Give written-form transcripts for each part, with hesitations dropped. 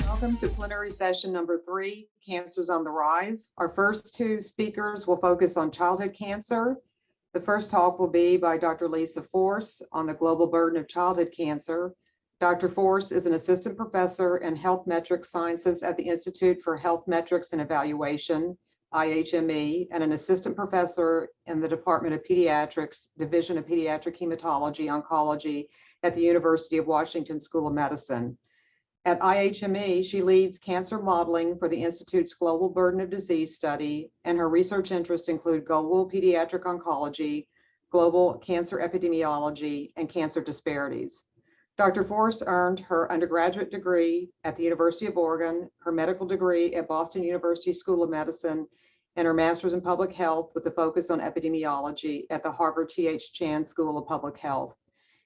Welcome to plenary session number 3, Cancers on the Rise. Our first two speakers will focus on childhood cancer. The first talk will be by Dr. Lisa Force on the global burden of childhood cancer. Dr. Force is an assistant professor in health metrics sciences at the Institute for Health Metrics and Evaluation, IHME, and an assistant professor in the Department of Pediatrics, Division of Pediatric Hematology Oncology at the University of Washington School of Medicine. At IHME, she leads cancer modeling for the Institute's Global Burden of Disease study, and her research interests include global pediatric oncology, global cancer epidemiology, and cancer disparities. Dr. Force earned her undergraduate degree at the University of Oregon, her medical degree at Boston University School of Medicine, and her master's in public health with a focus on epidemiology at the Harvard T.H. Chan School of Public Health.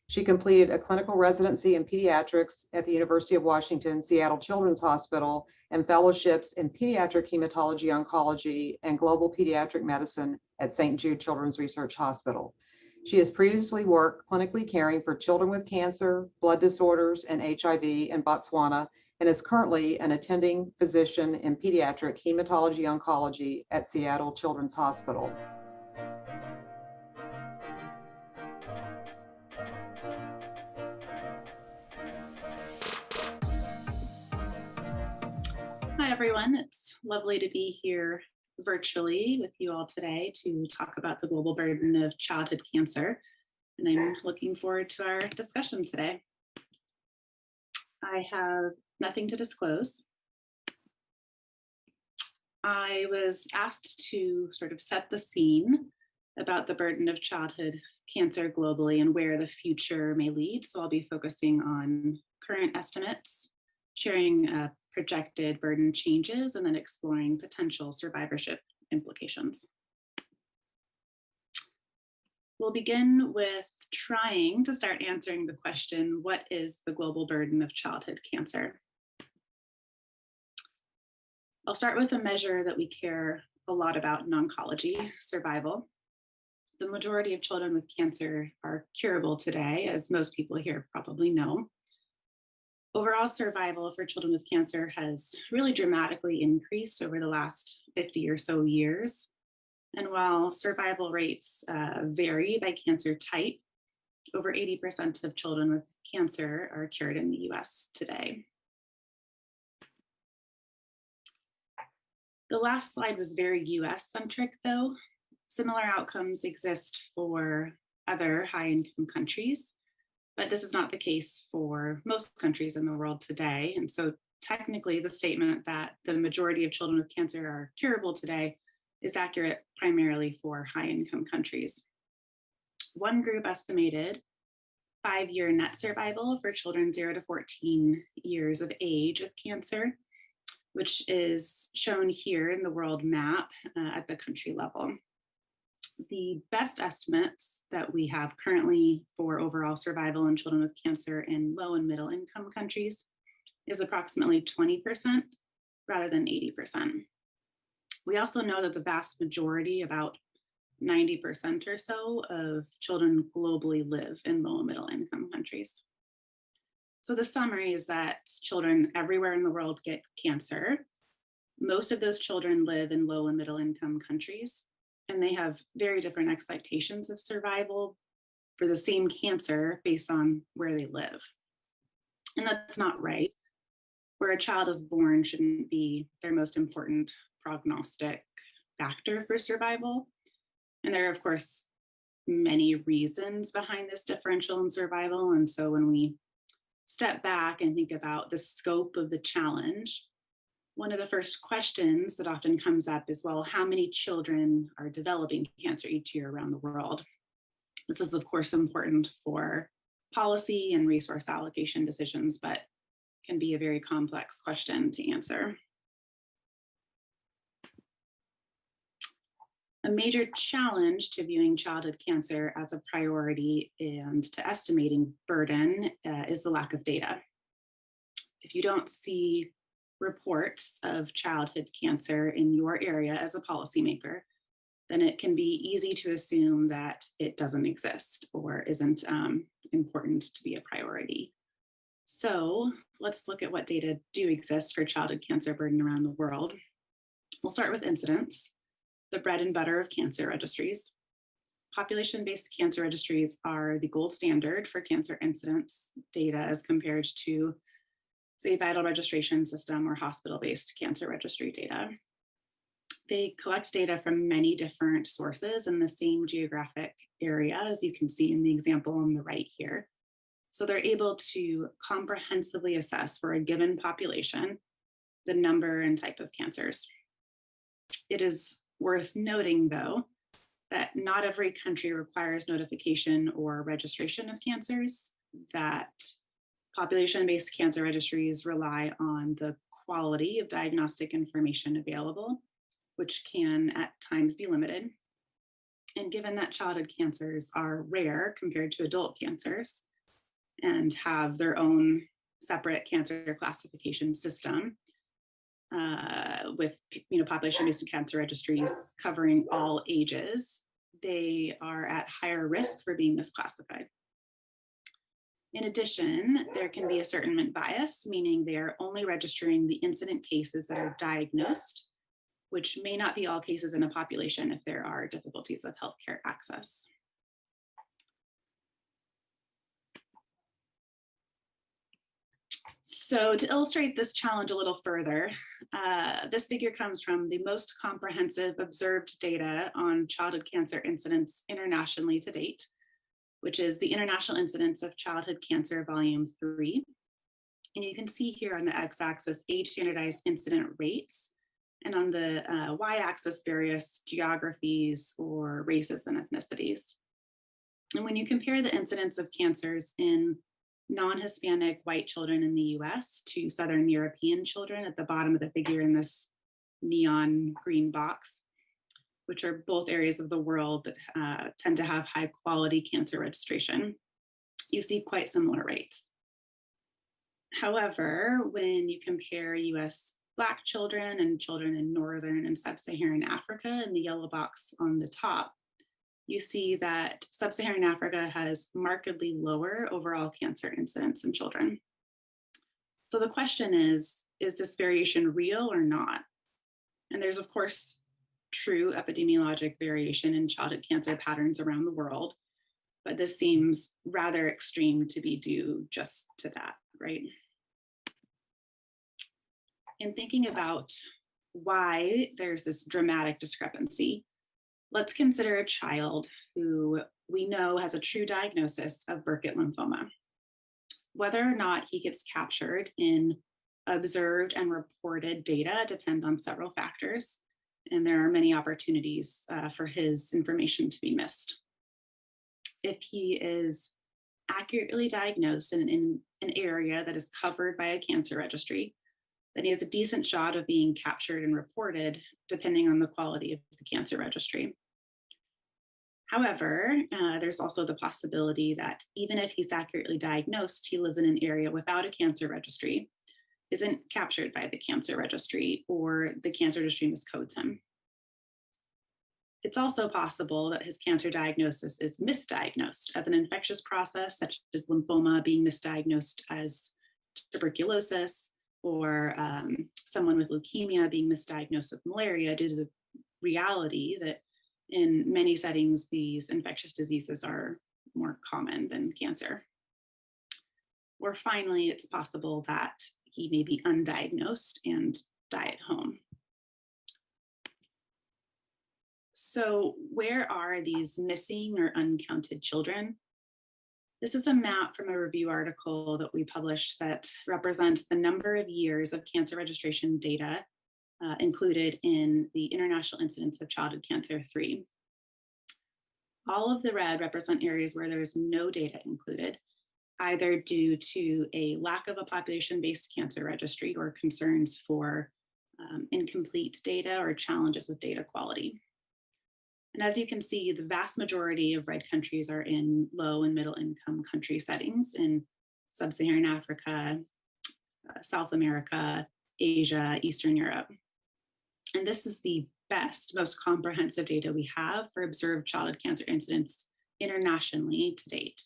She completed a clinical residency in pediatrics at the University of Washington Seattle Children's Hospital and fellowships in pediatric hematology oncology and global pediatric medicine at St. Jude Children's Research Hospital. She has previously worked clinically caring for children with cancer, blood disorders, and HIV in Botswana, and is currently an attending physician in pediatric hematology oncology at Seattle Children's Hospital. Hi, everyone. It's lovely to be here virtually with you all today to talk about the global burden of childhood cancer. And I'm looking forward to our discussion today. I have nothing to disclose. I was asked to sort of set the scene about the burden of childhood cancer globally and where the future may lead. So I'll be focusing on current estimates, sharing projected burden changes, and then exploring potential survivorship implications. We'll begin with trying to start answering the question, what is the global burden of childhood cancer? I'll start with a measure that we care a lot about in oncology, survival. The majority of children with cancer are curable today, as most people here probably know. Overall survival for children with cancer has really dramatically increased over the last 50 or so years. And while survival rates vary by cancer type, over 80% of children with cancer are cured in the US today. The last slide was very US centric though. Similar outcomes exist for other high-income countries, but this is not the case for most countries in the world today. And so technically the statement that the majority of children with cancer are curable today is accurate primarily for high-income countries. One group estimated 5-year net survival for children 0 to 14 years of age with cancer, which is shown here in the world map at the country level. The best estimates that we have currently for overall survival in children with cancer in low and middle income countries is approximately 20% rather than 80%. We also know that the vast majority, about 90% or so of children globally live in low and middle income countries. So the summary is that children everywhere in the world get cancer. Most of those children live in low and middle income countries, and they have very different expectations of survival for the same cancer based on where they live. And that's not right. Where a child is born shouldn't be their most important prognostic factor for survival. And there are, of course, many reasons behind this differential in survival. And so when we step back and think about the scope of the challenge, one of the first questions that often comes up is, well, how many children are developing cancer each year around the world? This is, of course, important for policy and resource allocation decisions, but can be a very complex question to answer. A major challenge to viewing childhood cancer as a priority and to estimating burden is the lack of data. If you don't see reports of childhood cancer in your area as a policymaker, then it can be easy to assume that it doesn't exist or isn't important to be a priority. So let's look at what data do exist for childhood cancer burden around the world. We'll start with incidence, the bread and butter of cancer registries. Population-based cancer registries are the gold standard for cancer incidence data as compared to, say, vital registration system or hospital-based cancer registry data. They collect data from many different sources in the same geographic area, as you can see in the example on the right here. So they're able to comprehensively assess for a given population the number and type of cancers. It is worth noting, though, that not every country requires notification or registration of cancers, that population-based cancer registries rely on the quality of diagnostic information available, which can at times be limited. And given that childhood cancers are rare compared to adult cancers and have their own separate cancer classification system, with population-based cancer registries covering all ages, they are at higher risk for being misclassified. In addition, there can be ascertainment bias, meaning they are only registering the incident cases that are diagnosed, which may not be all cases in a population if there are difficulties with healthcare access. So to illustrate this challenge a little further, this figure comes from the most comprehensive observed data on childhood cancer incidence internationally to date, which is the International Incidence of Childhood Cancer, Volume 3. And you can see here on the x-axis age standardized incident rates, and on the y-axis various geographies or races and ethnicities. And when you compare the incidence of cancers in non-Hispanic white children in the US to Southern European children at the bottom of the figure in this neon green box, which are both areas of the world that tend to have high quality cancer registration, you see quite similar rates. However, when you compare US Black children and children in Northern and Sub-Saharan Africa in the yellow box on the top, you see that Sub-Saharan Africa has markedly lower overall cancer incidence in children. So the question is this variation real or not? And there's, of course, true epidemiologic variation in childhood cancer patterns around the world, but this seems rather extreme to be due just to that, right? In thinking about why there's this dramatic discrepancy, let's consider a child who we know has a true diagnosis of Burkitt lymphoma. Whether or not he gets captured in observed and reported data depend on several factors, and there are many opportunities for his information to be missed. If he is accurately diagnosed in an area that is covered by a cancer registry, then he has a decent shot of being captured and reported, depending on the quality of the cancer registry. However, there's also the possibility that even if he's accurately diagnosed, he lives in an area without a cancer registry, isn't captured by the cancer registry, or the cancer registry miscodes him. It's also possible that his cancer diagnosis is misdiagnosed as an infectious process, such as lymphoma being misdiagnosed as tuberculosis, or someone with leukemia being misdiagnosed with malaria due to the reality that in many settings, these infectious diseases are more common than cancer. Or finally, it's possible that he may be undiagnosed and die at home. So where are these missing or uncounted children? This is a map from a review article that we published that represents the number of years of cancer registration data included in the International Incidence of Childhood Cancer 3. All of the red represent areas where there's no data included, either due to a lack of a population-based cancer registry or concerns for incomplete data or challenges with data quality. And as you can see, the vast majority of red countries are in low and middle income country settings in sub-Saharan Africa, South America, Asia, Eastern Europe. And this is the best, most comprehensive data we have for observed childhood cancer incidence internationally to date.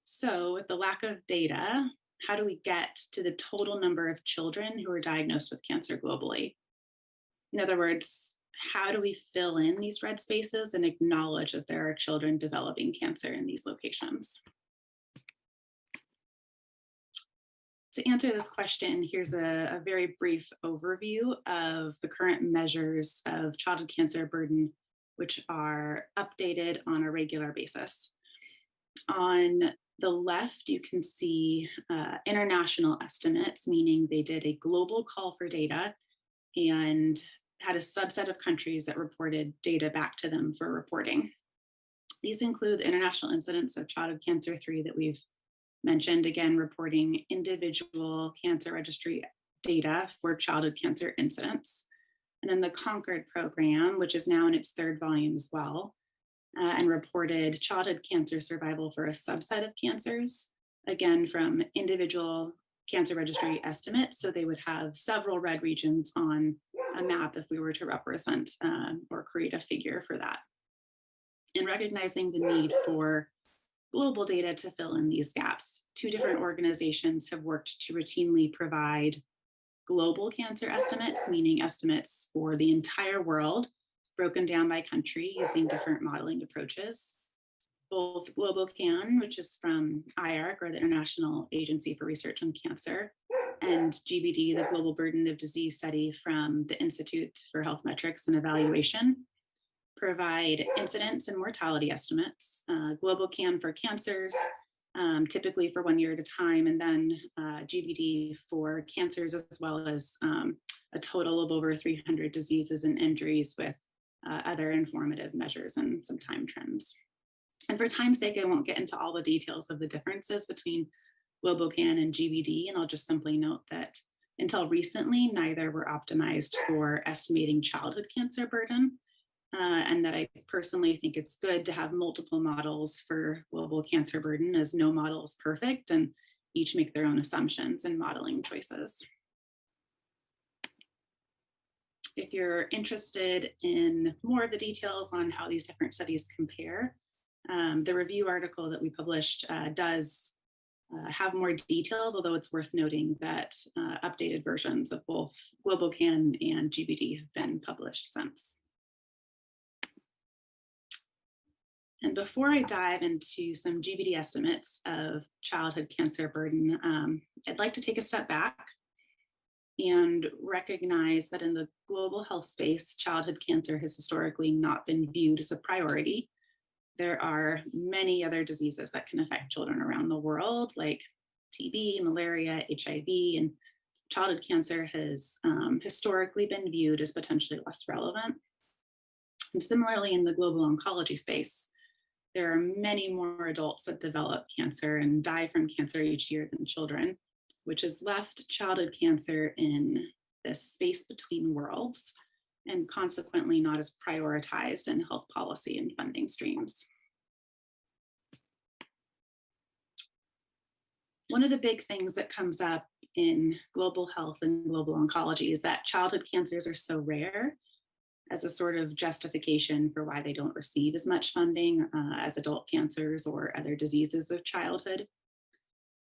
So with the lack of data, how do we get to the total number of children who are diagnosed with cancer globally? In other words, how do we fill in these red spaces and acknowledge that there are children developing cancer in these locations? To answer this question, here's a very brief overview of the current measures of childhood cancer burden, which are updated on a regular basis. On the left, you can see international estimates, meaning they did a global call for data and had a subset of countries that reported data back to them for reporting. These include the international incidence of childhood cancer 3 that we've mentioned, again, reporting individual cancer registry data for childhood cancer incidence. And then the Concord program, which is now in its 3rd volume as well, and reported childhood cancer survival for a subset of cancers, again, from individual cancer registry estimates. So they would have several red regions on a map if we were to represent or create a figure for that. And recognizing the need for global data to fill in these gaps, 2 different organizations have worked to routinely provide global cancer estimates, meaning estimates for the entire world, broken down by country using different modeling approaches. Both GlobalCan, which is from IARC, or the International Agency for Research on Cancer, and GBD, the Global Burden of Disease Study from the Institute for Health Metrics and Evaluation, provide incidence and mortality estimates. GlobalCan for cancers, typically for 1 year at a time, and then GBD for cancers, as well as a total of over 300 diseases and injuries with other informative measures and some time trends. And for time's sake, I won't get into all the details of the differences between GlobalCan and GBD, and I'll just simply note that until recently, neither were optimized for estimating childhood cancer burden, and that I personally think it's good to have multiple models for global cancer burden, as no model is perfect and each make their own assumptions and modeling choices. If you're interested in more of the details on how these different studies compare, the review article that we published does have more details, although it's worth noting that updated versions of both GlobalCan and GBD have been published since. And before I dive into some GBD estimates of childhood cancer burden, I'd like to take a step back and recognize that in the global health space, childhood cancer has historically not been viewed as a priority. There are many other diseases that can affect children around the world, like TB, malaria, HIV, and childhood cancer has historically been viewed as potentially less relevant. And similarly, in the global oncology space, there are many more adults that develop cancer and die from cancer each year than children, which has left childhood cancer in this space between worlds and consequently not as prioritized in health policy and funding streams. One of the big things that comes up in global health and global oncology is that childhood cancers are so rare as a sort of justification for why they don't receive as much funding as adult cancers or other diseases of childhood.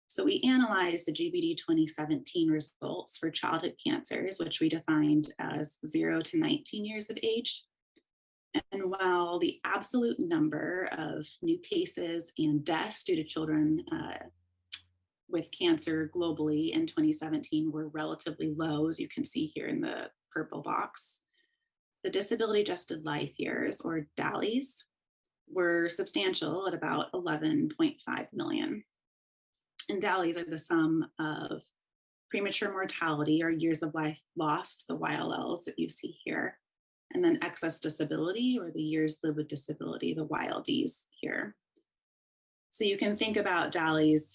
So we analyzed the GBD 2017 results for childhood cancers, which we defined as 0 to 19 years of age. And while the absolute number of new cases and deaths due to children with cancer globally in 2017 were relatively low, as you can see here in the purple box, the disability adjusted life years, or DALYs, were substantial at about 11.5 million. And DALYs are the sum of premature mortality, or years of life lost, the YLLs that you see here, and then excess disability, or the years lived with disability, the YLDs here. So you can think about DALYs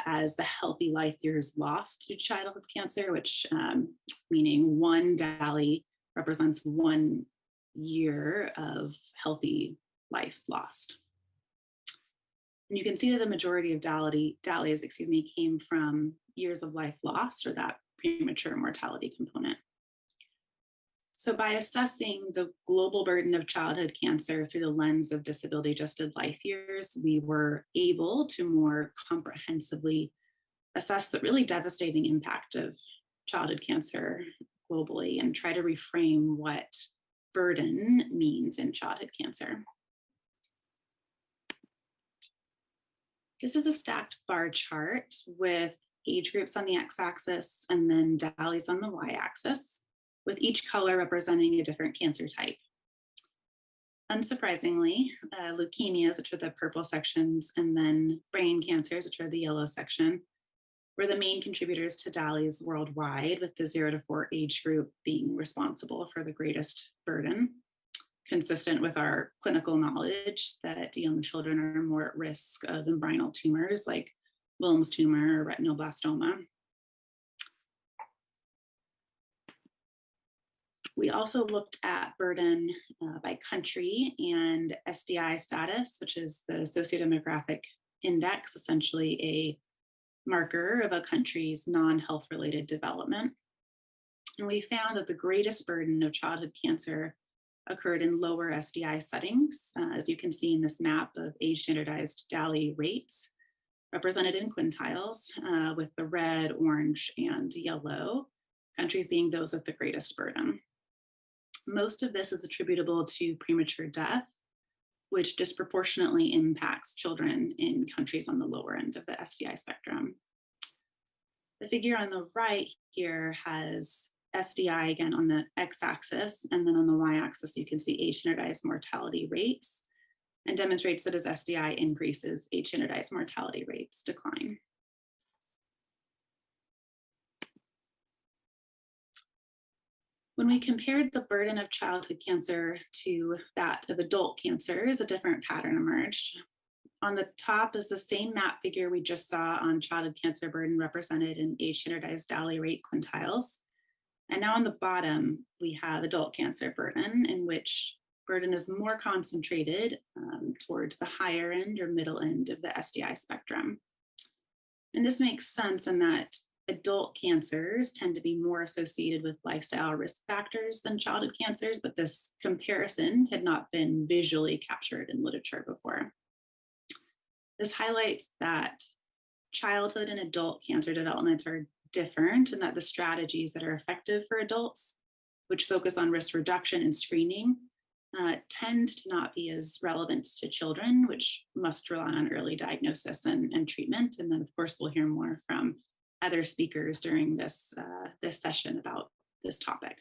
as the healthy life years lost to childhood cancer, which meaning one DALY represents one year of healthy life lost. And you can see that the majority of DALYs, came from years of life lost, or that premature mortality component. So by assessing the global burden of childhood cancer through the lens of disability-adjusted life years, we were able to more comprehensively assess the really devastating impact of childhood cancer globally and try to reframe what burden means in childhood cancer. This is a stacked bar chart with age groups on the x-axis and then DALYs on the y-axis, with each color representing a different cancer type. Unsurprisingly, leukemias, which are the purple sections, and then brain cancers, which are the yellow section, were the main contributors to DALYs worldwide, with the 0 to 4 age group being responsible for the greatest burden, consistent with our clinical knowledge that young children are more at risk of embryonal tumors like Wilms tumor or retinoblastoma. We also looked at burden by country and SDI status, which is the sociodemographic index, essentially a marker of a country's non-health related development. And we found that the greatest burden of childhood cancer occurred in lower SDI settings, as you can see in this map of age standardized DALY rates, represented in quintiles, with the red, orange, and yellow countries being those with the greatest burden. Most of this is attributable to premature death, which disproportionately impacts children in countries on the lower end of the SDI spectrum. The figure on the right here has SDI again on the x-axis, and then on the y-axis you can see age standardized mortality rates, and demonstrates that as SDI increases, age standardized mortality rates decline. When we compared the burden of childhood cancer to that of adult cancers, a different pattern emerged. On the top is the same map figure we just saw on childhood cancer burden represented in age standardized DALY rate quintiles. And now on the bottom, we have adult cancer burden, in which burden is more concentrated towards the higher end or middle end of the SDI spectrum. And this makes sense in that adult cancers tend to be more associated with lifestyle risk factors than childhood cancers, but this comparison had not been visually captured in literature before. This highlights that childhood and adult cancer development are different, and that the strategies that are effective for adults, which focus on risk reduction and screening, tend to not be as relevant to children, which must rely on early diagnosis and treatment. And then, of course, we'll hear more from other speakers during this session about this topic.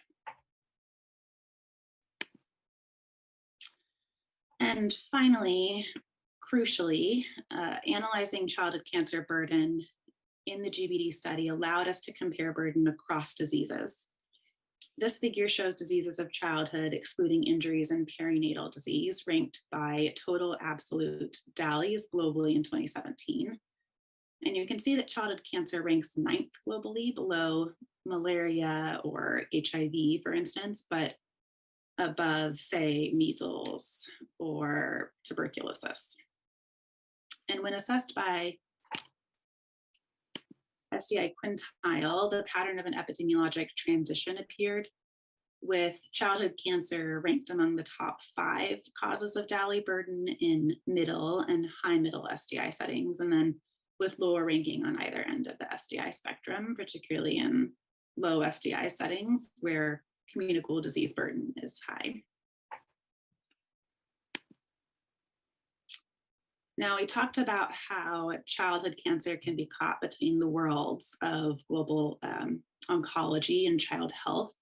And finally, crucially, analyzing childhood cancer burden in the GBD study allowed us to compare burden across diseases. This figure shows diseases of childhood, excluding injuries and perinatal disease, ranked by total absolute DALYs globally in 2017. And you can see that childhood cancer ranks 9th globally, below malaria or HIV, for instance, but above, say, measles or tuberculosis. And when assessed by SDI quintile, the pattern of an epidemiologic transition appeared, with childhood cancer ranked among the top 5 causes of DALY burden in middle and high middle SDI settings, and then with lower ranking on either end of the SDI spectrum, particularly in low SDI settings where communicable disease burden is high. Now, we talked about how childhood cancer can be caught between the worlds of global oncology and child health.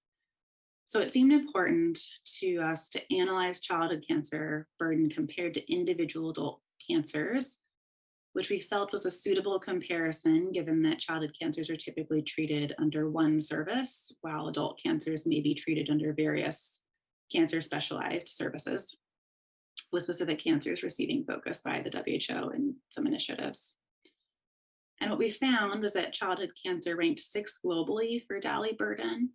So it seemed important to us to analyze childhood cancer burden compared to individual adult cancers, which we felt was a suitable comparison given that childhood cancers are typically treated under one service, while adult cancers may be treated under various cancer specialized services, with specific cancers receiving focus by the WHO and some initiatives. And what we found was that childhood cancer ranked 6th globally for DALY burden.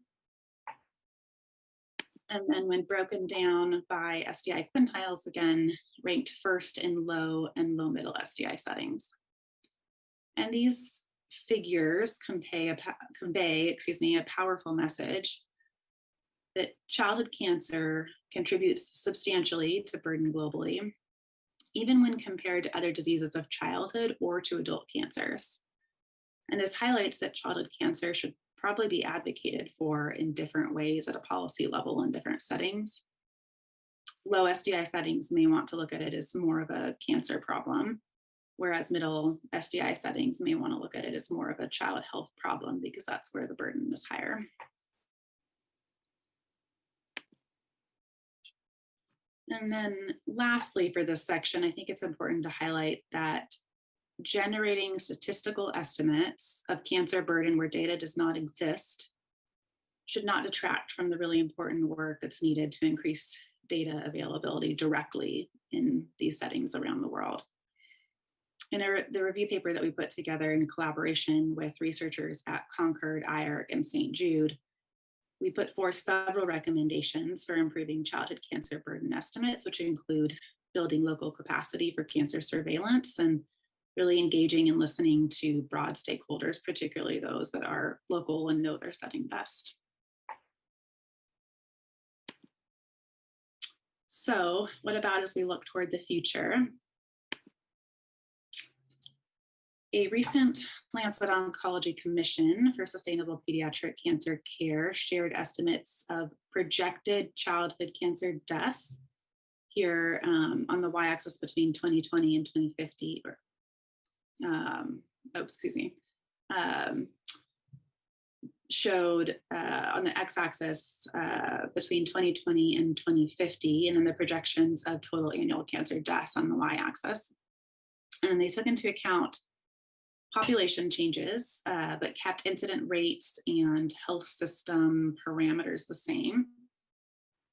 And then when broken down by SDI quintiles, again, ranked first in low and low middle SDI settings. And these figures convey a powerful message that childhood cancer contributes substantially to burden globally, even when compared to other diseases of childhood or to adult cancers. And this highlights that childhood cancer should probably be advocated for in different ways at a policy level in different settings. Low SDI settings may want to look at it as more of a cancer problem, whereas middle SDI settings may want to look at it as more of a child health problem because that's where the burden is higher. And then lastly, for this section, I think it's important to highlight that generating statistical estimates of cancer burden where data does not exist should not detract from the really important work that's needed to increase data availability directly in these settings around the world. In the review paper that we put together in collaboration with researchers at Concord, IARC, and St. Jude, we put forth several recommendations for improving childhood cancer burden estimates, which include building local capacity for cancer surveillance and really engaging and listening to broad stakeholders, particularly those that are local and know their setting best. So what about as we look toward the future? A recent Lancet Oncology Commission for Sustainable Pediatric Cancer Care shared estimates of projected childhood cancer deaths here on the y-axis between 2020 and 2050, showed on the x-axis between 2020 and 2050, and then the projections of total annual cancer deaths on the y-axis. And they took into account population changes, but kept incident rates and health system parameters the same.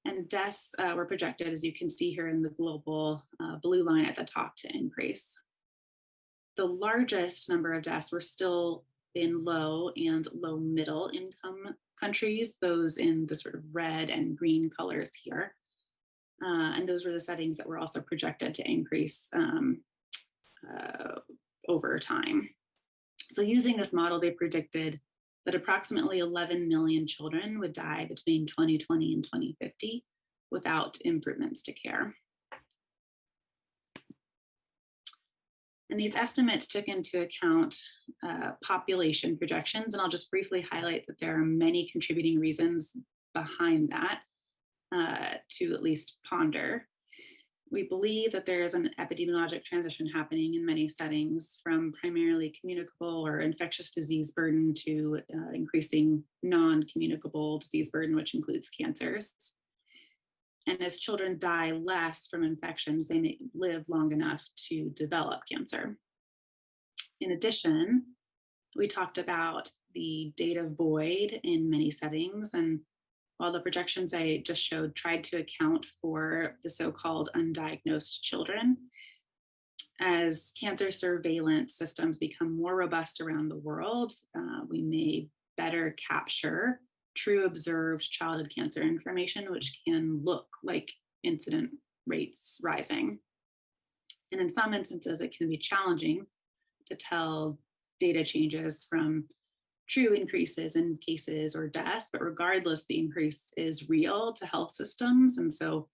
And deaths were projected, as you can see here in the global blue line at the top, to increase. The largest number of deaths were still in low and low middle income countries, those in the sort of red and green colors here. And those were the settings that were also projected to increase over time. So using this model, they predicted that approximately 11 million children would die between 2020 and 2050 without improvements to care. And these estimates took into account population projections, and I'll just briefly highlight that there are many contributing reasons behind that to at least ponder. We believe that there is an epidemiologic transition happening in many settings, from primarily communicable or infectious disease burden to increasing non-communicable disease burden, which includes cancers. And as children die less from infections, they may live long enough to develop cancer. In addition, we talked about the data void in many settings, and while the projections I just showed tried to account for the so-called undiagnosed children, as cancer surveillance systems become more robust around the world, we may better capture true observed childhood cancer information, which can look like incident rates rising. And in some instances, it can be challenging to tell data changes from true increases in cases or deaths, but regardless, the increase is real to health systems. And so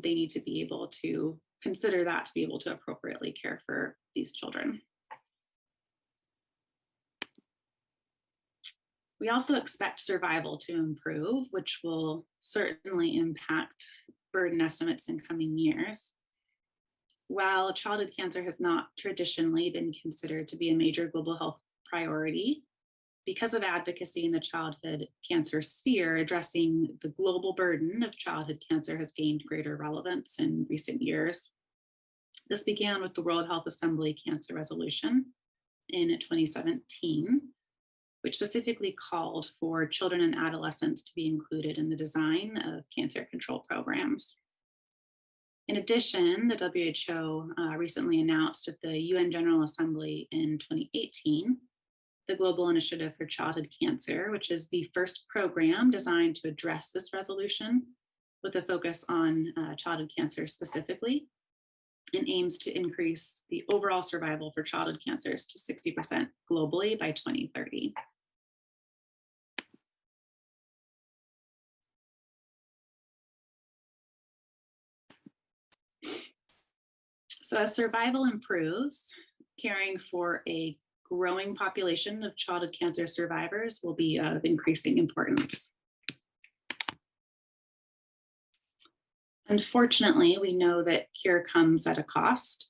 they need to be able to consider that to be able to appropriately care for these children. We also expect survival to improve, which will certainly impact burden estimates in coming years. While childhood cancer has not traditionally been considered to be a major global health priority, because of advocacy in the childhood cancer sphere, addressing the global burden of childhood cancer has gained greater relevance in recent years. This began with the World Health Assembly Cancer Resolution in 2017, which specifically called for children and adolescents to be included in the design of cancer control programs. In addition, the WHO recently announced at the UN General Assembly in 2018 the Global Initiative for Childhood Cancer, which is the first program designed to address this resolution with a focus on childhood cancer specifically, and aims to increase the overall survival for childhood cancers to 60% globally by 2030. So as survival improves, caring for a growing population of childhood cancer survivors will be of increasing importance. Unfortunately, we know that cure comes at a cost.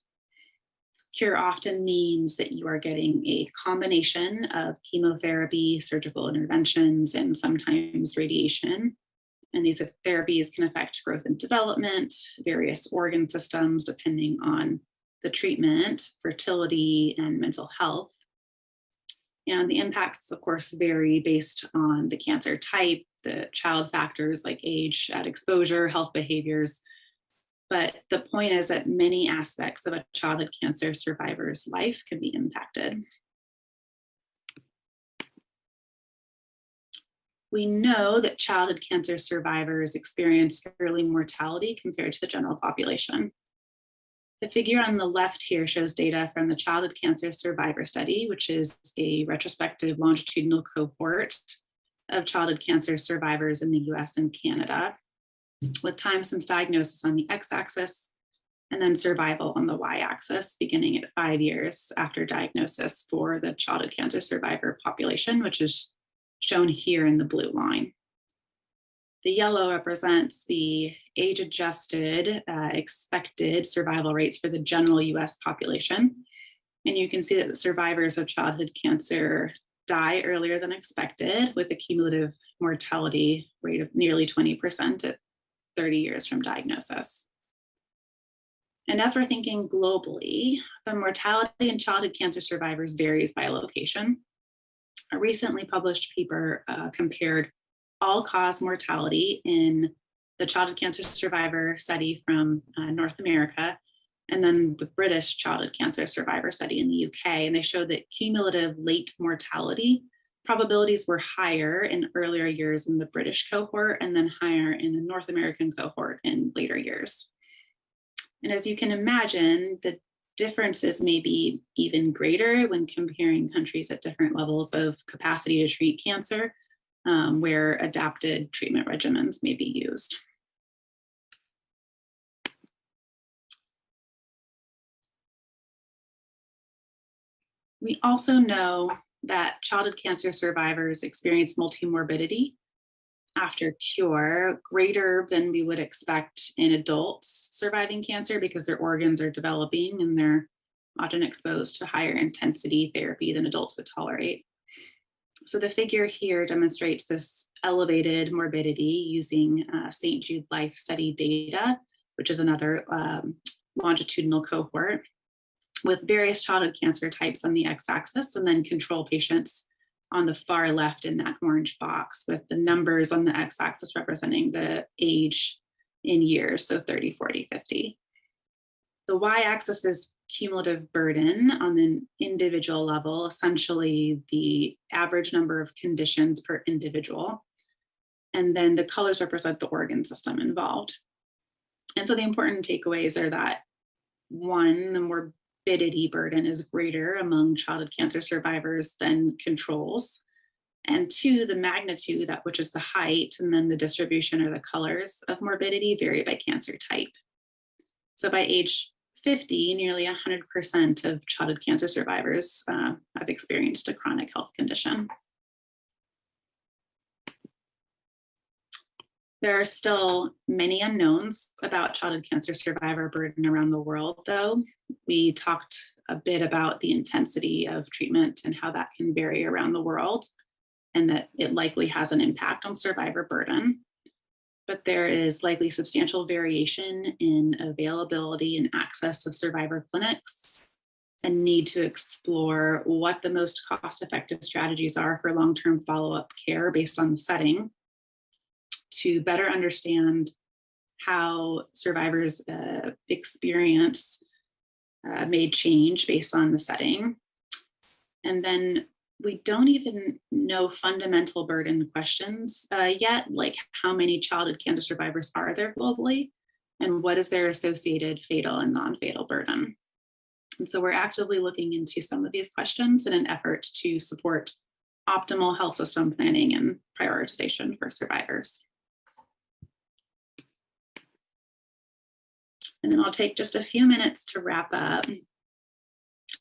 Cure often means that you are getting a combination of chemotherapy, surgical interventions, and sometimes radiation. And these therapies can affect growth and development, various organ systems, depending on the treatment, fertility, and mental health. And the impacts, of course, vary based on the cancer type, the child factors like age, at exposure, health behaviors. But the point is that many aspects of a childhood cancer survivor's life can be impacted. We know that childhood cancer survivors experience early mortality compared to the general population. The figure on the left here shows data from the Childhood Cancer Survivor Study, which is a retrospective longitudinal cohort of childhood cancer survivors in the US and Canada, with time since diagnosis on the x-axis and then survival on the y-axis, beginning at 5 years after diagnosis for the childhood cancer survivor population, which is shown here in the blue line. The yellow represents the age-adjusted expected survival rates for the general US population. And you can see that the survivors of childhood cancer die earlier than expected, with a cumulative mortality rate of nearly 20% at 30 years from diagnosis. And as we're thinking globally, the mortality in childhood cancer survivors varies by location. A recently published paper compared all-cause mortality in the childhood cancer survivor study from North America, and then the British childhood cancer survivor study in the UK. And they showed that cumulative late mortality probabilities were higher in earlier years in the British cohort, and then higher in the North American cohort in later years. And as you can imagine, the differences may be even greater when comparing countries at different levels of capacity to treat cancer, where adapted treatment regimens may be used. We also know that childhood cancer survivors experience multimorbidity after cure greater than we would expect in adults surviving cancer, because their organs are developing and they're often exposed to higher intensity therapy than adults would tolerate. So the figure here demonstrates this elevated morbidity using St. Jude Life Study data, which is another longitudinal cohort, with various childhood cancer types on the x-axis, and then control patients on the far left in that orange box, with the numbers on the x-axis representing the age in years, so 30, 40, 50. The y-axis is cumulative burden on an individual level, essentially the average number of conditions per individual. And then the colors represent the organ system involved. And so the important takeaways are that, one, the morbidity burden is greater among childhood cancer survivors than controls. And two, the magnitude, that which is the height, and then the distribution or the colors of morbidity vary by cancer type. So by age 50, nearly 100% of childhood cancer survivors have experienced a chronic health condition. There are still many unknowns about childhood cancer survivor burden around the world, though. We talked a bit about the intensity of treatment and how that can vary around the world, and that it likely has an impact on survivor burden. But there is likely substantial variation in availability and access of survivor clinics, and need to explore what the most cost-effective strategies are for long-term follow-up care based on the setting, to better understand how survivors' experience may change based on the setting. And then we don't even know fundamental burden questions yet, like how many childhood cancer survivors are there globally, and what is their associated fatal and non-fatal burden. And so we're actively looking into some of these questions in an effort to support optimal health system planning and prioritization for survivors. And then I'll take just a few minutes to wrap up.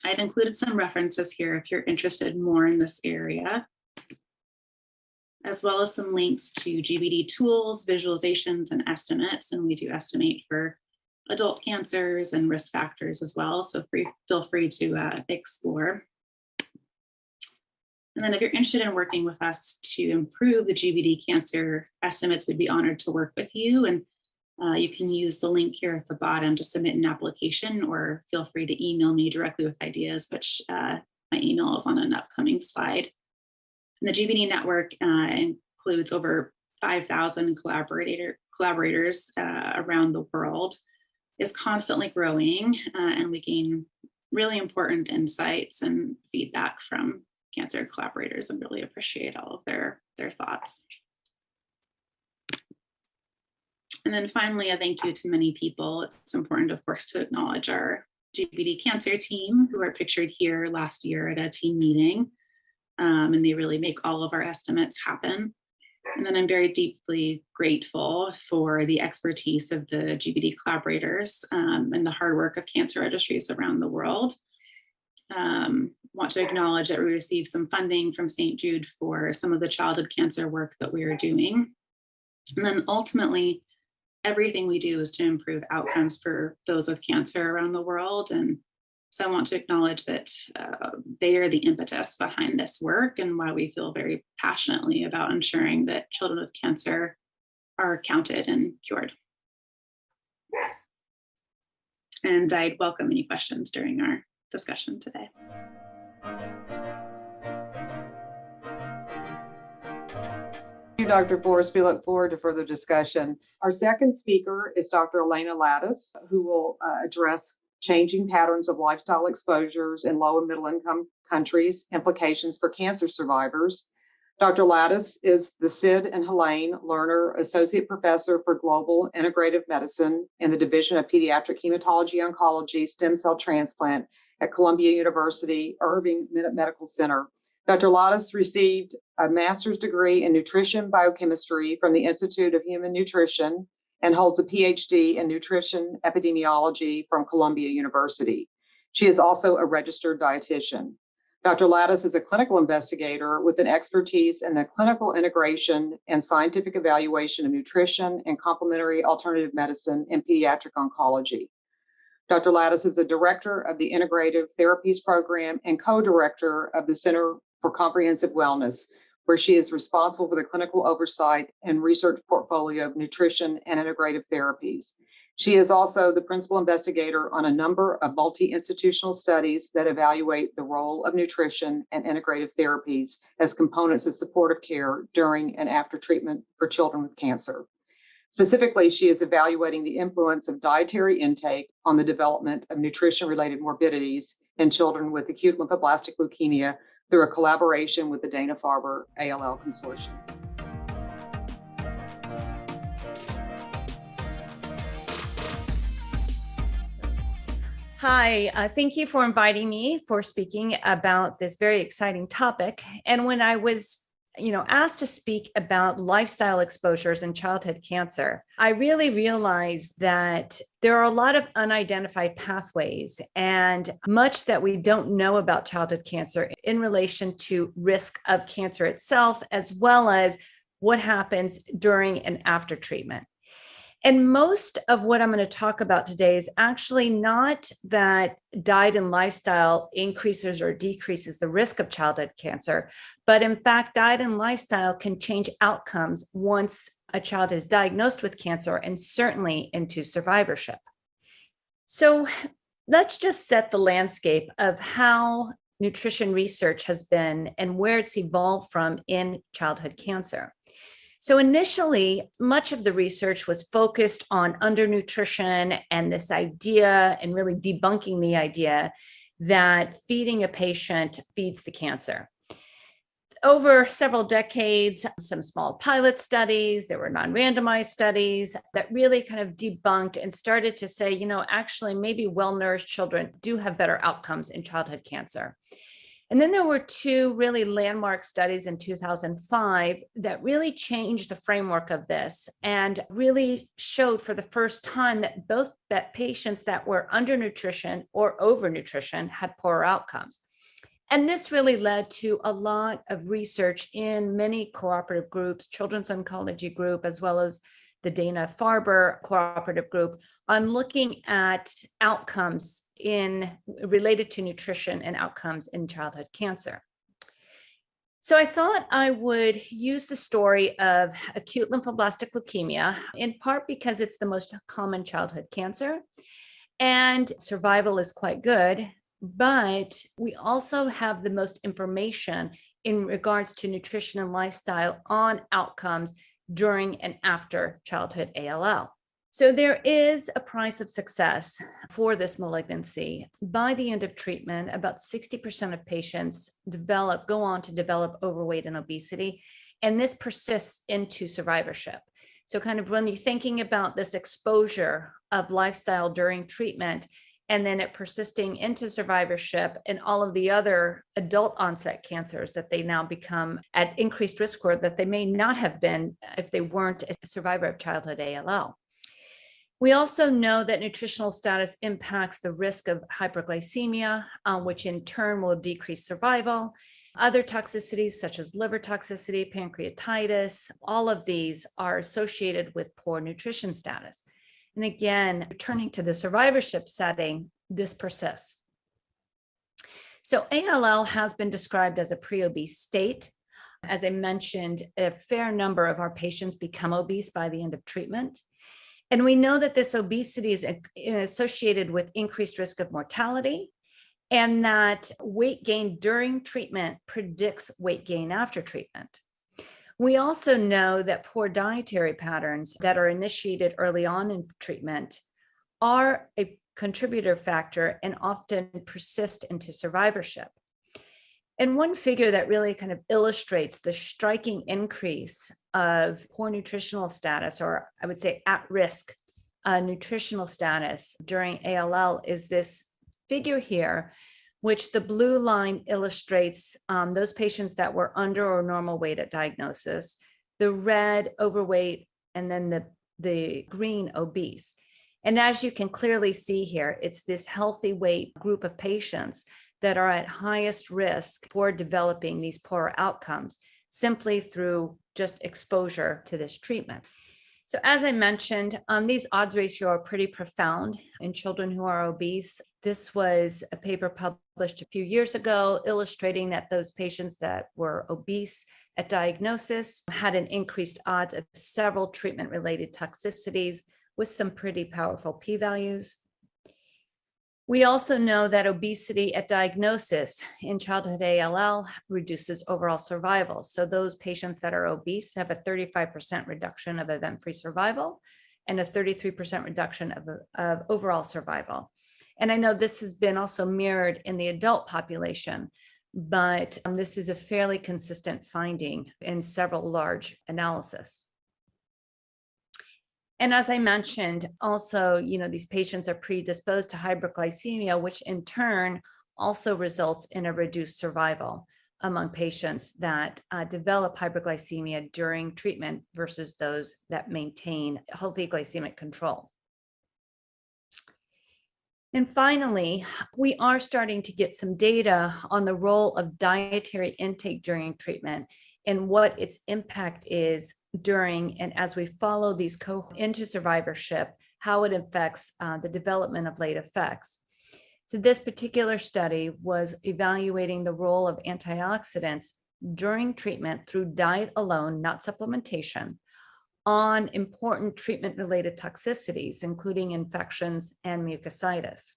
I've included some references here if you're interested more in this area, as well as some links to GBD tools, visualizations, and estimates. And we do estimate for adult cancers and risk factors as well. So feel free to explore. And then if you're interested in working with us to improve the GBD cancer estimates, we'd be honored to work with you. And you can use the link here at the bottom to submit an application, or feel free to email me directly with ideas, which my email is on an upcoming slide. And the GBD network includes over 5,000 collaborators around the world, is constantly growing, and we gain really important insights and feedback from cancer collaborators, and really appreciate all of their thoughts. And then finally, a thank you to many people. It's important, of course, to acknowledge our GBD cancer team, who are pictured here last year at a team meeting, and they really make all of our estimates happen. And then I'm very deeply grateful for the expertise of the GBD collaborators and the hard work of cancer registries around the world. Want to acknowledge that we received some funding from St. Jude for some of the childhood cancer work that we are doing. And then ultimately, everything we do is to improve outcomes for those with cancer around the world. And so I want to acknowledge that they are the impetus behind this work, and why we feel very passionately about ensuring that children with cancer are counted and cured. And I'd welcome any questions during our discussion today. Thank you, Dr. Forrest. We look forward to further discussion. Our second speaker is Dr. Elena Ladas, who will address changing patterns of lifestyle exposures in low and middle income countries, implications for cancer survivors. Dr. Ladas is the Sid and Helene Lerner Associate Professor for Global Integrative Medicine in the Division of Pediatric Hematology Oncology Stem Cell Transplant at Columbia University Irving Medical Center. Dr. Ladas received a master's degree in nutrition biochemistry from the Institute of Human Nutrition and holds a PhD in nutrition epidemiology from Columbia University. She is also a registered dietitian. Dr. Ladas is a clinical investigator with an expertise in the clinical integration and scientific evaluation of nutrition and complementary alternative medicine in pediatric oncology. Dr. Ladas is the director of the Integrative Therapies Program and co-director of the Center for Comprehensive Wellness, where she is responsible for the clinical oversight and research portfolio of nutrition and integrative therapies. She is also the principal investigator on a number of multi-institutional studies that evaluate the role of nutrition and integrative therapies as components of supportive care during and after treatment for children with cancer. Specifically, she is evaluating the influence of dietary intake on the development of nutrition-related morbidities in children with acute lymphoblastic leukemia through a collaboration with the Dana-Farber ALL Consortium. Hi, thank you for inviting me for speaking about this very exciting topic. And when I was asked to speak about lifestyle exposures in childhood cancer, I really realized that there are a lot of unidentified pathways and much that we don't know about childhood cancer in relation to risk of cancer itself, as well as what happens during and after treatment. And most of what I'm going to talk about today is actually not that diet and lifestyle increases or decreases the risk of childhood cancer, but in fact, diet and lifestyle can change outcomes once a child is diagnosed with cancer, and certainly into survivorship. So let's just set the landscape of how nutrition research has been and where it's evolved from in childhood cancer. So initially, much of the research was focused on undernutrition and this idea, and really debunking the idea that feeding a patient feeds the cancer. over several decades, some small pilot studies, there were non-randomized studies that really kind of debunked and started to say, actually, maybe well-nourished children do have better outcomes in childhood cancer. And then there were two really landmark studies in 2005 that really changed the framework of this and really showed for the first time that patients that were undernutrition or overnutrition had poorer outcomes. And this really led to a lot of research in many cooperative groups, Children's Oncology Group, as well as the Dana-Farber Cooperative Group, on looking at outcomes related to nutrition and outcomes in childhood cancer. So I thought I would use the story of acute lymphoblastic leukemia, in part because it's the most common childhood cancer, and survival is quite good. But we also have the most information in regards to nutrition and lifestyle on outcomes during and after childhood ALL. So there is a price of success for this malignancy. By the end of treatment, about 60% of patients go on to develop overweight and obesity, and this persists into survivorship. So kind of when you're thinking about this exposure of lifestyle during treatment, and then it persisting into survivorship and all of the other adult onset cancers that they now become at increased risk for, that they may not have been if they weren't a survivor of childhood ALL. We also know that nutritional status impacts the risk of hyperglycemia, which in turn will decrease survival. Other toxicities such as liver toxicity, pancreatitis, all of these are associated with poor nutrition status. And again, returning to the survivorship setting, this persists. So ALL has been described as a pre-obese state. As I mentioned, a fair number of our patients become obese by the end of treatment. And we know that this obesity is associated with increased risk of mortality, and that weight gain during treatment predicts weight gain after treatment. We also know that poor dietary patterns that are initiated early on in treatment are a contributor factor and often persist into survivorship. And one figure that really kind of illustrates the striking increase of poor nutritional status, or I would say at-risk nutritional status during ALL, is this figure here, which the blue line illustrates those patients that were under or normal weight at diagnosis, the red overweight, and then the green obese. And as you can clearly see here, it's this healthy weight group of patients that are at highest risk for developing these poorer outcomes simply through just exposure to this treatment. So as I mentioned, these odds ratio are pretty profound in children who are obese. This was a paper published a few years ago illustrating that those patients that were obese at diagnosis had an increased odds of several treatment-related toxicities with some pretty powerful p-values. We also know that obesity at diagnosis in childhood ALL reduces overall survival. So those patients that are obese have a 35% reduction of event-free survival and a 33% reduction of overall survival. And I know this has been also mirrored in the adult population, but this is a fairly consistent finding in several large analyses. And as I mentioned, also, these patients are predisposed to hyperglycemia, which in turn also results in a reduced survival among patients that develop hyperglycemia during treatment versus those that maintain healthy glycemic control. And finally, we are starting to get some data on the role of dietary intake during treatment and what its impact is during and as we follow these cohorts into survivorship, how it affects the development of late effects. So this particular study was evaluating the role of antioxidants during treatment through diet alone, not supplementation, on important treatment-related toxicities, including infections and mucositis.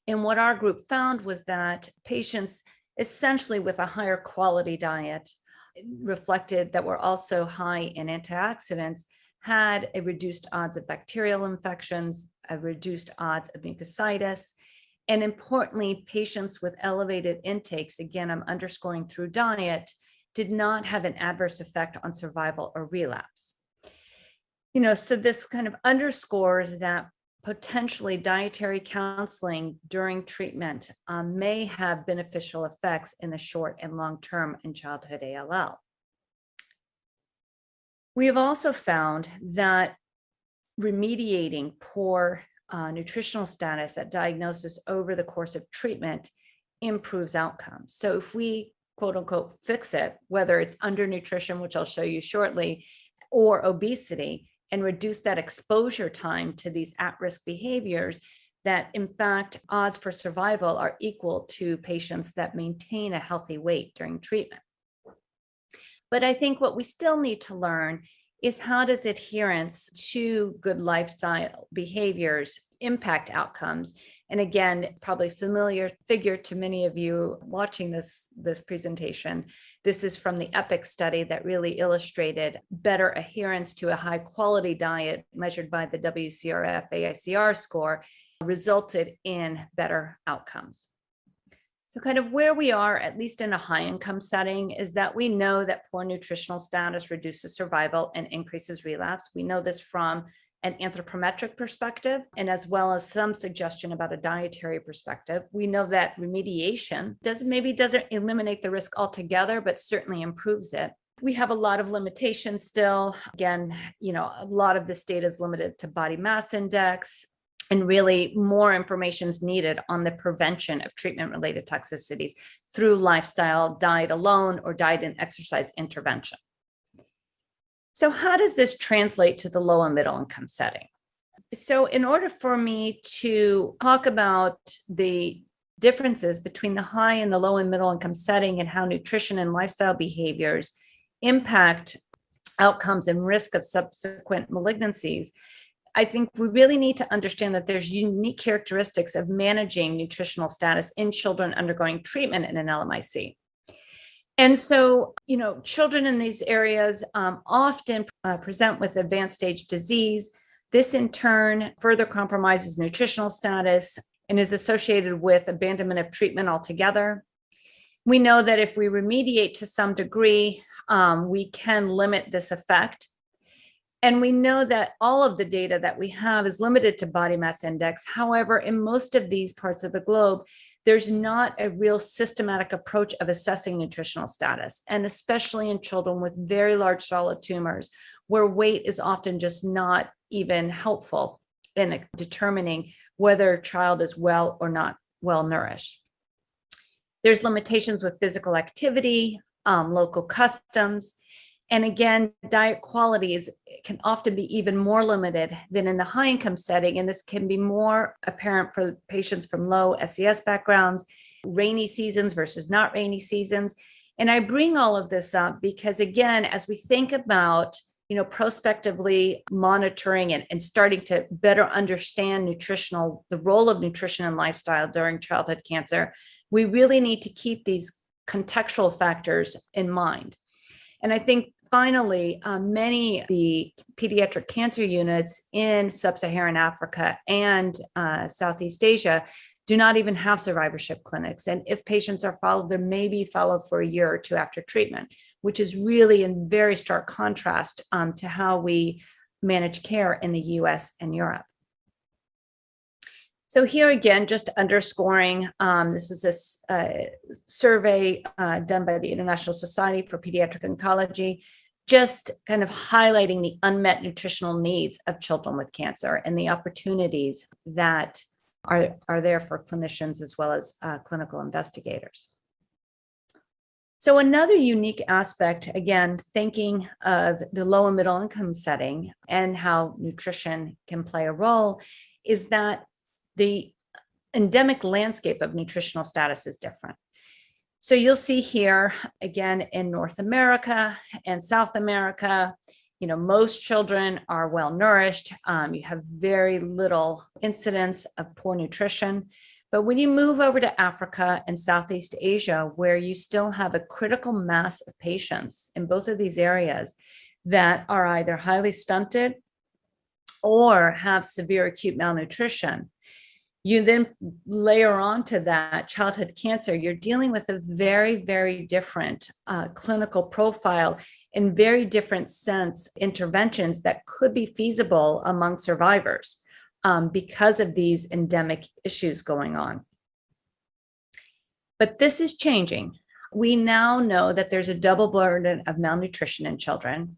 And what our group found was that patients essentially with a higher quality diet reflected that were also high in antioxidants had a reduced odds of bacterial infections, a reduced odds of mucositis, And importantly, patients with elevated intakes, again, I'm underscoring through diet, did not have an adverse effect on survival or relapse. So this kind of underscores that potentially dietary counseling during treatment may have beneficial effects in the short and long term in childhood ALL. We have also found that remediating poor nutritional status at diagnosis over the course of treatment improves outcomes. So if we quote unquote fix it, whether it's undernutrition, which I'll show you shortly, or obesity, and reduce that exposure time to these at-risk behaviors, that in fact odds for survival are equal to patients that maintain a healthy weight during treatment. But I think what we still need to learn is how does adherence to good lifestyle behaviors impact outcomes? And again, it's probably a familiar figure to many of you watching this presentation. This is from the EPIC study that really illustrated better adherence to a high quality diet measured by the WCRF AICR score resulted in better outcomes. So kind of where we are, at least in a high income setting, is that we know that poor nutritional status reduces survival and increases relapse. We know this from an anthropometric perspective, and as well as some suggestion about a dietary perspective. We know that remediation doesn't eliminate the risk altogether, but certainly improves it. We have a lot of limitations still. Again, a lot of this data is limited to body mass index, and really more information is needed on the prevention of treatment-related toxicities through lifestyle, diet alone, or diet and exercise intervention. So how does this translate to the low and middle income setting? So in order for me to talk about the differences between the high and the low and middle income setting and how nutrition and lifestyle behaviors impact outcomes and risk of subsequent malignancies, I think we really need to understand that there's unique characteristics of managing nutritional status in children undergoing treatment in an LMIC. And so, children in these areas often present with advanced stage disease. This in turn further compromises nutritional status and is associated with abandonment of treatment altogether. We know that if we remediate to some degree, we can limit this effect. And we know that all of the data that we have is limited to body mass index. However, in most of these parts of the globe, there's not a real systematic approach of assessing nutritional status, and especially in children with very large solid tumors, where weight is often just not even helpful in determining whether a child is well or not well nourished. There's limitations with physical activity, local customs, and again, diet quality can often be even more limited than in the high income setting. And this can be more apparent for patients from low SES backgrounds, rainy seasons versus not rainy seasons. And I bring all of this up because, again, as we think about, prospectively monitoring and starting to better understand the role of nutrition and lifestyle during childhood cancer, we really need to keep these contextual factors in mind. And I think finally, many of the pediatric cancer units in sub-Saharan Africa and Southeast Asia do not even have survivorship clinics. And if patients are followed, they may be followed for a year or two after treatment, which is really in very stark contrast to how we manage care in the US and Europe. So here again, just underscoring, this is this survey done by the International Society for Pediatric Oncology, just kind of highlighting the unmet nutritional needs of children with cancer and the opportunities that are there for clinicians as well as clinical investigators. So another unique aspect, again, thinking of the low and middle income setting and how nutrition can play a role, is that the endemic landscape of nutritional status is different. So you'll see here, again, in North America and South America, most children are well nourished. You have very little incidence of poor nutrition. But when you move over to Africa and Southeast Asia, where you still have a critical mass of patients in both of these areas that are either highly stunted or have severe acute malnutrition, You then layer onto that childhood cancer, you're dealing with a very, very different clinical profile and very different sense interventions that could be feasible among survivors because of these endemic issues going on. But this is changing. We now know that there's a double burden of malnutrition in children.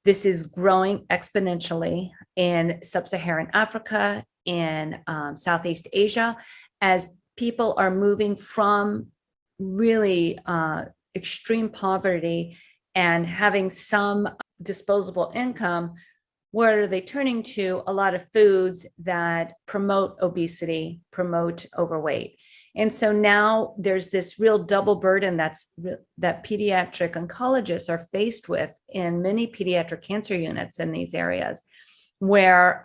This is growing exponentially in sub-Saharan Africa, in Southeast Asia, as people are moving from really extreme poverty and having some disposable income. What are they turning to? A lot of foods that promote obesity, promote overweight. And so now there's this real double burden that pediatric oncologists are faced with in many pediatric cancer units in these areas, where,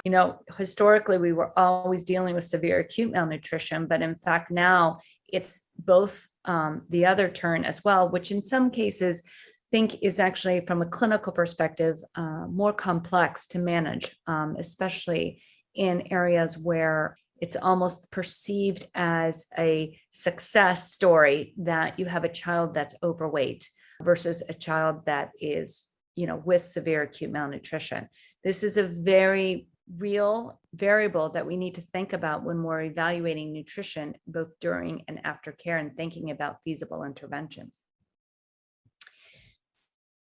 historically we were always dealing with severe acute malnutrition, but in fact now it's both the other turn as well, which in some cases I think is actually, from a clinical perspective, more complex to manage, especially in areas where it's almost perceived as a success story that you have a child that's overweight versus a child that is, with severe acute malnutrition. This is a very real variable that we need to think about when we're evaluating nutrition, both during and after care, and thinking about feasible interventions.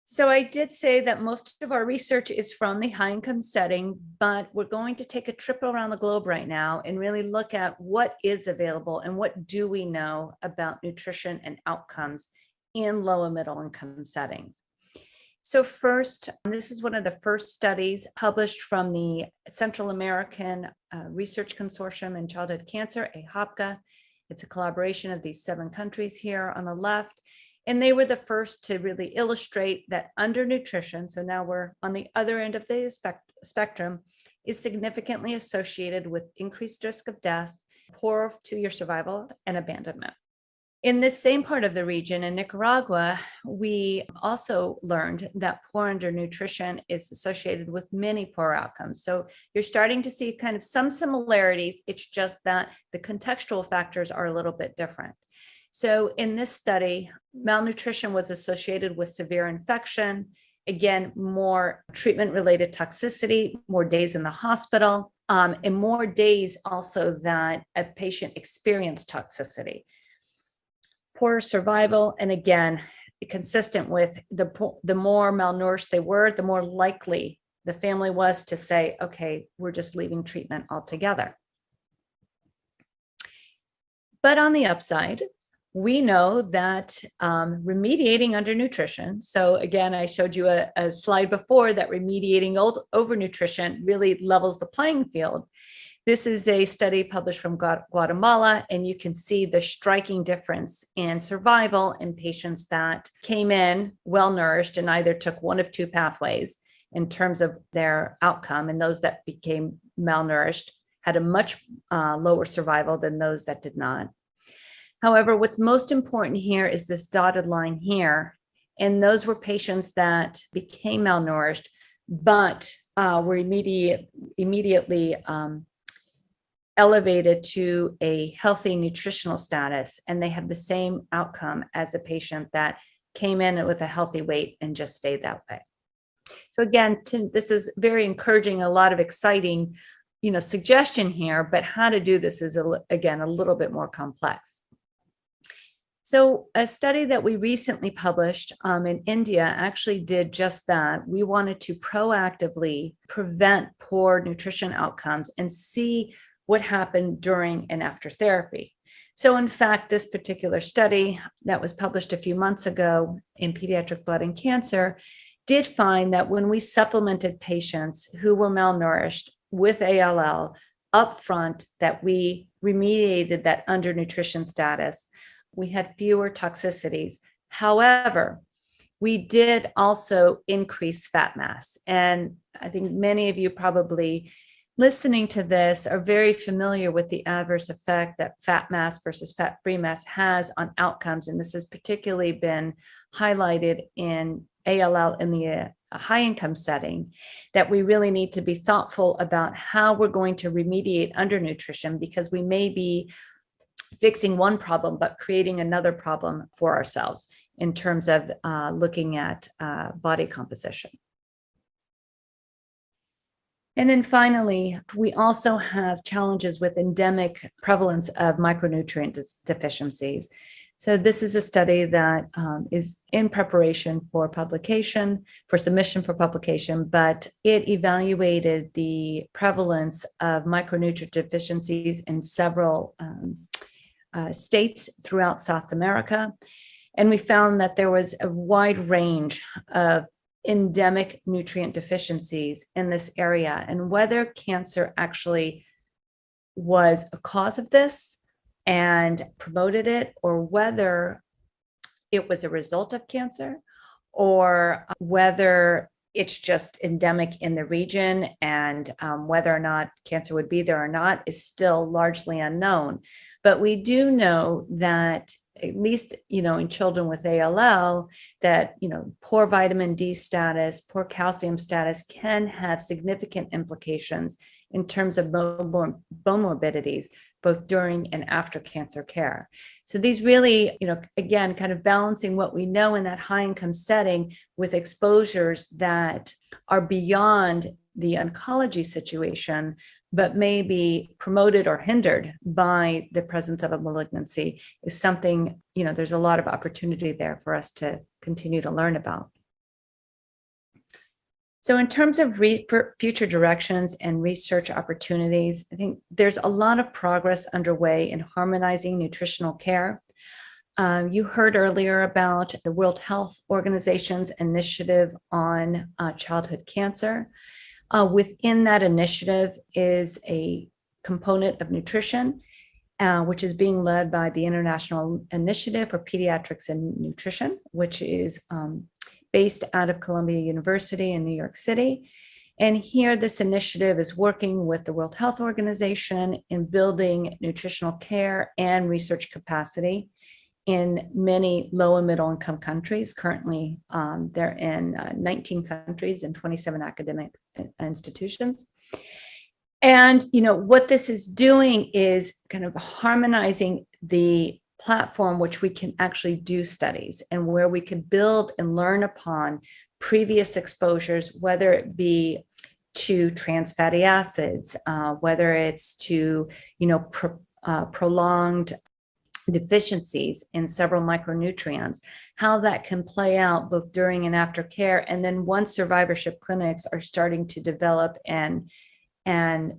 So I did say that most of our research is from the high income setting, but we're going to take a trip around the globe right now and really look at what is available and what do we know about nutrition and outcomes in low and middle income settings. So first, this is one of the first studies published from the Central American Research Consortium in Childhood Cancer, AHOPCA. It's a collaboration of these 7 countries here on the left. And they were the first to really illustrate that undernutrition, so now we're on the other end of the spectrum, is significantly associated with increased risk of death, poor 2-year survival, and abandonment. In this same part of the region, in Nicaragua, we also learned that poor undernutrition is associated with many poor outcomes. So you're starting to see kind of some similarities. It's just that the contextual factors are a little bit different. So in this study, malnutrition was associated with severe infection, again, more treatment-related toxicity, more days in the hospital, and more days also that a patient experienced toxicity. Poor survival, and again, consistent with the more malnourished they were, the more likely the family was to say, okay, we're just leaving treatment altogether. But on the upside, we know that remediating undernutrition, so again, I showed you a slide before that remediating overnutrition really levels the playing field. This is a study published from Guatemala, and you can see the striking difference in survival in patients that came in well-nourished and either took one of 2 pathways in terms of their outcome, and those that became malnourished had a much lower survival than those that did not. However, what's most important here is this dotted line here. And those were patients that became malnourished, but were immediately elevated to a healthy nutritional status. And they have the same outcome as a patient that came in with a healthy weight and just stayed that way. So again, this is very encouraging, a lot of exciting, suggestion here, but how to do this is, again, a little bit more complex. So a study that we recently published in India actually did just that. We wanted to proactively prevent poor nutrition outcomes and see what happened during and after therapy. So in fact, this particular study that was published a few months ago in Pediatric Blood and Cancer did find that when we supplemented patients who were malnourished with ALL upfront, that we remediated that undernutrition status, we had fewer toxicities. However, we did also increase fat mass. And I think many of you probably listening to this are very familiar with the adverse effect that fat mass versus fat-free mass has on outcomes. And this has particularly been highlighted in ALL in the a high income setting, that we really need to be thoughtful about how we're going to remediate undernutrition, because we may be fixing one problem, but creating another problem for ourselves in terms of looking at body composition. And then finally, we also have challenges with endemic prevalence of micronutrient deficiencies. So this is a study that is in preparation for publication, for submission for publication, but it evaluated the prevalence of micronutrient deficiencies in several states throughout South America. And we found that there was a wide range of endemic nutrient deficiencies in this area, and whether cancer actually was a cause of this and promoted it, or whether it was a result of cancer, or whether it's just endemic in the region, and whether or not cancer would be there or not is still largely unknown. But we do know that, at least, in children with ALL, that, poor vitamin D status, poor calcium status can have significant implications in terms of bone morbidities, both during and after cancer care. So these really, again, kind of balancing what we know in that high income setting with exposures that are beyond the oncology situation, but may be promoted or hindered by the presence of a malignancy, is something, there's a lot of opportunity there for us to continue to learn about. So in terms of future directions and research opportunities, I think there's a lot of progress underway in harmonizing nutritional care. You heard earlier about the World Health Organization's initiative on childhood cancer. Within that initiative is a component of nutrition, which is being led by the International Initiative for Pediatrics and Nutrition, which is based out of Columbia University in New York City. And here, this initiative is working with the World Health Organization in building nutritional care and research capacity in many low and middle income countries. Currently, they're in 19 countries and 27 academic institutions. And, what this is doing is kind of harmonizing the platform which we can actually do studies, and where we can build and learn upon previous exposures, whether it be to trans fatty acids, whether it's to, prolonged deficiencies in several micronutrients, how that can play out both during and after care. And then once survivorship clinics are starting to develop and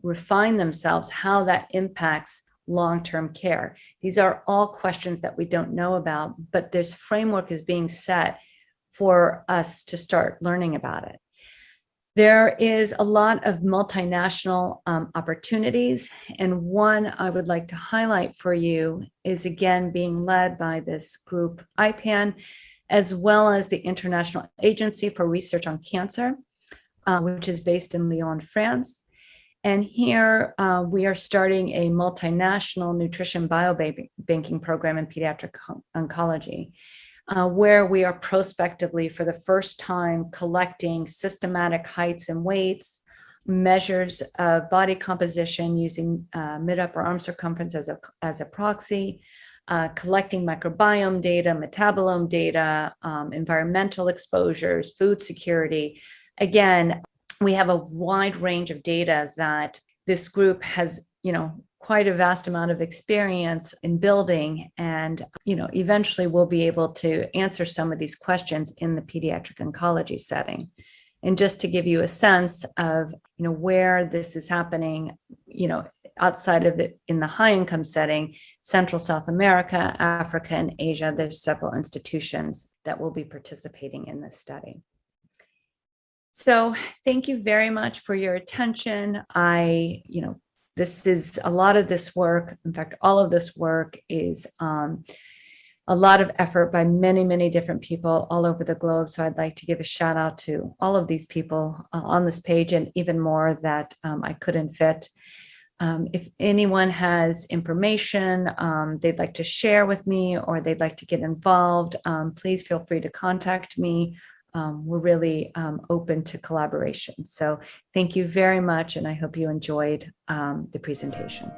refine themselves, how that impacts long-term care. These are all questions that we don't know about, but this framework is being set for us to start learning about it. There is a lot of multinational opportunities, and one I would like to highlight for you is, again, being led by this group IPAN, as well as the International Agency for Research on Cancer, which is based in Lyon, France. And here we are starting a multinational nutrition biobanking program in pediatric oncology, where we are prospectively, for the first time, collecting systematic heights and weights, measures of body composition using mid-upper arm circumference as a proxy, collecting microbiome data, metabolome data, environmental exposures, food security. Again, we have a wide range of data that this group has, quite a vast amount of experience in building, and, eventually we'll be able to answer some of these questions in the pediatric oncology setting. And just to give you a sense of, where this is happening, outside of it in the high income setting, Central South America, Africa, and Asia, there's several institutions that will be participating in this study. So thank you very much for your attention. This is a lot of this work. In fact, all of this work is a lot of effort by many, many different people all over the globe. So I'd like to give a shout out to all of these people on this page, and even more that I couldn't fit. If anyone has information they'd like to share with me, or they'd like to get involved, please feel free to contact me we're really open to collaboration. So thank you very much, and I hope you enjoyed the presentation.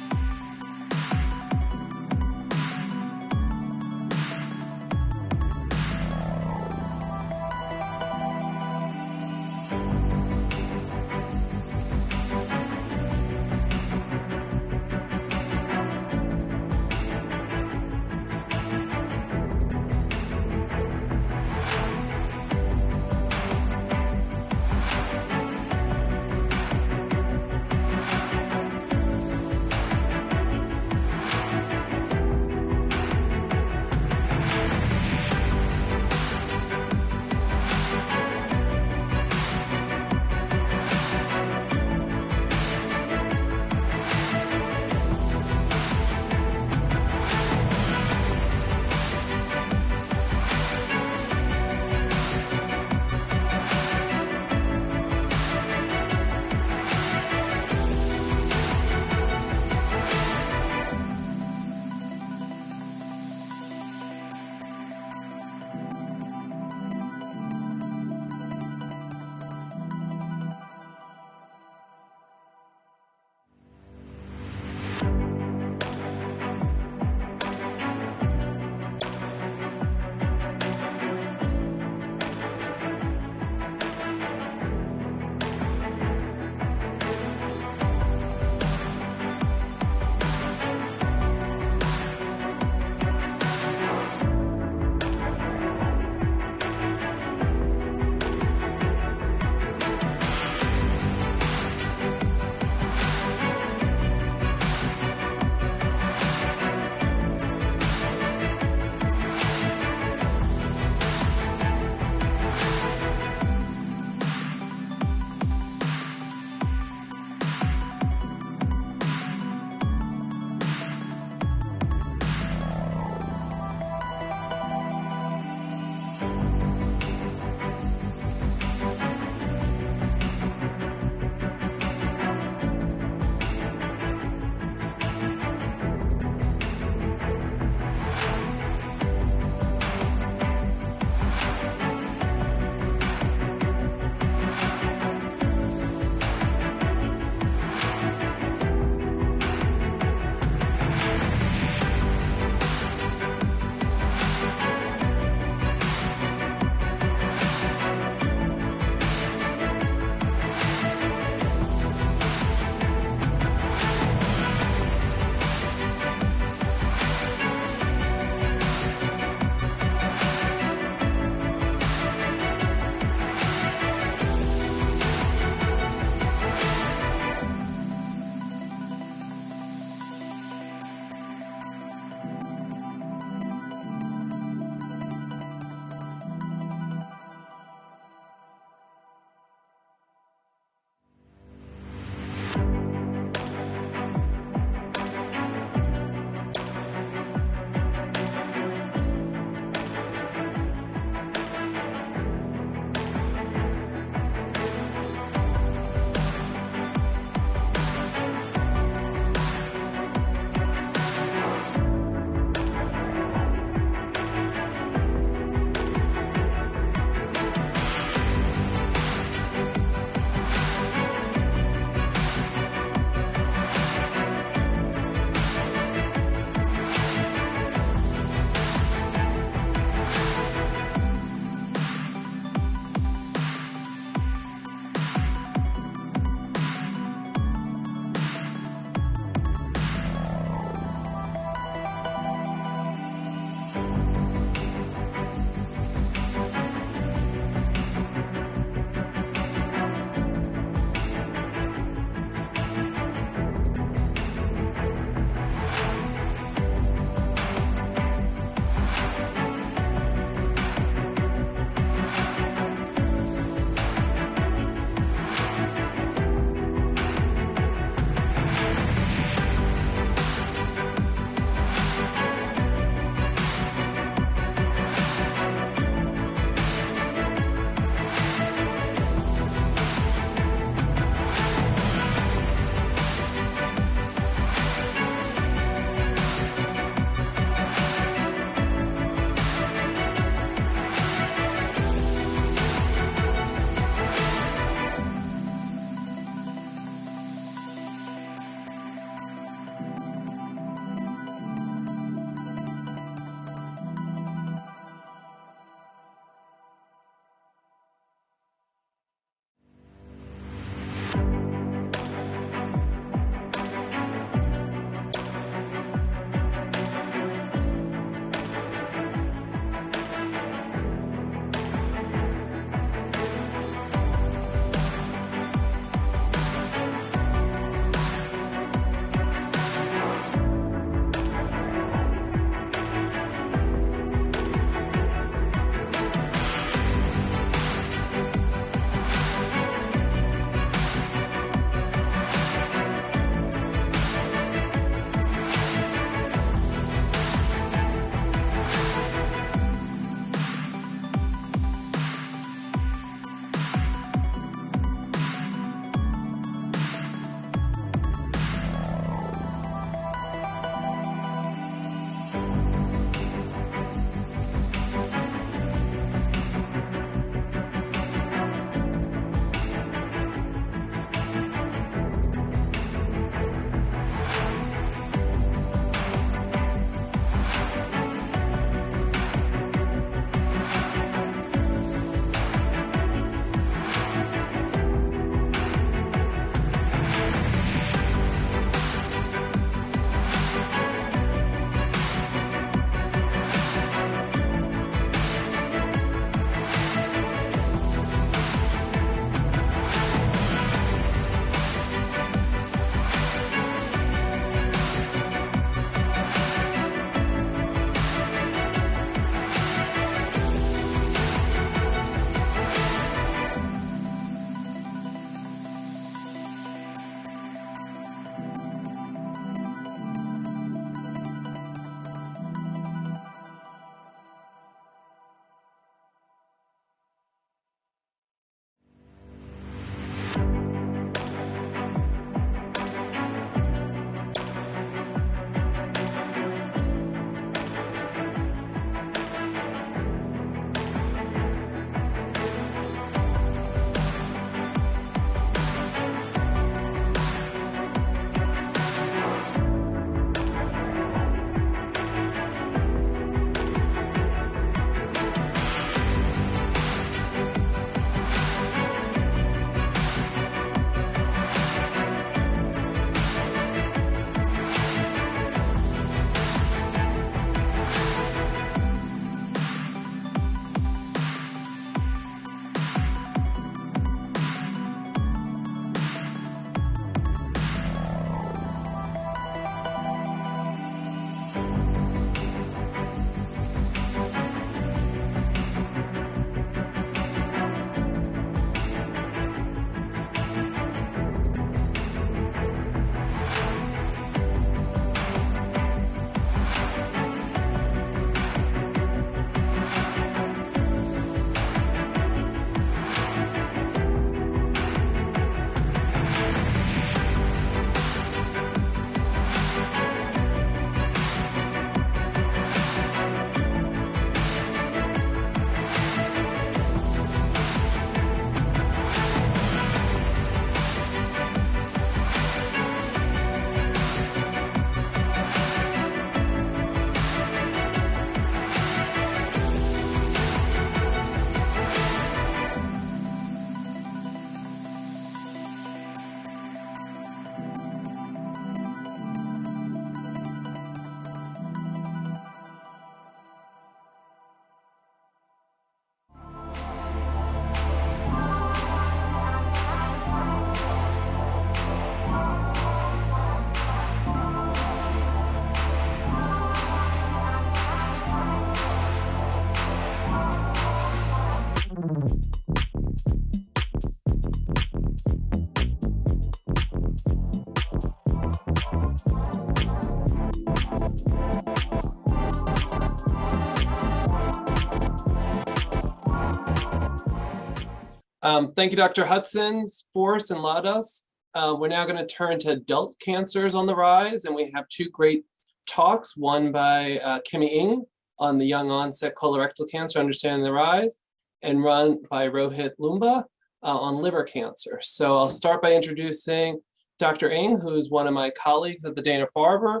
Thank you, Dr. Hudson, Force, and Ladas. We're now going to turn to adult cancers on the rise, and we have two great talks, one by Kimmie Ng on the young onset colorectal cancer, understanding the rise, and run by Rohit Loomba on liver cancer. So I'll start by introducing Dr. Ng, who's one of my colleagues at the Dana-Farber.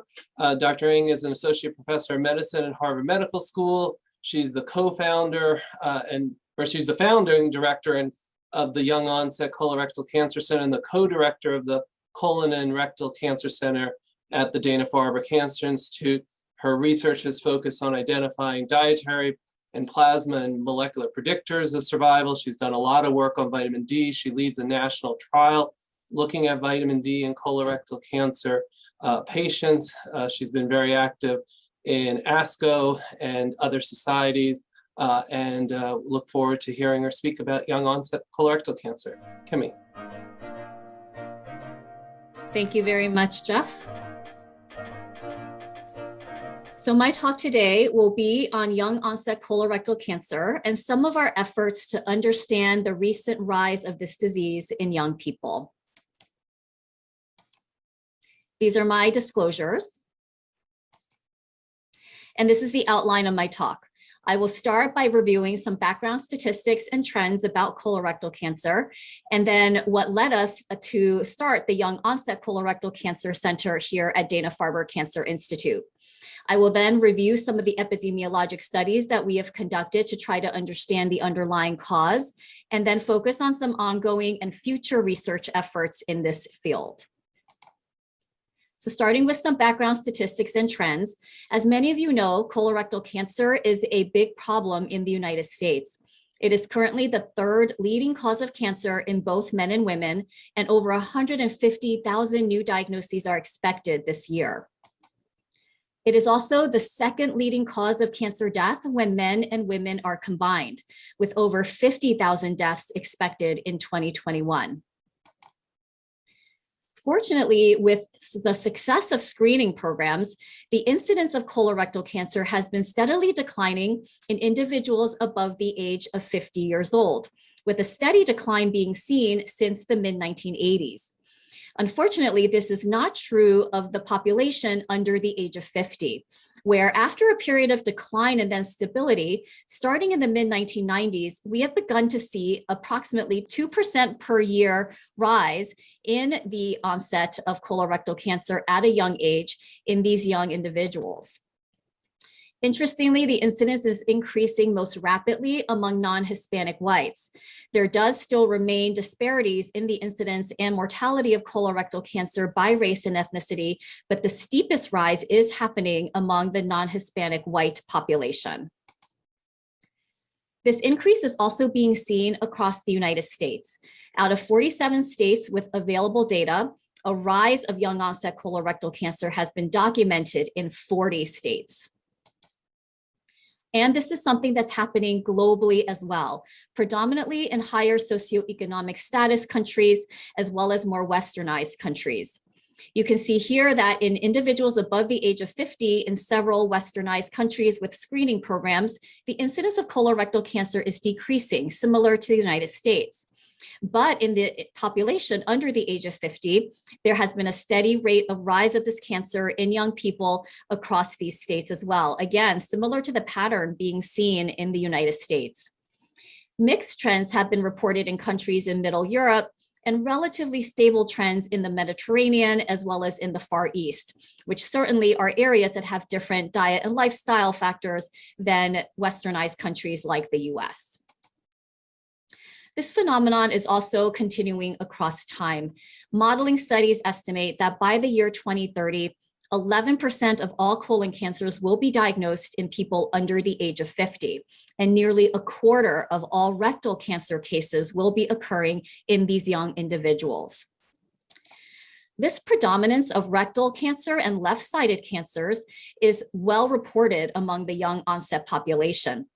Dr. Ng is an associate professor of medicine at Harvard Medical School. She's the co-founder she's the founding director of the Young Onset Colorectal Cancer Center and the co-director of the Colon and Rectal Cancer Center at the Dana-Farber Cancer Institute. Her research is focused on identifying dietary and plasma and molecular predictors of survival. She's done a lot of work on vitamin D. She leads a national trial looking at vitamin D in colorectal cancer patients. She's been very active in ASCO and other societies, and look forward to hearing her speak about young onset colorectal cancer. Kimmie. Thank you very much, Jeff. So my talk today will be on young onset colorectal cancer and some of our efforts to understand the recent rise of this disease in young people. These are my disclosures. And this is the outline of my talk. I will start by reviewing some background statistics and trends about colorectal cancer, and then what led us to start the Young Onset Colorectal Cancer Center here at Dana-Farber Cancer Institute. I will then review some of the epidemiologic studies that we have conducted to try to understand the underlying cause, and then focus on some ongoing and future research efforts in this field. So starting with some background statistics and trends, as many of you know, colorectal cancer is a big problem in the United States. It is currently the third leading cause of cancer in both men and women, and over 150,000 new diagnoses are expected this year. It is also the second leading cause of cancer death when men and women are combined, with over 50,000 deaths expected in 2021. Fortunately, with the success of screening programs, the incidence of colorectal cancer has been steadily declining in individuals above the age of 50 years old, with a steady decline being seen since the mid-1980s. Unfortunately, this is not true of the population under the age of 50, where after a period of decline and then stability, starting in the mid-1990s, we have begun to see approximately 2% per year rise in the onset of colorectal cancer at a young age in these young individuals. Interestingly, the incidence is increasing most rapidly among non-Hispanic whites. There does still remain disparities in the incidence and mortality of colorectal cancer by race and ethnicity, but the steepest rise is happening among the non-Hispanic white population. This increase is also being seen across the United States. Out of 47 states with available data, a rise of young onset colorectal cancer has been documented in 40 states. And this is something that's happening globally as well, predominantly in higher socioeconomic status countries, as well as more westernized countries. You can see here that in individuals above the age of 50 in several westernized countries with screening programs, the incidence of colorectal cancer is decreasing, similar to the United States. But in the population under the age of 50, there has been a steady rate of rise of this cancer in young people across these states as well. Again, similar to the pattern being seen in the United States. Mixed trends have been reported in countries in Middle Europe and relatively stable trends in the Mediterranean as well as in the Far East, which certainly are areas that have different diet and lifestyle factors than westernized countries like the US. This phenomenon is also continuing across time. Modeling studies estimate that by the year 2030, 11% of all colon cancers will be diagnosed in people under the age of 50, and nearly a quarter of all rectal cancer cases will be occurring in these young individuals. This predominance of rectal cancer and left-sided cancers is well reported among the young onset population.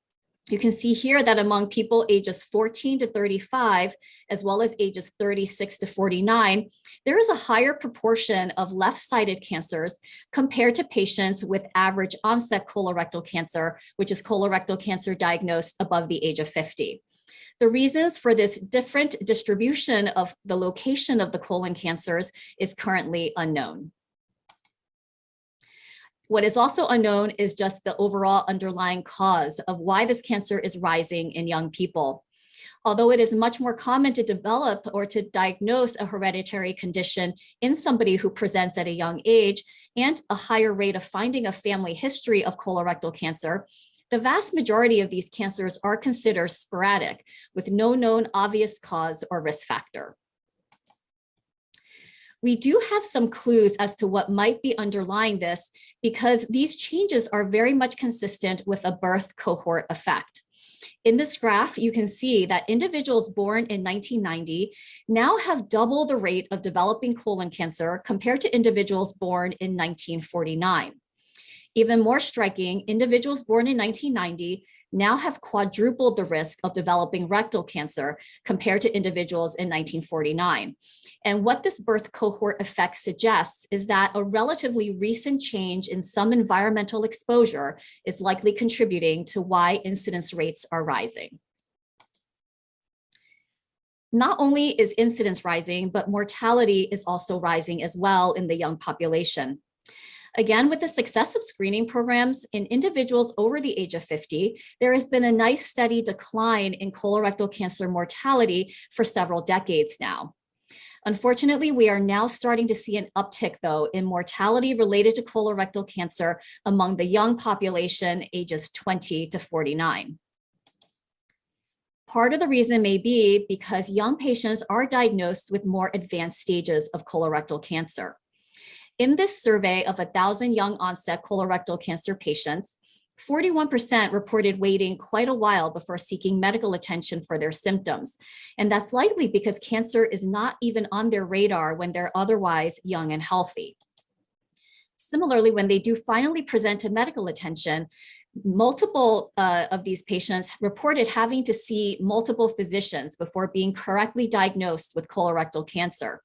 You can see here that among people ages 14 to 35, as well as ages 36 to 49, there is a higher proportion of left-sided cancers compared to patients with average onset colorectal cancer, which is colorectal cancer diagnosed above the age of 50. The reasons for this different distribution of the location of the colon cancers is currently unknown. What is also unknown is just the overall underlying cause of why this cancer is rising in young people. Although it is much more common to develop or to diagnose a hereditary condition in somebody who presents at a young age, and a higher rate of finding a family history of colorectal cancer, the vast majority of these cancers are considered sporadic with no known obvious cause or risk factor. We do have some clues as to what might be underlying this because these changes are very much consistent with a birth cohort effect. In this graph, you can see that individuals born in 1990 now have double the rate of developing colon cancer compared to individuals born in 1949. Even more striking, individuals born in 1990 now have quadrupled the risk of developing rectal cancer compared to individuals in 1949. And what this birth cohort effect suggests is that a relatively recent change in some environmental exposure is likely contributing to why incidence rates are rising. Not only is incidence rising, but mortality is also rising as well in the young population. Again, with the success of screening programs in individuals over the age of 50, there has been a nice steady decline in colorectal cancer mortality for several decades now. Unfortunately, we are now starting to see an uptick, though, in mortality related to colorectal cancer among the young population ages 20 to 49. Part of the reason may be because young patients are diagnosed with more advanced stages of colorectal cancer. In this survey of 1,000 young onset colorectal cancer patients, 41% reported waiting quite a while before seeking medical attention for their symptoms. And that's likely because cancer is not even on their radar when they're otherwise young and healthy. Similarly, when they do finally present to medical attention, multiple of these patients reported having to see multiple physicians before being correctly diagnosed with colorectal cancer.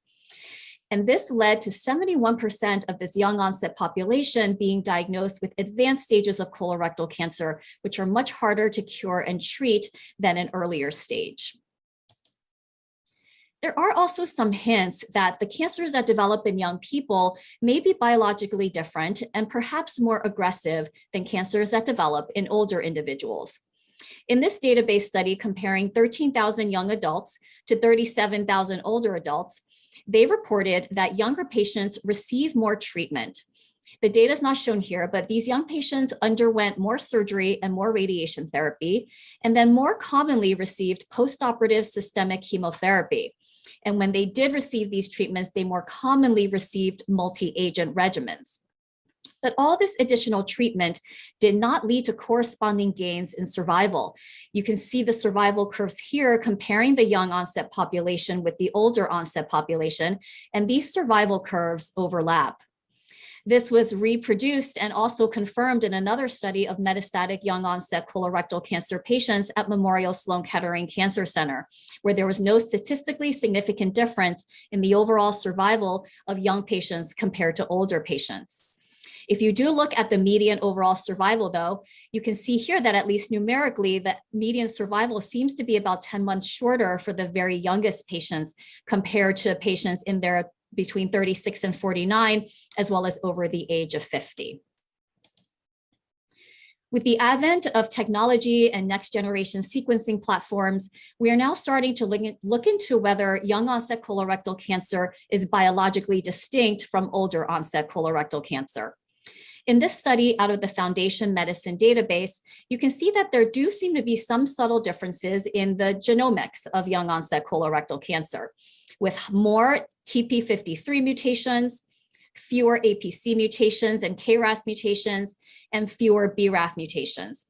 And this led to 71% of this young onset population being diagnosed with advanced stages of colorectal cancer, which are much harder to cure and treat than an earlier stage. There are also some hints that the cancers that develop in young people may be biologically different and perhaps more aggressive than cancers that develop in older individuals. In this database study comparing 13,000 young adults to 37,000 older adults, they reported that younger patients receive more treatment. The data is not shown here, but these young patients underwent more surgery and more radiation therapy, and then more commonly received postoperative systemic chemotherapy. And when they did receive these treatments, they more commonly received multi-agent regimens. But all this additional treatment did not lead to corresponding gains in survival. You can see the survival curves here comparing the young onset population with the older onset population, and these survival curves overlap. This was reproduced and also confirmed in another study of metastatic young onset colorectal cancer patients at Memorial Sloan Kettering Cancer Center, where there was no statistically significant difference in the overall survival of young patients compared to older patients. If you do look at the median overall survival, though, you can see here that at least numerically, the median survival seems to be about 10 months shorter for the very youngest patients compared to patients in their between 36 and 49, as well as over the age of 50. With the advent of technology and next generation sequencing platforms, we are now starting to look into whether young onset colorectal cancer is biologically distinct from older onset colorectal cancer. In this study out of the Foundation Medicine database, you can see that there do seem to be some subtle differences in the genomics of young onset colorectal cancer, with more TP53 mutations, fewer APC mutations and KRAS mutations, and fewer BRAF mutations.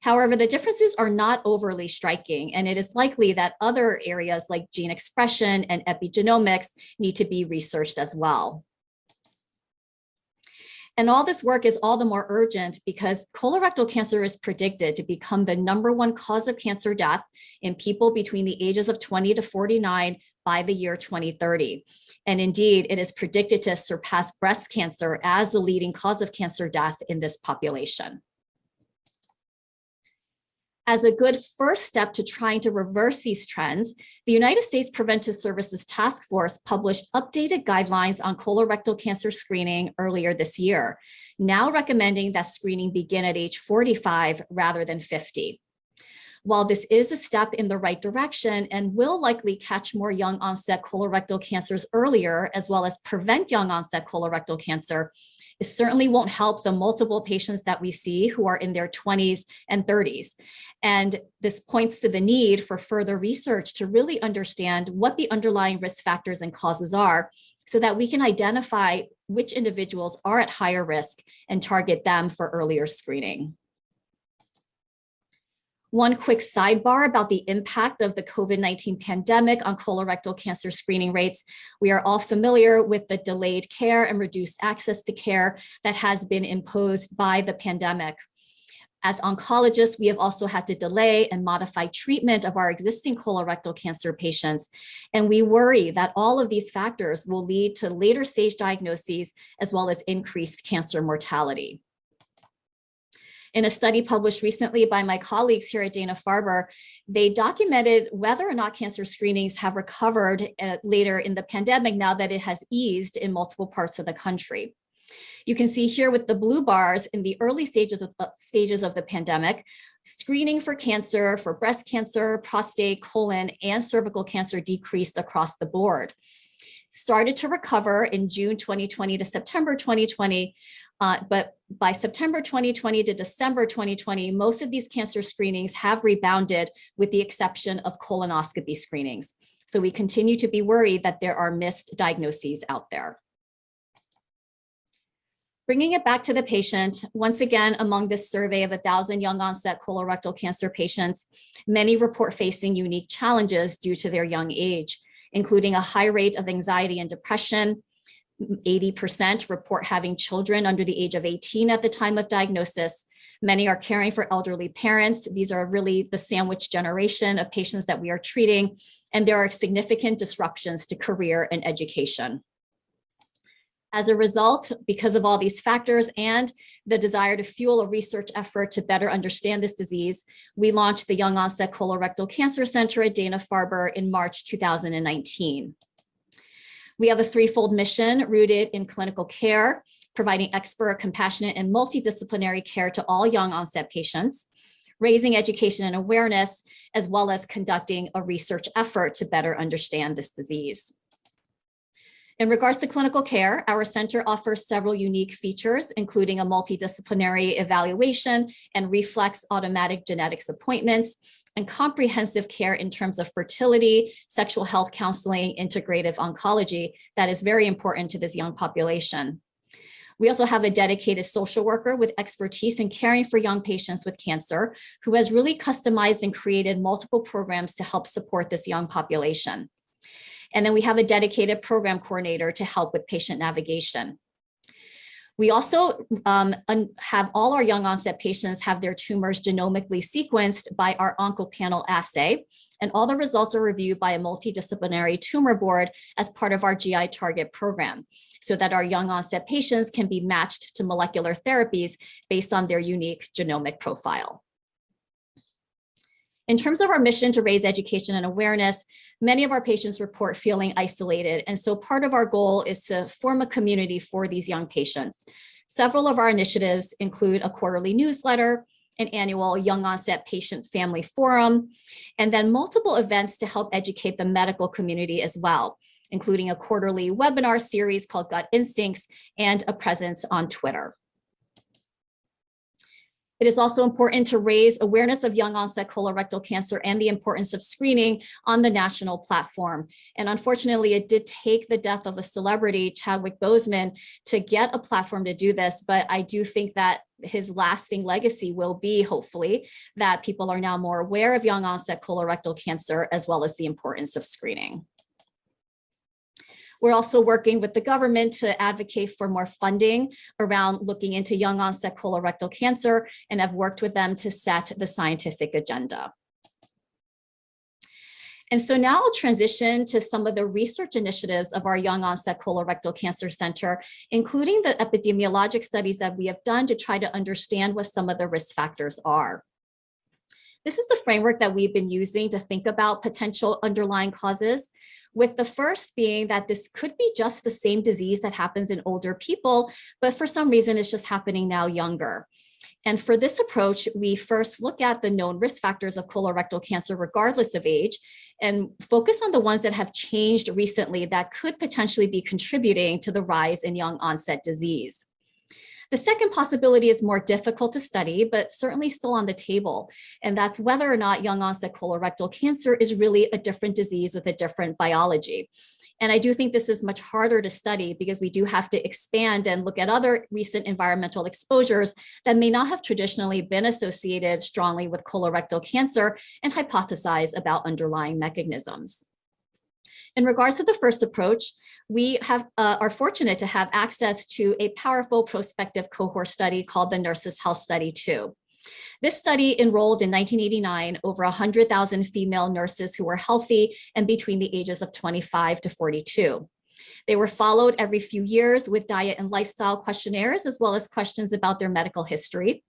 However, the differences are not overly striking, and it is likely that other areas like gene expression and epigenomics need to be researched as well. And all this work is all the more urgent because colorectal cancer is predicted to become the #1 cause of cancer death in people between the ages of 20 to 49 by the year 2030. And indeed, it is predicted to surpass breast cancer as the leading cause of cancer death in this population. As a good first step to trying to reverse these trends, the United States Preventive Services Task Force published updated guidelines on colorectal cancer screening earlier this year, now recommending that screening begin at age 45 rather than 50. While this is a step in the right direction and will likely catch more young onset colorectal cancers earlier, as well as prevent young onset colorectal cancer, it certainly won't help the multiple patients that we see who are in their 20s and 30s. And this points to the need for further research to really understand what the underlying risk factors and causes are, so that we can identify which individuals are at higher risk and target them for earlier screening. One quick sidebar about the impact of the COVID-19 pandemic on colorectal cancer screening rates. We are all familiar with the delayed care and reduced access to care that has been imposed by the pandemic. As oncologists, we have also had to delay and modify treatment of our existing colorectal cancer patients. And we worry that all of these factors will lead to later stage diagnoses as well as increased cancer mortality. In a study published recently by my colleagues here at Dana-Farber, they documented whether or not cancer screenings have recovered later in the pandemic now that it has eased in multiple parts of the country. You can see here with the blue bars in the early stages of the pandemic, screening for cancer, for breast cancer, prostate, colon, and cervical cancer decreased across the board. Started to recover in June 2020 to September 2020, but by September 2020 to December 2020, most of these cancer screenings have rebounded with the exception of colonoscopy screenings. So we continue to be worried that there are missed diagnoses out there. Bringing it back to the patient, once again, among this survey of 1,000 young onset colorectal cancer patients, many report facing unique challenges due to their young age, including a high rate of anxiety and depression. 80% report having children under the age of 18 at the time of diagnosis. Many are caring for elderly parents. These are really the sandwich generation of patients that we are treating, and there are significant disruptions to career and education. As a result, because of all these factors and the desire to fuel a research effort to better understand this disease, we launched the Young Onset Colorectal Cancer Center at Dana-Farber in March 2019. We have a threefold mission rooted in clinical care, providing expert, compassionate, and multidisciplinary care to all young onset patients, raising education and awareness, as well as conducting a research effort to better understand this disease. In regards to clinical care, our center offers several unique features, including a multidisciplinary evaluation and reflex automatic genetics appointments, and comprehensive care in terms of fertility, sexual health counseling, integrative oncology that is very important to this young population. We also have a dedicated social worker with expertise in caring for young patients with cancer who has really customized and created multiple programs to help support this young population. And then we have a dedicated program coordinator to help with patient navigation. We also have all our young onset patients have their tumors genomically sequenced by our OncoPanel assay, and all the results are reviewed by a multidisciplinary tumor board as part of our GI Target program, so that our young onset patients can be matched to molecular therapies based on their unique genomic profile. In terms of our mission to raise education and awareness, many of our patients report feeling isolated. And so part of our goal is to form a community for these young patients. Several of our initiatives include a quarterly newsletter, an annual young onset patient family forum, and then multiple events to help educate the medical community as well, including a quarterly webinar series called Gut Instincts and a presence on Twitter. It is also important to raise awareness of young onset colorectal cancer and the importance of screening on the national platform. And unfortunately, it did take the death of a celebrity, Chadwick Boseman, to get a platform to do this. But I do think that his lasting legacy will be, hopefully, that people are now more aware of young onset colorectal cancer as well as the importance of screening. We're also working with the government to advocate for more funding around looking into young onset colorectal cancer, and have worked with them to set the scientific agenda. And so now I'll transition to some of the research initiatives of our Young Onset Colorectal Cancer Center, including the epidemiologic studies that we have done to try to understand what some of the risk factors are. This is the framework that we've been using to think about potential underlying causes, with the first being that this could be just the same disease that happens in older people, but for some reason it's just happening now younger. And for this approach, we first look at the known risk factors of colorectal cancer regardless of age, and focus on the ones that have changed recently that could potentially be contributing to the rise in young onset disease. The second possibility is more difficult to study, but certainly still on the table. And that's whether or not young onset colorectal cancer is really a different disease with a different biology. And I do think this is much harder to study because we do have to expand and look at other recent environmental exposures that may not have traditionally been associated strongly with colorectal cancer and hypothesize about underlying mechanisms. In regards to the first approach, we are fortunate to have access to a powerful prospective cohort study called the Nurses' Health Study 2. This study enrolled in 1989 over 100,000 female nurses who were healthy and between the ages of 25 to 42. They were followed every few years with diet and lifestyle questionnaires, as well as questions about their medical history.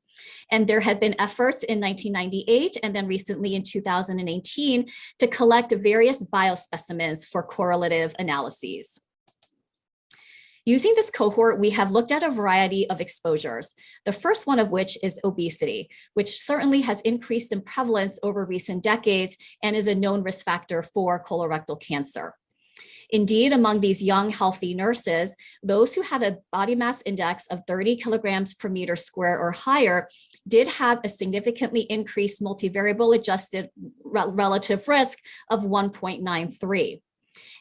And there had been efforts in 1998 and then recently in 2018 to collect various biospecimens for correlative analyses. Using this cohort, we have looked at a variety of exposures, the first one of which is obesity, which certainly has increased in prevalence over recent decades and is a known risk factor for colorectal cancer. Indeed, among these young, healthy nurses, those who had a body mass index of 30 kilograms per meter square or higher did have a significantly increased multivariable adjusted relative risk of 1.93.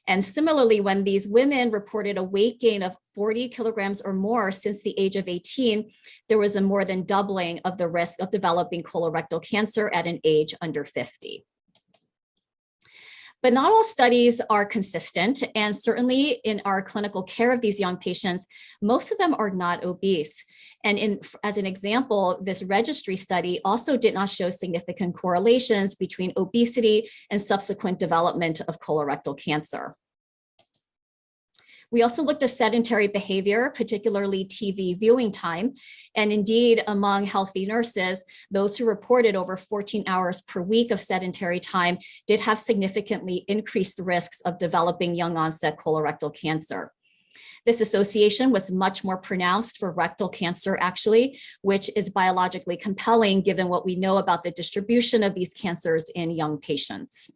And similarly, when these women reported a weight gain of 40 kilograms or more since the age of 18, there was a more than doubling of the risk of developing colorectal cancer at an age under 50. But not all studies are consistent, and certainly in our clinical care of these young patients, most of them are not obese. And as an example, this registry study also did not show significant correlations between obesity and subsequent development of colorectal cancer. We also looked at sedentary behavior, particularly TV viewing time. And indeed, among healthy nurses, those who reported over 14 hours per week of sedentary time did have significantly increased risks of developing young onset colorectal cancer. This association was much more pronounced for rectal cancer, actually, which is biologically compelling given what we know about the distribution of these cancers in young patients.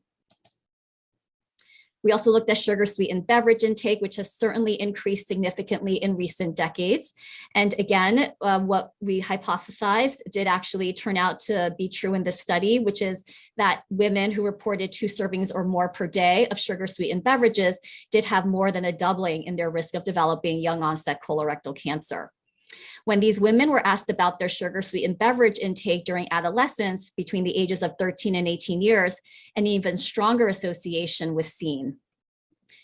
We also looked at sugar-sweetened beverage intake, which has certainly increased significantly in recent decades. And again, what we hypothesized did actually turn out to be true in this study, which is that women who reported 2 servings or more per day of sugar-sweetened beverages did have more than a doubling in their risk of developing young onset colorectal cancer. When these women were asked about their sugar-sweetened beverage intake during adolescence between the ages of 13 and 18 years, an even stronger association was seen.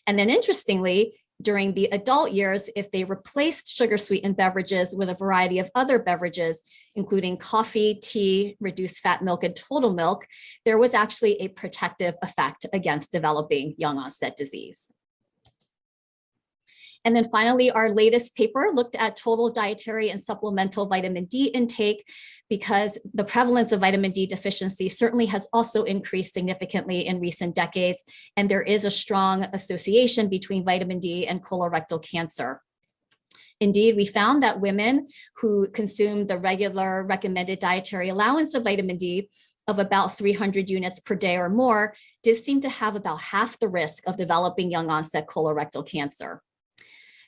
And then interestingly, during the adult years, if they replaced sugar-sweetened beverages with a variety of other beverages, including coffee, tea, reduced fat milk, and total milk, there was actually a protective effect against developing young onset disease. And then finally, our latest paper looked at total dietary and supplemental vitamin D intake because the prevalence of vitamin D deficiency certainly has also increased significantly in recent decades, and there is a strong association between vitamin D and colorectal cancer. Indeed, we found that women who consumed the regular recommended dietary allowance of vitamin D of about 300 units per day or more did seem to have about half the risk of developing young onset colorectal cancer.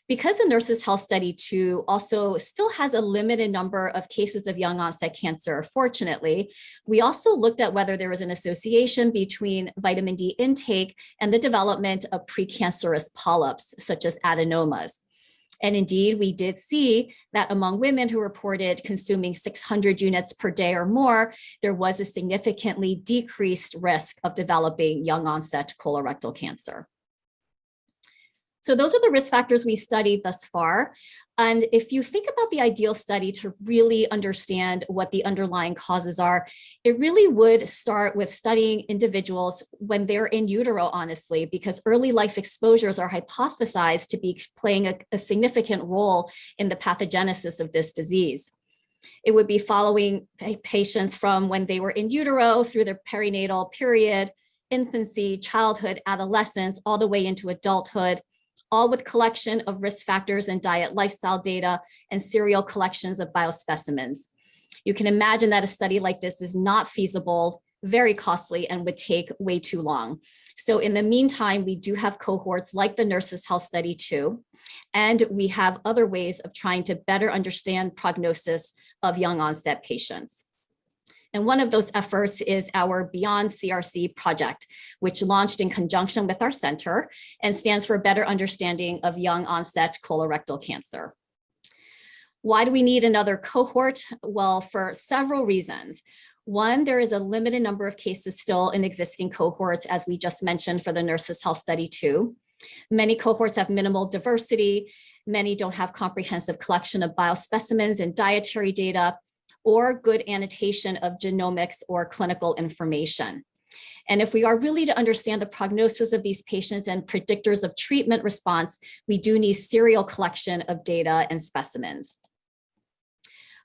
Because the Nurses' Health Study 2 also still has a limited number of cases of young onset cancer, fortunately, we also looked at whether there was an association between vitamin D intake and the development of precancerous polyps, such as adenomas. And indeed, we did see that among women who reported consuming 600 units per day or more, there was a significantly decreased risk of developing young onset colorectal cancer. So those are the risk factors we studied thus far. And if you think about the ideal study to really understand what the underlying causes are, it really would start with studying individuals when they're in utero, honestly, because early life exposures are hypothesized to be playing a significant role in the pathogenesis of this disease. It would be following patients from when they were in utero through their perinatal period, infancy, childhood, adolescence, all the way into adulthood, all with collection of risk factors and diet lifestyle data and serial collections of biospecimens. You can imagine that a study like this is not feasible, very costly, and would take way too long. So in the meantime, we do have cohorts like the Nurses' Health Study 2, and we have other ways of trying to better understand prognosis of young onset patients. And one of those efforts is our Beyond CRC project, which launched in conjunction with our center and stands for Better Understanding of Young Onset Colorectal Cancer. Why do we need another cohort? Well, for several reasons. One, there is a limited number of cases still in existing cohorts, as we just mentioned for the Nurses' Health Study 2. Many cohorts have minimal diversity. Many don't have comprehensive collection of biospecimens and dietary data, or good annotation of genomics or clinical information. And if we are really to understand the prognosis of these patients and predictors of treatment response, we do need serial collection of data and specimens.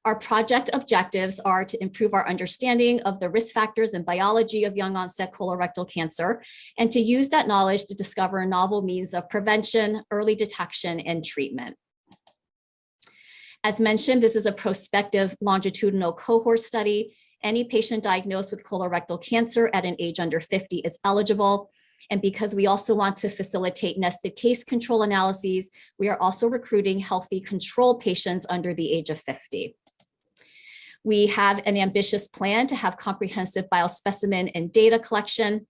Our project objectives are to improve our understanding of the risk factors and biology of young onset colorectal cancer, and to use that knowledge to discover novel means of prevention, early detection, and treatment. As mentioned, this is a prospective longitudinal cohort study. Any patient diagnosed with colorectal cancer at an age under 50 is eligible. And because we also want to facilitate nested case control analyses, we are also recruiting healthy control patients under the age of 50. We have an ambitious plan to have comprehensive biospecimen and data collection,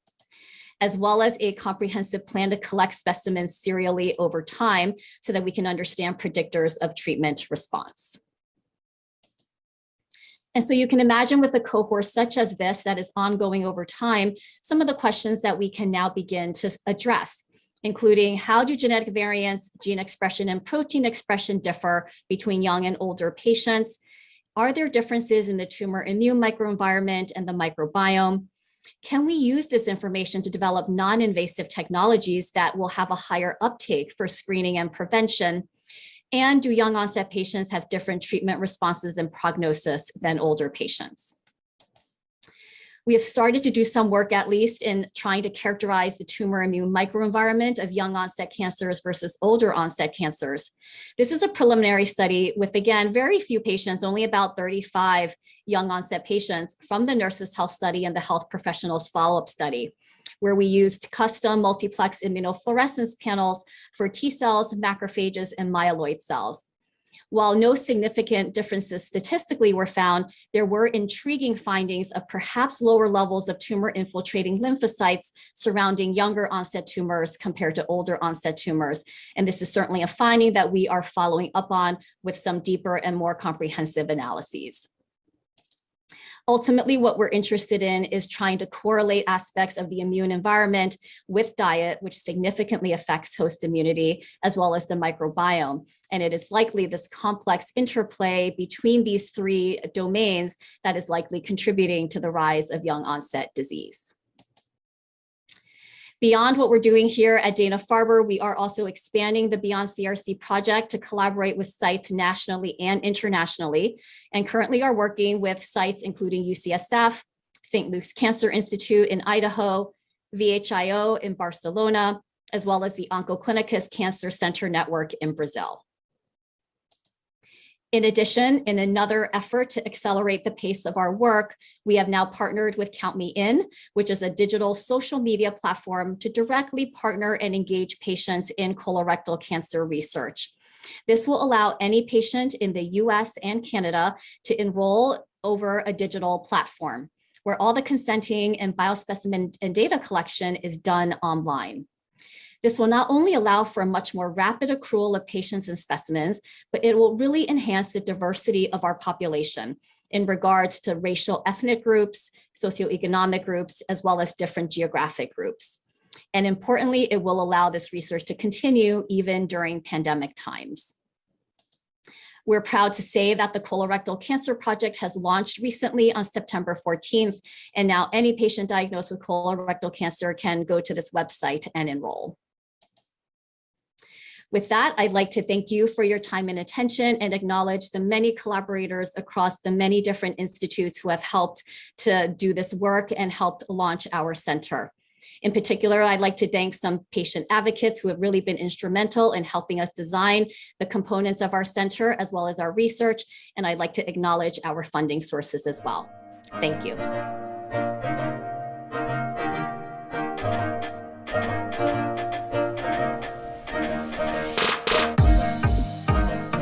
as well as a comprehensive plan to collect specimens serially over time so that we can understand predictors of treatment response. And so you can imagine with a cohort such as this that is ongoing over time, some of the questions that we can now begin to address, including how do genetic variants, gene expression, and protein expression differ between young and older patients? Are there differences in the tumor immune microenvironment and the microbiome? Can we use this information to develop non-invasive technologies that will have a higher uptake for screening and prevention? And do young onset patients have different treatment responses and prognosis than older patients? We have started to do some work, at least, in trying to characterize the tumor immune microenvironment of young onset cancers versus older onset cancers. This is a preliminary study with, again, very few patients, only about 35 young onset patients from the Nurses' Health Study and the Health Professionals Follow-up Study, where we used custom multiplex immunofluorescence panels for T cells, macrophages, and myeloid cells. While no significant differences statistically were found, there were intriguing findings of perhaps lower levels of tumor infiltrating lymphocytes surrounding younger onset tumors compared to older onset tumors. And this is certainly a finding that we are following up on with some deeper and more comprehensive analyses. Ultimately, what we're interested in is trying to correlate aspects of the immune environment with diet, which significantly affects host immunity, as well as the microbiome. And it is likely this complex interplay between these three domains that is likely contributing to the rise of young onset disease. Beyond what we're doing here at Dana-Farber, we are also expanding the Beyond CRC project to collaborate with sites nationally and internationally, and currently are working with sites including UCSF, St. Luke's Cancer Institute in Idaho, VHIO in Barcelona, as well as the Oncoclínicas Cancer Center Network in Brazil. In addition, in another effort to accelerate the pace of our work, we have now partnered with Kimmie Ng, which is a digital social media platform to directly partner and engage patients in colorectal cancer research. This will allow any patient in the US and Canada to enroll over a digital platform where all the consenting and biospecimen and data collection is done online. This will not only allow for a much more rapid accrual of patients and specimens, but it will really enhance the diversity of our population in regards to racial ethnic groups, socioeconomic groups, as well as different geographic groups. And importantly, it will allow this research to continue even during pandemic times. We're proud to say that the Colorectal Cancer Project has launched recently on September 14th, and now any patient diagnosed with colorectal cancer can go to this website and enroll. With that, I'd like to thank you for your time and attention and acknowledge the many collaborators across the many different institutes who have helped to do this work and helped launch our center. In particular, I'd like to thank some patient advocates who have really been instrumental in helping us design the components of our center as well as our research. And I'd like to acknowledge our funding sources as well. Thank you.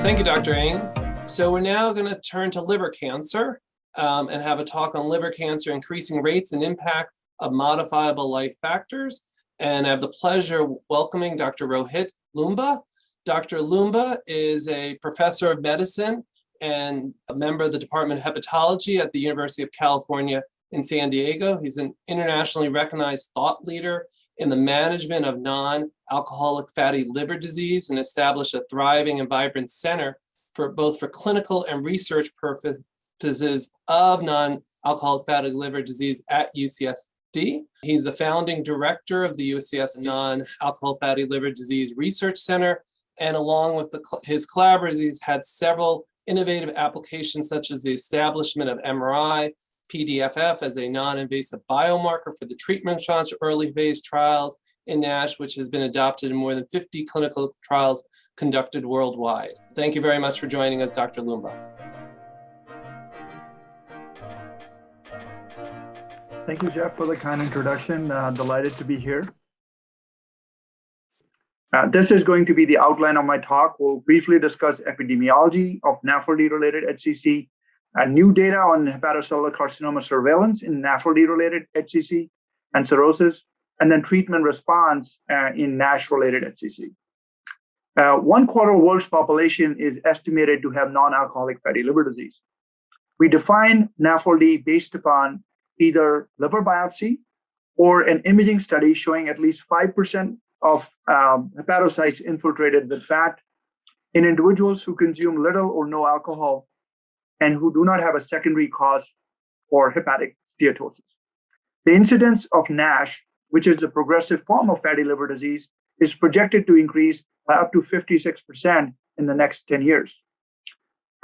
Thank you, Dr. Ng. So we're now going to turn to liver cancer and have a talk on liver cancer, increasing rates and impact of modifiable life factors. And I have the pleasure of welcoming Dr. Rohit Loomba. Dr. Loomba is a professor of medicine and a member of the Department of Hepatology at the University of California in San Diego. He's an internationally recognized thought leader in the management of non-alcoholic fatty liver disease and established a thriving and vibrant center for both clinical and research purposes of non-alcoholic fatty liver disease at UCSD. He's the founding director of the UCSD Non-Alcoholic Fatty Liver Disease Research Center, and along with his collaborators, he's had several innovative applications such as the establishment of MRI, PDFF as a non-invasive biomarker for the treatment response to early phase trials in NASH, which has been adopted in more than 50 clinical trials conducted worldwide. Thank you very much for joining us, Dr. Loomba. Thank you, Jeff, for the kind introduction. Delighted to be here. This is going to be the outline of my talk. We'll briefly discuss epidemiology of NAFLD-related HCC, new data on hepatocellular carcinoma surveillance in NAFLD-related HCC and cirrhosis, and then treatment response in NASH-related HCC. 1/4 of the world's population is estimated to have non-alcoholic fatty liver disease. We define NAFLD based upon either liver biopsy or an imaging study showing at least 5% of hepatocytes infiltrated with fat in individuals who consume little or no alcohol and who do not have a secondary cause for hepatic steatosis. The incidence of NASH, which is the progressive form of fatty liver disease, is projected to increase by up to 56% in the next 10 years.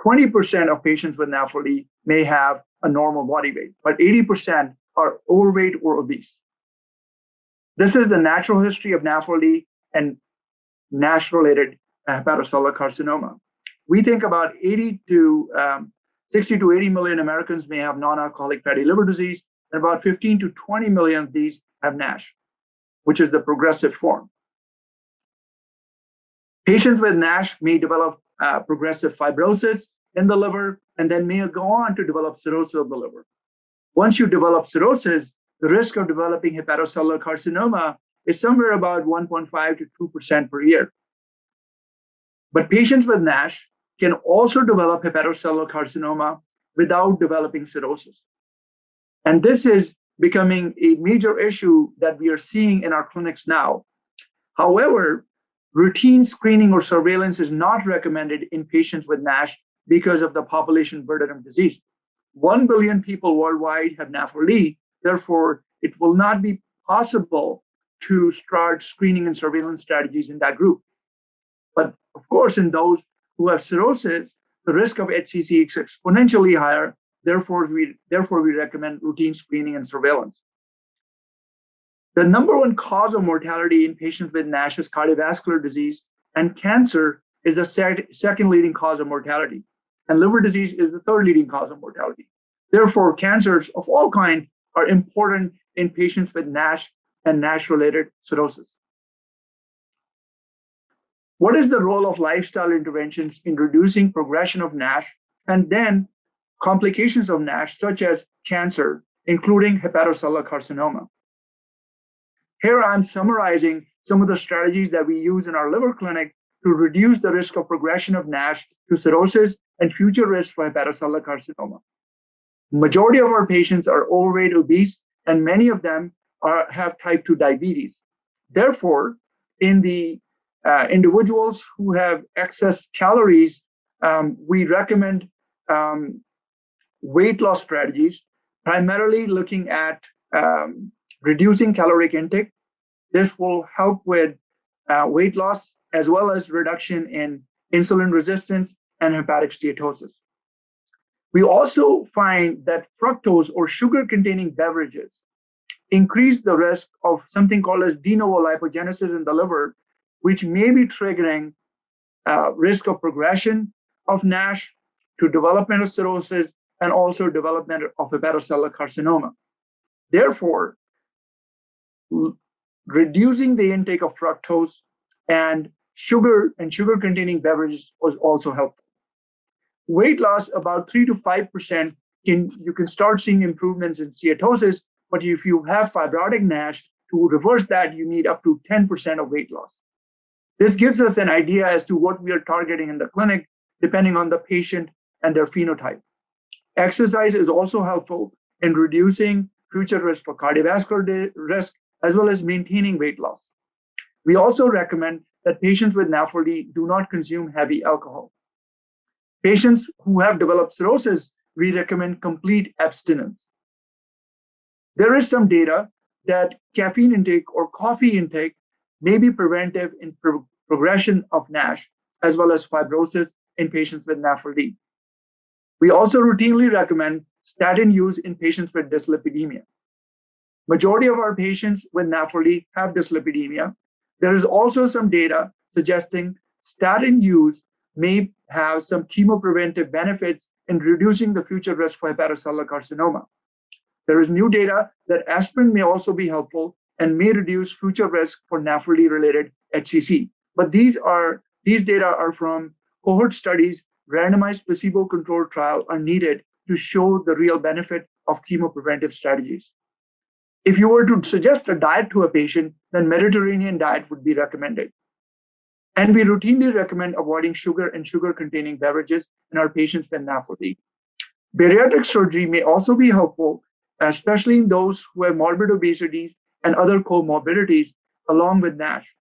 20% of patients with NAFLD may have a normal body weight, but 80% are overweight or obese. This is the natural history of NAFLD and NASH-related hepatocellular carcinoma. We think about 60 to 80 million Americans may have non-alcoholic fatty liver disease, and about 15 to 20 million of these have NASH, which is the progressive form. Patients with NASH may develop progressive fibrosis in the liver and then may go on to develop cirrhosis of the liver. Once you develop cirrhosis, the risk of developing hepatocellular carcinoma is somewhere about 1.5 to 2% per year. But patients with NASH can also develop hepatocellular carcinoma without developing cirrhosis. And this is becoming a major issue that we are seeing in our clinics now. However, routine screening or surveillance is not recommended in patients with NASH because of the population burden of disease. 1 billion people worldwide have NAFLD. Therefore, it will not be possible to start screening and surveillance strategies in that group. But of course, in those who have cirrhosis, the risk of HCC is exponentially higher. Therefore, we recommend routine screening and surveillance. The number one cause of mortality in patients with NASH is cardiovascular disease, and cancer is the second leading cause of mortality. And liver disease is the third leading cause of mortality. Therefore, cancers of all kinds are important in patients with NASH and NASH-related cirrhosis. What is the role of lifestyle interventions in reducing progression of NASH and then complications of NASH, such as cancer, including hepatocellular carcinoma? Here I'm summarizing some of the strategies that we use in our liver clinic to reduce the risk of progression of NASH to cirrhosis and future risks for hepatocellular carcinoma. Majority of our patients are overweight, obese, and many of them have type 2 diabetes. Therefore, in the individuals who have excess calories, we recommend weight loss strategies, primarily looking at reducing caloric intake. This will help with weight loss as well as reduction in insulin resistance and hepatic steatosis. We also find that fructose or sugar-containing beverages increase the risk of something called as de novo lipogenesis in the liver, which may be triggering risk of progression of NASH to development of cirrhosis and also development of hepatocellular carcinoma. Therefore, reducing the intake of fructose and sugar-containing beverages was also helpful. Weight loss, about 3 to 5%, you can start seeing improvements in steatosis, but if you have fibrotic NASH, to reverse that, you need up to 10% of weight loss. This gives us an idea as to what we are targeting in the clinic, depending on the patient and their phenotype. Exercise is also helpful in reducing future risk for cardiovascular risk, as well as maintaining weight loss. We also recommend that patients with NAFLD do not consume heavy alcohol. Patients who have developed cirrhosis, we recommend complete abstinence. There is some data that caffeine intake or coffee intake may be preventive in progression of NASH, as well as fibrosis in patients with NAFLD. We also routinely recommend statin use in patients with dyslipidemia. Majority of our patients with NAFLD have dyslipidemia. There is also some data suggesting statin use may have some chemopreventive benefits in reducing the future risk for hepatocellular carcinoma. There is new data that aspirin may also be helpful and may reduce future risk for NAFLD-related HCC. But these data are from cohort studies. Randomized placebo-controlled trial are needed to show the real benefit of chemopreventive strategies. If you were to suggest a diet to a patient, then Mediterranean diet would be recommended. And we routinely recommend avoiding sugar and sugar-containing beverages in our patients with NAFLD. Bariatric surgery may also be helpful, especially in those who have morbid obesity and other comorbidities, along with NASH.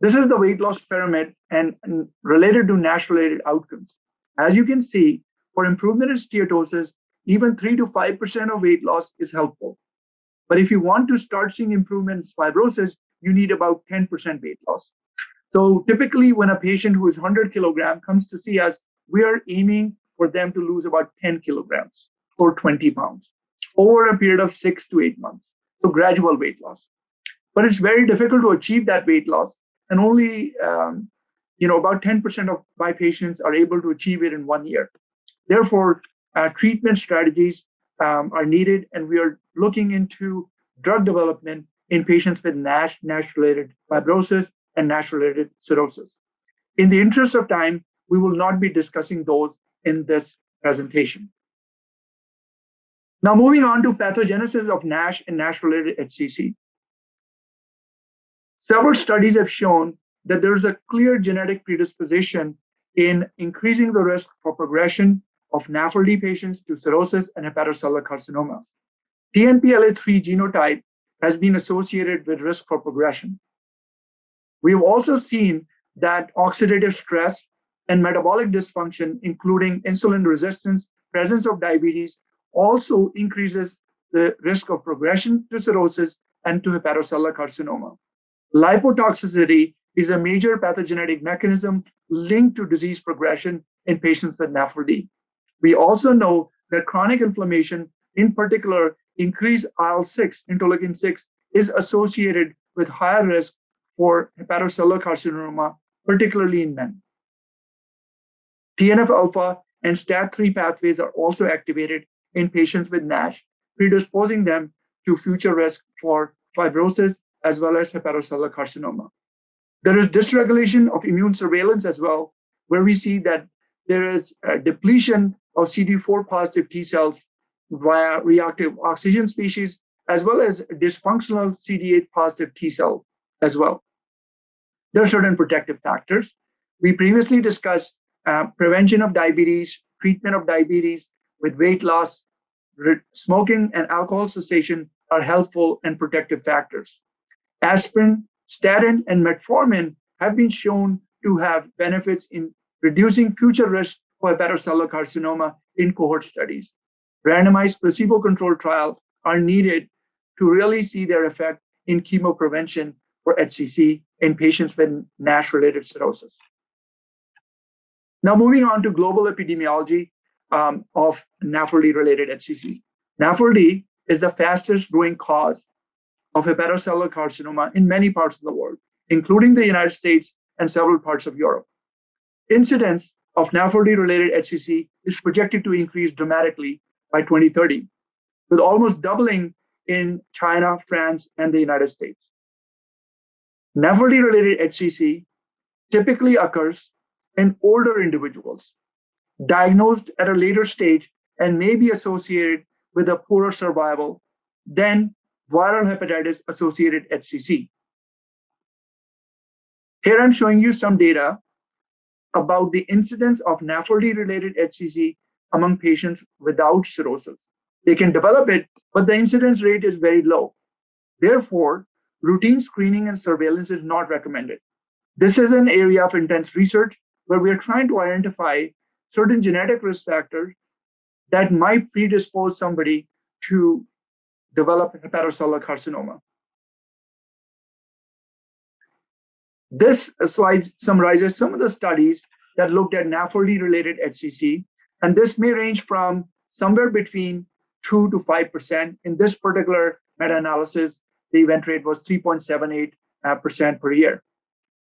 This is the weight loss pyramid and related to NASH-related outcomes. As you can see, for improvement in steatosis, even 3 to 5% of weight loss is helpful. But if you want to start seeing improvements in fibrosis, you need about 10% weight loss. So typically when a patient who is 100 kilograms comes to see us, we are aiming for them to lose about 10 kilograms or 20 pounds over a period of 6 to 8 months. So gradual weight loss. But it's very difficult to achieve that weight loss, and only about 10% of my patients are able to achieve it in 1 year. Therefore, treatment strategies are needed, and we are looking into drug development in patients with NASH, NASH-related fibrosis, and NASH-related cirrhosis. In the interest of time, we will not be discussing those in this presentation. Now, moving on to pathogenesis of NASH and NASH-related HCC. Several studies have shown that there is a clear genetic predisposition in increasing the risk for progression of NAFLD patients to cirrhosis and hepatocellular carcinoma. TNPLA3 genotype has been associated with risk for progression. We've also seen that oxidative stress and metabolic dysfunction, including insulin resistance, presence of diabetes, also increases the risk of progression to cirrhosis and to hepatocellular carcinoma. Lipotoxicity is a major pathogenic mechanism linked to disease progression in patients with NAFLD. We also know that chronic inflammation, in particular increased IL-6, interleukin 6, is associated with higher risk for hepatocellular carcinoma, particularly in men. TNF-alpha and STAT3 pathways are also activated in patients with NASH, predisposing them to future risk for fibrosis as well as hepatocellular carcinoma. There is dysregulation of immune surveillance as well, where we see that there is a depletion of CD4 positive T cells via reactive oxygen species, as well as dysfunctional CD8 positive T cell as well. There are certain protective factors. We previously discussed prevention of diabetes, treatment of diabetes with weight loss, smoking and alcohol cessation are helpful and protective factors. Aspirin, statin, and metformin have been shown to have benefits in reducing future risk for hepatocellular carcinoma in cohort studies. Randomized placebo-controlled trials are needed to really see their effect in chemoprevention for HCC in patients with NASH-related cirrhosis. Now moving on to global epidemiology of NAFLD-related HCC. NAFLD is the fastest growing cause of hepatocellular carcinoma in many parts of the world, including the United States and several parts of Europe. Incidence of NAFLD-related HCC is projected to increase dramatically by 2030, with almost doubling in China, France, and the United States. NAFLD-related HCC typically occurs in older individuals, diagnosed at a later stage and may be associated with a poorer survival than viral hepatitis-associated HCC. Here I'm showing you some data about the incidence of NAFLD-related HCC among patients without cirrhosis. They can develop it, but the incidence rate is very low. Therefore, routine screening and surveillance is not recommended. This is an area of intense research where we are trying to identify certain genetic risk factors that might predispose somebody to develop hepatocellular carcinoma. This slide summarizes some of the studies that looked at NAFLD-related HCC, and this may range from somewhere between 2 to 5%. In this particular meta-analysis, the event rate was 3.78% per year.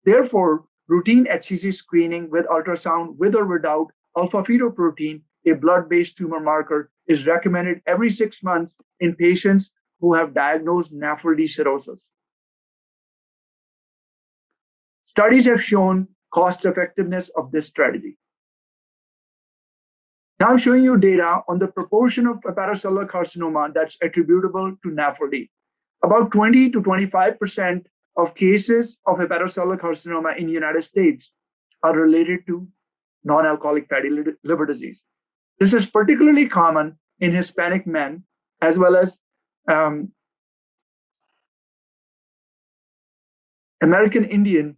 Therefore, routine HCC screening with ultrasound, with or without alpha-fetoprotein, a blood-based tumor marker, is recommended every 6 months in patients who have diagnosed NAFLD cirrhosis. Studies have shown cost effectiveness of this strategy. Now I'm showing you data on the proportion of hepatocellular carcinoma that's attributable to NAFLD. About 20 to 25% of cases of hepatocellular carcinoma in the United States are related to non-alcoholic fatty liver disease. This is particularly common in Hispanic men as well as American Indian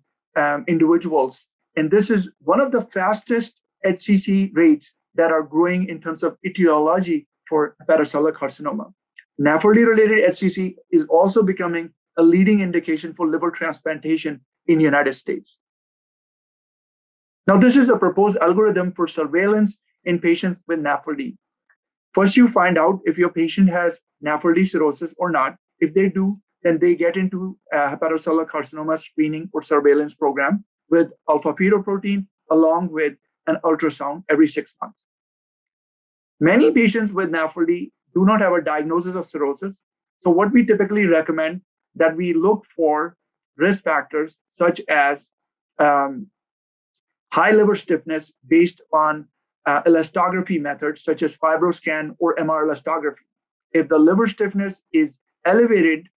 individuals. And this is one of the fastest HCC rates that are growing in terms of etiology for hepatocellular carcinoma. NAFLD-related HCC is also becoming a leading indication for liver transplantation in the United States. Now, this is a proposed algorithm for surveillance in patients with NAFLD. First, you find out if your patient has NAFLD cirrhosis or not. If they do, then they get into a hepatocellular carcinoma screening or surveillance program with alpha-fetoprotein along with an ultrasound every 6 months. Many patients with NAFLD do not have a diagnosis of cirrhosis. So what we typically recommend that we look for risk factors such as high liver stiffness based on elastography methods such as FibroScan or MR elastography. If the liver stiffness is elevated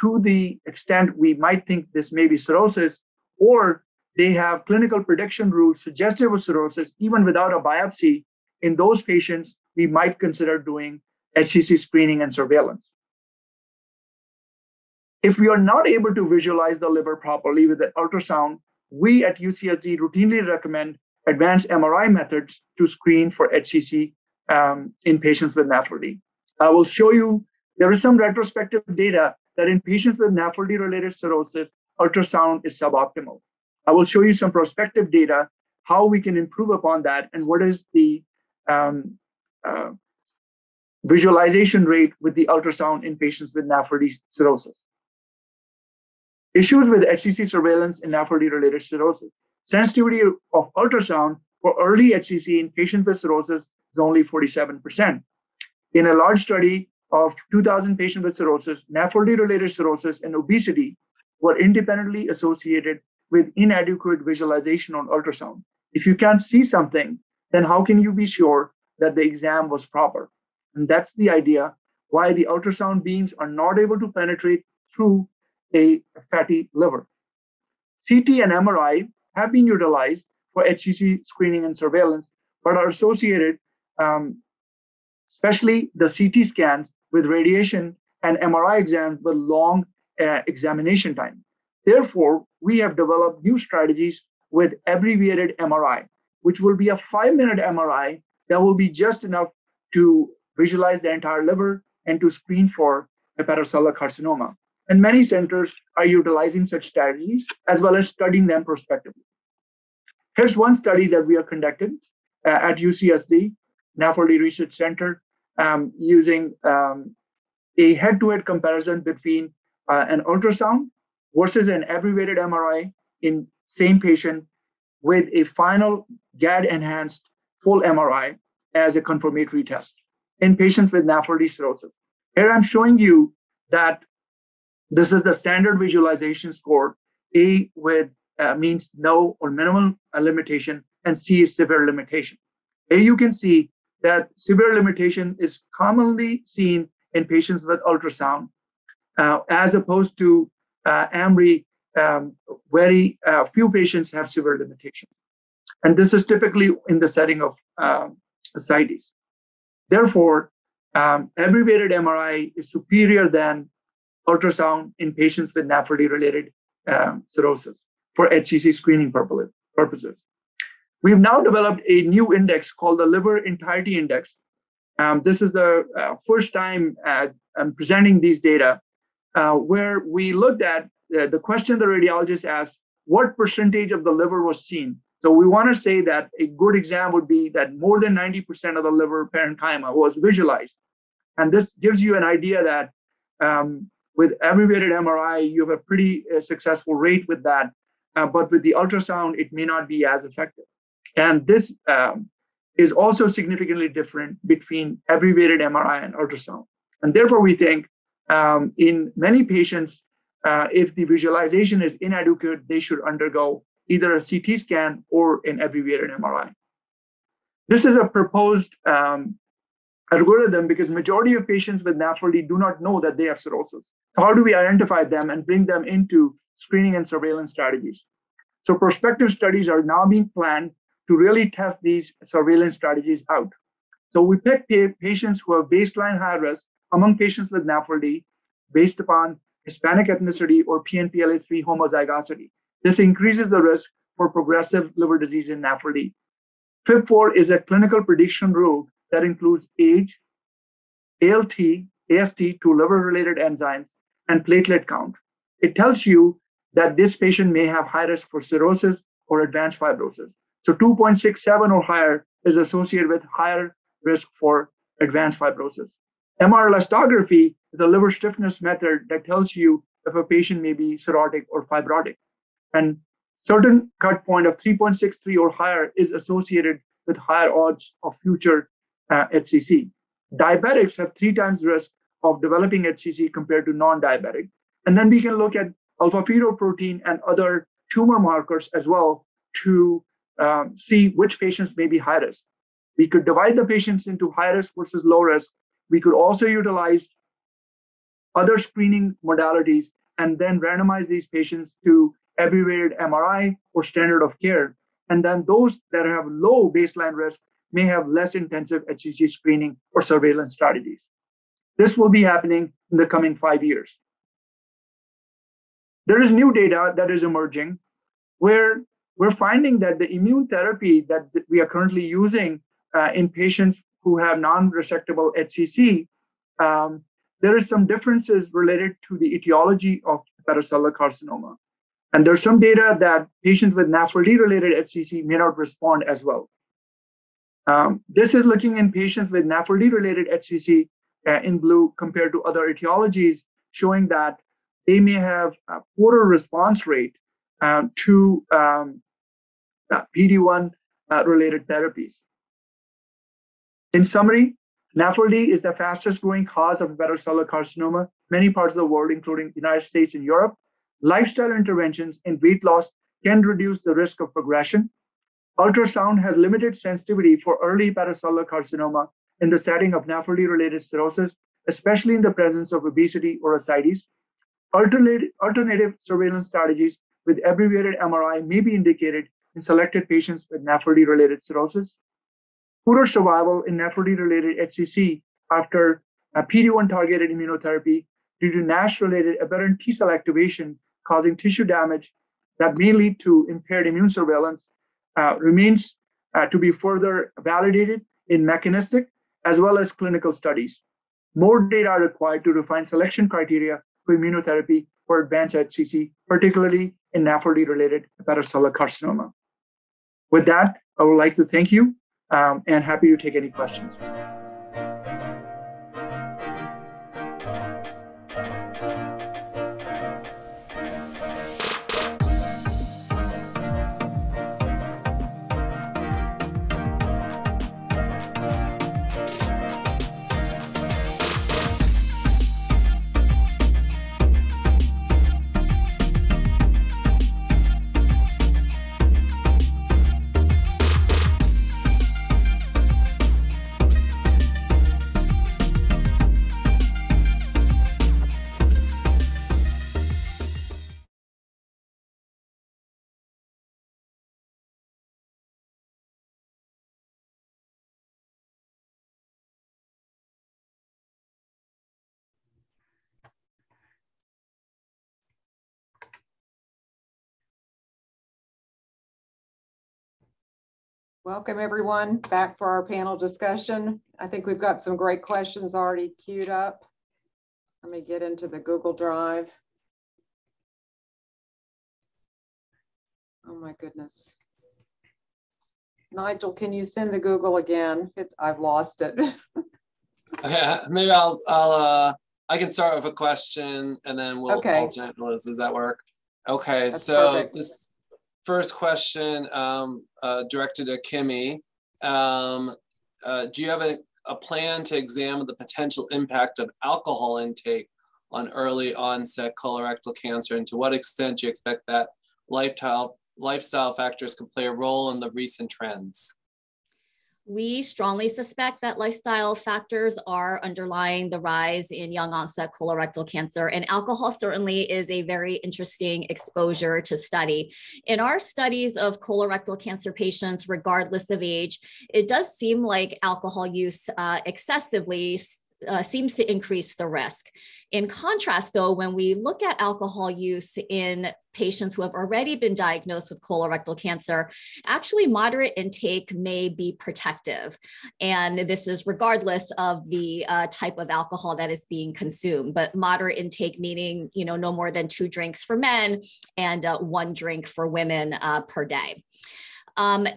to the extent we might think this may be cirrhosis, or they have clinical prediction rules suggestive of cirrhosis, even without a biopsy, in those patients, we might consider doing HCC screening and surveillance. If we are not able to visualize the liver properly with the ultrasound, we at UCSD routinely recommend advanced MRI methods to screen for HCC in patients with NAFLD. I will show you, there is some retrospective data that in patients with NAFLD-related cirrhosis, ultrasound is suboptimal. I will show you some prospective data, how we can improve upon that, and what is the visualization rate with the ultrasound in patients with NAFLD cirrhosis. Issues with HCC surveillance in NAFLD-related cirrhosis. Sensitivity of ultrasound for early HCC in patients with cirrhosis is only 47%. In a large study of 2,000 patients with cirrhosis, NAFLD-related cirrhosis and obesity were independently associated with inadequate visualization on ultrasound. If you can't see something, then how can you be sure that the exam was proper? And that's the idea why the ultrasound beams are not able to penetrate through a fatty liver. CT and MRI have been utilized for HCC screening and surveillance, but are associated, especially the CT scans, with radiation and MRI exams with long examination time. Therefore, we have developed new strategies with abbreviated MRI, which will be a 5-minute MRI that will be just enough to visualize the entire liver and to screen for hepatocellular carcinoma. and many centers are utilizing such strategies as well as studying them prospectively. Here's one study that we are conducting at UCSD, NAFLD Research Center, using a head-to-head comparison between an ultrasound versus an abbreviated MRI in same patient with a final GAD-enhanced full MRI as a confirmatory test in patients with NAFLD cirrhosis. Here I'm showing you that this is the standard visualization score. A with means no or minimal limitation, and C is severe limitation. Here you can see that severe limitation is commonly seen in patients with ultrasound, as opposed to AMRI, very few patients have severe limitation. And this is typically in the setting of ascites. Therefore, abbreviated MRI is superior than ultrasound in patients with NAFLD-related cirrhosis for HCC screening purposes. We've now developed a new index called the Liver Entirety Index. This is the first time I'm presenting these data, where we looked at the question the radiologist asked, what percentage of the liver was seen? So we want to say that a good exam would be that more than 90% of the liver parenchyma was visualized. And this gives you an idea that with abbreviated MRI, you have a pretty successful rate with that. But with the ultrasound, it may not be as effective. And this is also significantly different between abbreviated MRI and ultrasound. And therefore, we think in many patients, if the visualization is inadequate, they should undergo either a CT scan or an abbreviated MRI. This is a proposed algorithm because majority of patients with NAFLD do not know that they have cirrhosis. So how do we identify them and bring them into screening and surveillance strategies? So prospective studies are now being planned to really test these surveillance strategies out. So we picked patients who have baseline high risk among patients with NAFLD based upon Hispanic ethnicity or PNPLA3 homozygosity. This increases the risk for progressive liver disease in NAFLD. FIB4 is a clinical prediction rule that includes age, ALT, AST, two liver-related enzymes, and platelet count. It tells you that this patient may have high risk for cirrhosis or advanced fibrosis. So 2.67 or higher is associated with higher risk for advanced fibrosis. MR elastography is a liver stiffness method that tells you if a patient may be cirrhotic or fibrotic. And certain cut point of 3.63 or higher is associated with higher odds of future HCC. Diabetics have 3 times risk of developing HCC compared to non-diabetic. And then we can look at alpha-fetoprotein and other tumor markers as well to see which patients may be high risk. We could divide the patients into high risk versus low risk. We could also utilize other screening modalities and then randomize these patients to abbreviated MRI or standard of care. And then those that have low baseline risk may have less intensive HCC screening or surveillance strategies. This will be happening in the coming 5 years. There is new data that is emerging where we're finding that the immune therapy that we are currently using in patients who have non-resectable HCC, there is some differences related to the etiology of hepatocellular carcinoma. And there's some data that patients with NAFLD-related HCC may not respond as well. This is looking in patients with NAFLD-related HCC in blue compared to other etiologies, showing that they may have a poorer response rate to PD-1 related therapies. In summary, NAFLD is the fastest growing cause of hepatocellular carcinoma, many parts of the world, including the United States and Europe. Lifestyle interventions and weight loss can reduce the risk of progression. Ultrasound has limited sensitivity for early hepatocellular carcinoma in the setting of NAFLD-related cirrhosis, especially in the presence of obesity or ascites. Alternative surveillance strategies with abbreviated MRI may be indicated in selected patients with NAFLD-related cirrhosis. Poorer survival in NAFLD-related HCC after PD-1 targeted immunotherapy due to NASH-related aberrant T-cell activation causing tissue damage that may lead to impaired immune surveillance remains to be further validated in mechanistic as well as clinical studies. More data are required to refine selection criteria for immunotherapy for advanced HCC, particularly in NAFLD-related hepatocellular carcinoma. With that, I would like to thank you and happy to take any questions. Welcome, everyone, back for our panel discussion. I think we've got some great questions already queued up. Let me get into the Google Drive. Oh my goodness. Nigel, can you send the Google again? I've lost it. Okay, maybe I can start with a question and then we'll alternate. Does that work? Okay, That's so perfect. This first question directed to Kimmie. Do you have a plan to examine the potential impact of alcohol intake on early onset colorectal cancer, and to what extent do you expect that lifestyle factors can play a role in the recent trends? We strongly suspect that lifestyle factors are underlying the rise in young onset colorectal cancer, and alcohol certainly is a very interesting exposure to study. In our studies of colorectal cancer patients, regardless of age, it does seem like alcohol use excessively seems to increase the risk. In contrast, though, when we look at alcohol use in patients who have already been diagnosed with colorectal cancer, actually moderate intake may be protective. And this is regardless of the type of alcohol that is being consumed, but moderate intake meaning, no more than 2 drinks for men and 1 drink for women per day.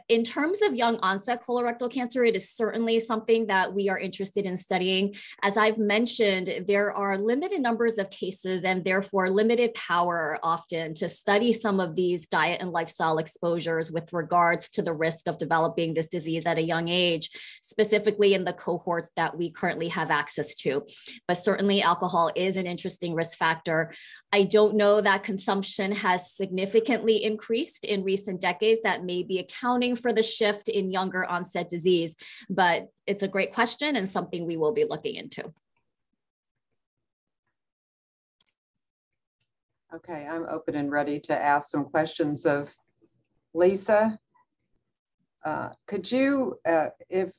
In terms of young onset colorectal cancer, it is certainly something that we are interested in studying. As I've mentioned, there are limited numbers of cases and therefore limited power often to study some of these diet and lifestyle exposures with regards to the risk of developing this disease at a young age, specifically in the cohorts that we currently have access to. But certainly alcohol is an interesting risk factor. I don't know that consumption has significantly increased in recent decades. That may be accounting for the shift in younger onset disease, but it's a great question and something we will be looking into. Okay, I'm open and ready to ask some questions of Lisa. Could you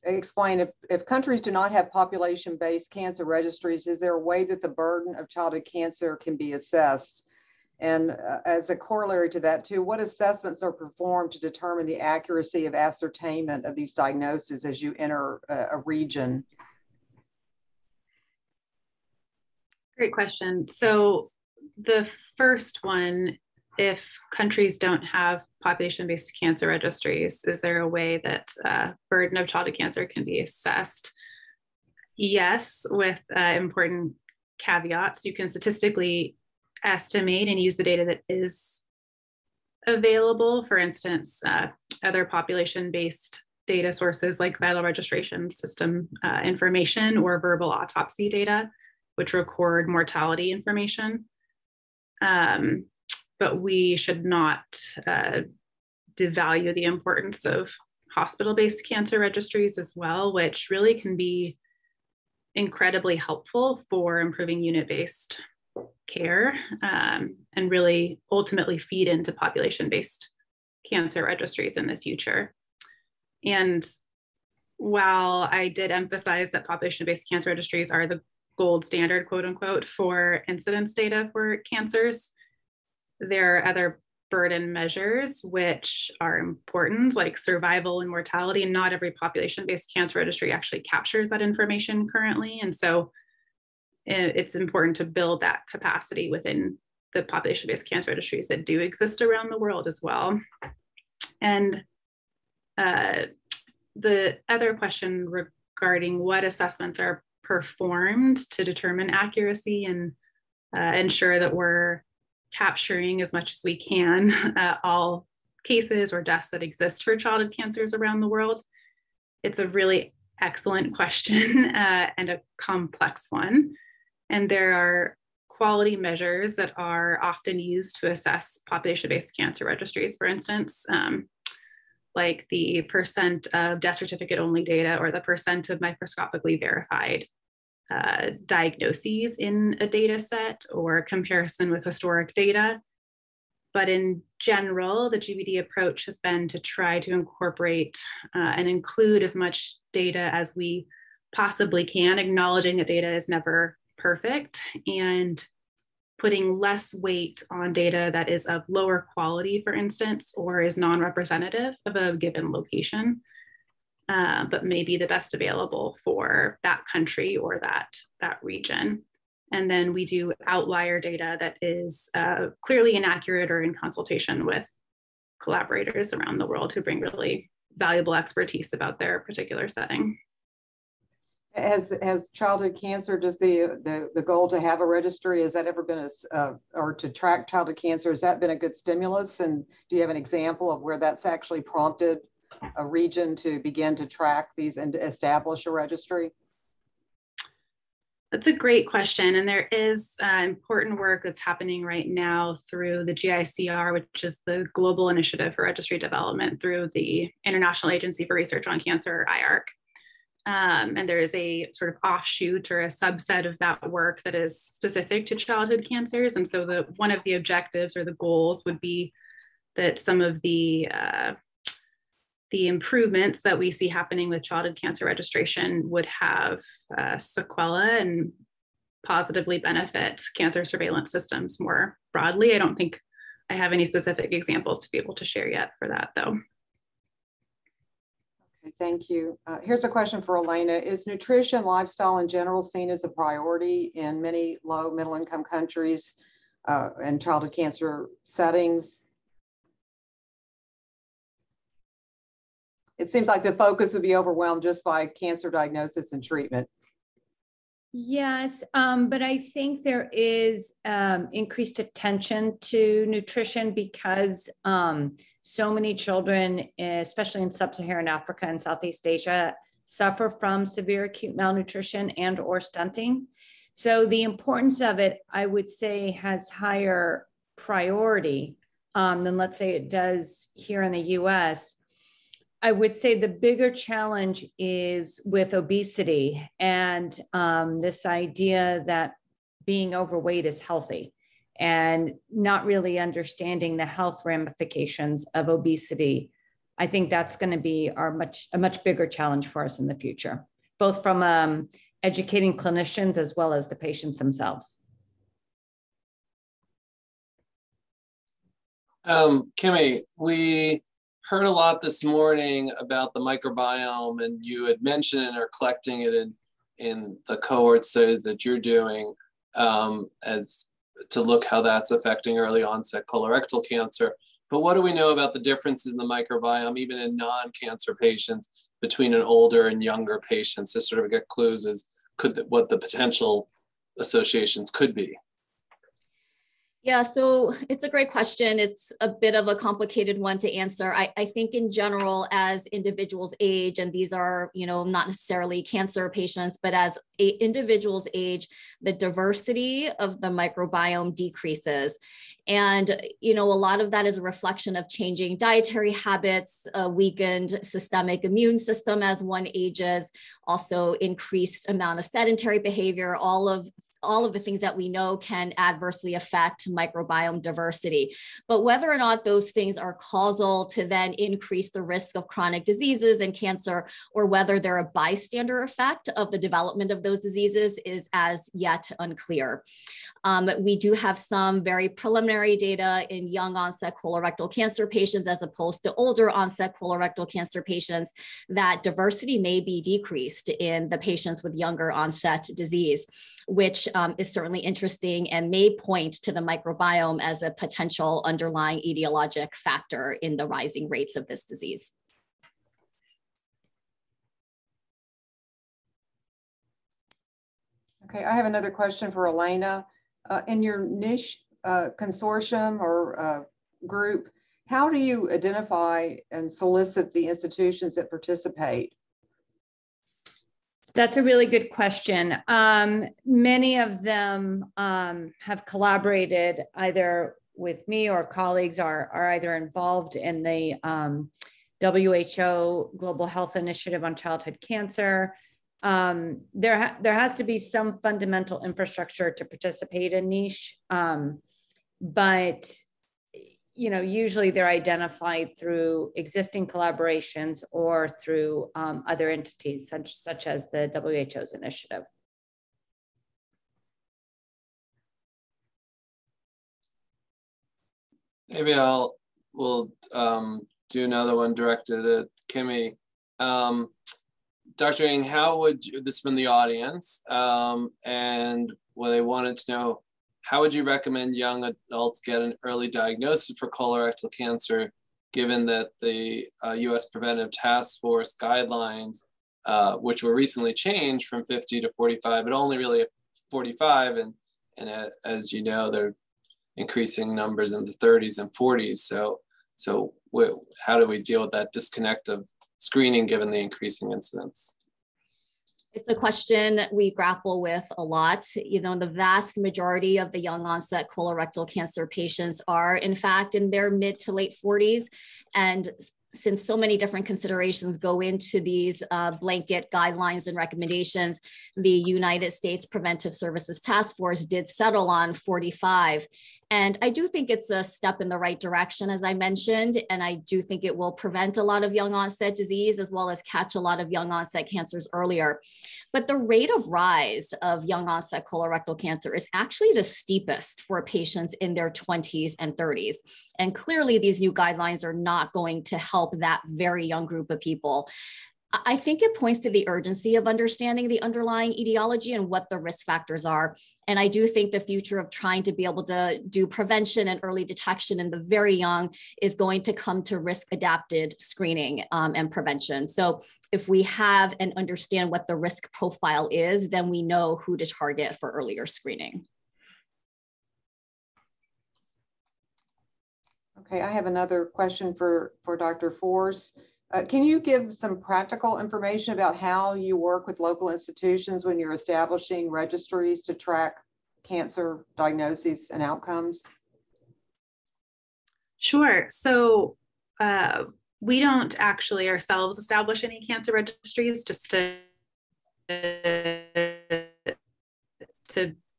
explain if countries do not have population-based cancer registries, is there a way that the burden of childhood cancer can be assessed? And as a corollary to that too, what assessments are performed to determine the accuracy of ascertainment of these diagnoses as you enter a region? Great question. So the first one, if countries don't have population-based cancer registries, is there a way that burden of childhood cancer can be assessed? Yes, with important caveats. You can statistically estimate and use the data that is available. For instance, other population-based data sources like vital registration system information or verbal autopsy data, which record mortality information. But we should not devalue the importance of hospital-based cancer registries as well, which really can be incredibly helpful for improving unit-based care and really ultimately feed into population-based cancer registries in the future. And while I did emphasize that population-based cancer registries are the gold standard, quote unquote, for incidence data for cancers, there are other burden measures which are important, like survival and mortality, and not every population-based cancer registry actually captures that information currently. And so it's important to build that capacity within the population-based cancer registries that do exist around the world as well. And the other question regarding what assessments are performed to determine accuracy and ensure that we're capturing as much as we can all cases or deaths that exist for childhood cancers around the world. It's a really excellent question and a complex one. And there are quality measures that are often used to assess population-based cancer registries, for instance, like the percent of death certificate only data or the percent of microscopically verified diagnoses in a data set or comparison with historic data. But in general, the GBD approach has been to try to incorporate and include as much data as we possibly can, acknowledging that data is never perfect and putting less weight on data that is of lower quality, for instance, or is non-representative of a given location, but may be the best available for that country or that region. And then we do outlier data that is clearly inaccurate or in consultation with collaborators around the world who bring really valuable expertise about their particular setting. Has childhood cancer, does the goal to have a registry, has that ever been or to track childhood cancer, has that been a good stimulus? And do you have an example of where that's actually prompted a region to begin to track these and to establish a registry? That's a great question. And there is important work that's happening right now through the GICR, which is the Global Initiative for Registry Development through the International Agency for Research on Cancer, IARC. And there is a sort of offshoot or a subset of that work that is specific to childhood cancers. And so one of the objectives or the goals would be that some of the improvements that we see happening with childhood cancer registration would have sequela and positively benefit cancer surveillance systems more broadly. I don't think I have any specific examples to be able to share yet for that, though. Okay, thank you. Here's a question for Elena. Is nutrition, lifestyle in general seen as a priority in many low middle income countries and childhood cancer settings? It seems like the focus would be overwhelmed just by cancer diagnosis and treatment. Yes, but I think there is increased attention to nutrition because so many children, especially in sub-Saharan Africa and Southeast Asia, suffer from severe acute malnutrition and or stunting. So the importance of it, I would say, has higher priority than, let's say, it does here in the US. I would say the bigger challenge is with obesity and this idea that being overweight is healthy and not really understanding the health ramifications of obesity. I think that's going to be a much bigger challenge for us in the future, both from educating clinicians as well as the patients themselves. Kimmie, we heard a lot this morning about the microbiome, and you had mentioned it or collecting it in the cohort studies that you're doing as to look how that's affecting early onset colorectal cancer. But what do we know about the differences in the microbiome, even in non-cancer patients, between an older and younger patients, to sort of get clues as what the potential associations could be? Yeah, so it's a great question. It's a bit of a complicated one to answer. I think in general, as individuals age, and these are, not necessarily cancer patients, but as individuals age, the diversity of the microbiome decreases. And, a lot of that is a reflection of changing dietary habits, a weakened systemic immune system as one ages, also increased amount of sedentary behavior, all of the things that we know can adversely affect microbiome diversity. But whether or not those things are causal to then increase the risk of chronic diseases and cancer, or whether they're a bystander effect of the development of those diseases, is as yet unclear. We do have some very preliminary data in young onset colorectal cancer patients as opposed to older onset colorectal cancer patients that diversity may be decreased in the patients with younger onset disease, which which is certainly interesting and may point to the microbiome as a potential underlying etiologic factor in the rising rates of this disease. Okay, I have another question for Elena. In your niche consortium or group, how do you identify and solicit the institutions that participate? That's a really good question. Many of them have collaborated either with me or colleagues are either involved in the WHO Global Health Initiative on Childhood Cancer. There has to be some fundamental infrastructure to participate in niche, but usually they're identified through existing collaborations or through other entities such as the WHO's initiative. Maybe we'll do another one directed at Kimmie. Dr. Ng, how would you, this from the audience, and what they wanted to know, how would you recommend young adults get an early diagnosis for colorectal cancer, given that the US Preventive Task Force guidelines, which were recently changed from 50 to 45, but only really at 45, and as you know, they're increasing numbers in the 30s and 40s. So how do we deal with that disconnect of screening given the increasing incidence? It's a question we grapple with a lot. The vast majority of the young onset colorectal cancer patients are in fact in their mid to late 40s. And since so many different considerations go into these blanket guidelines and recommendations, the United States Preventive Services Task Force did settle on 45. And I do think it's a step in the right direction, as I mentioned, and I do think it will prevent a lot of young onset disease as well as catch a lot of young onset cancers earlier. But the rate of rise of young onset colorectal cancer is actually the steepest for patients in their 20s and 30s. And clearly these new guidelines are not going to help that very young group of people. I think it points to the urgency of understanding the underlying etiology and what the risk factors are. And I do think the future of trying to be able to do prevention and early detection in the very young is going to come to risk-adapted screening and prevention. So if we have and understand what the risk profile is, then we know who to target for earlier screening. Okay, I have another question for Dr. Force. Can you give some practical information about how you work with local institutions when you're establishing registries to track cancer diagnoses and outcomes? Sure. So we don't actually ourselves establish any cancer registries, just to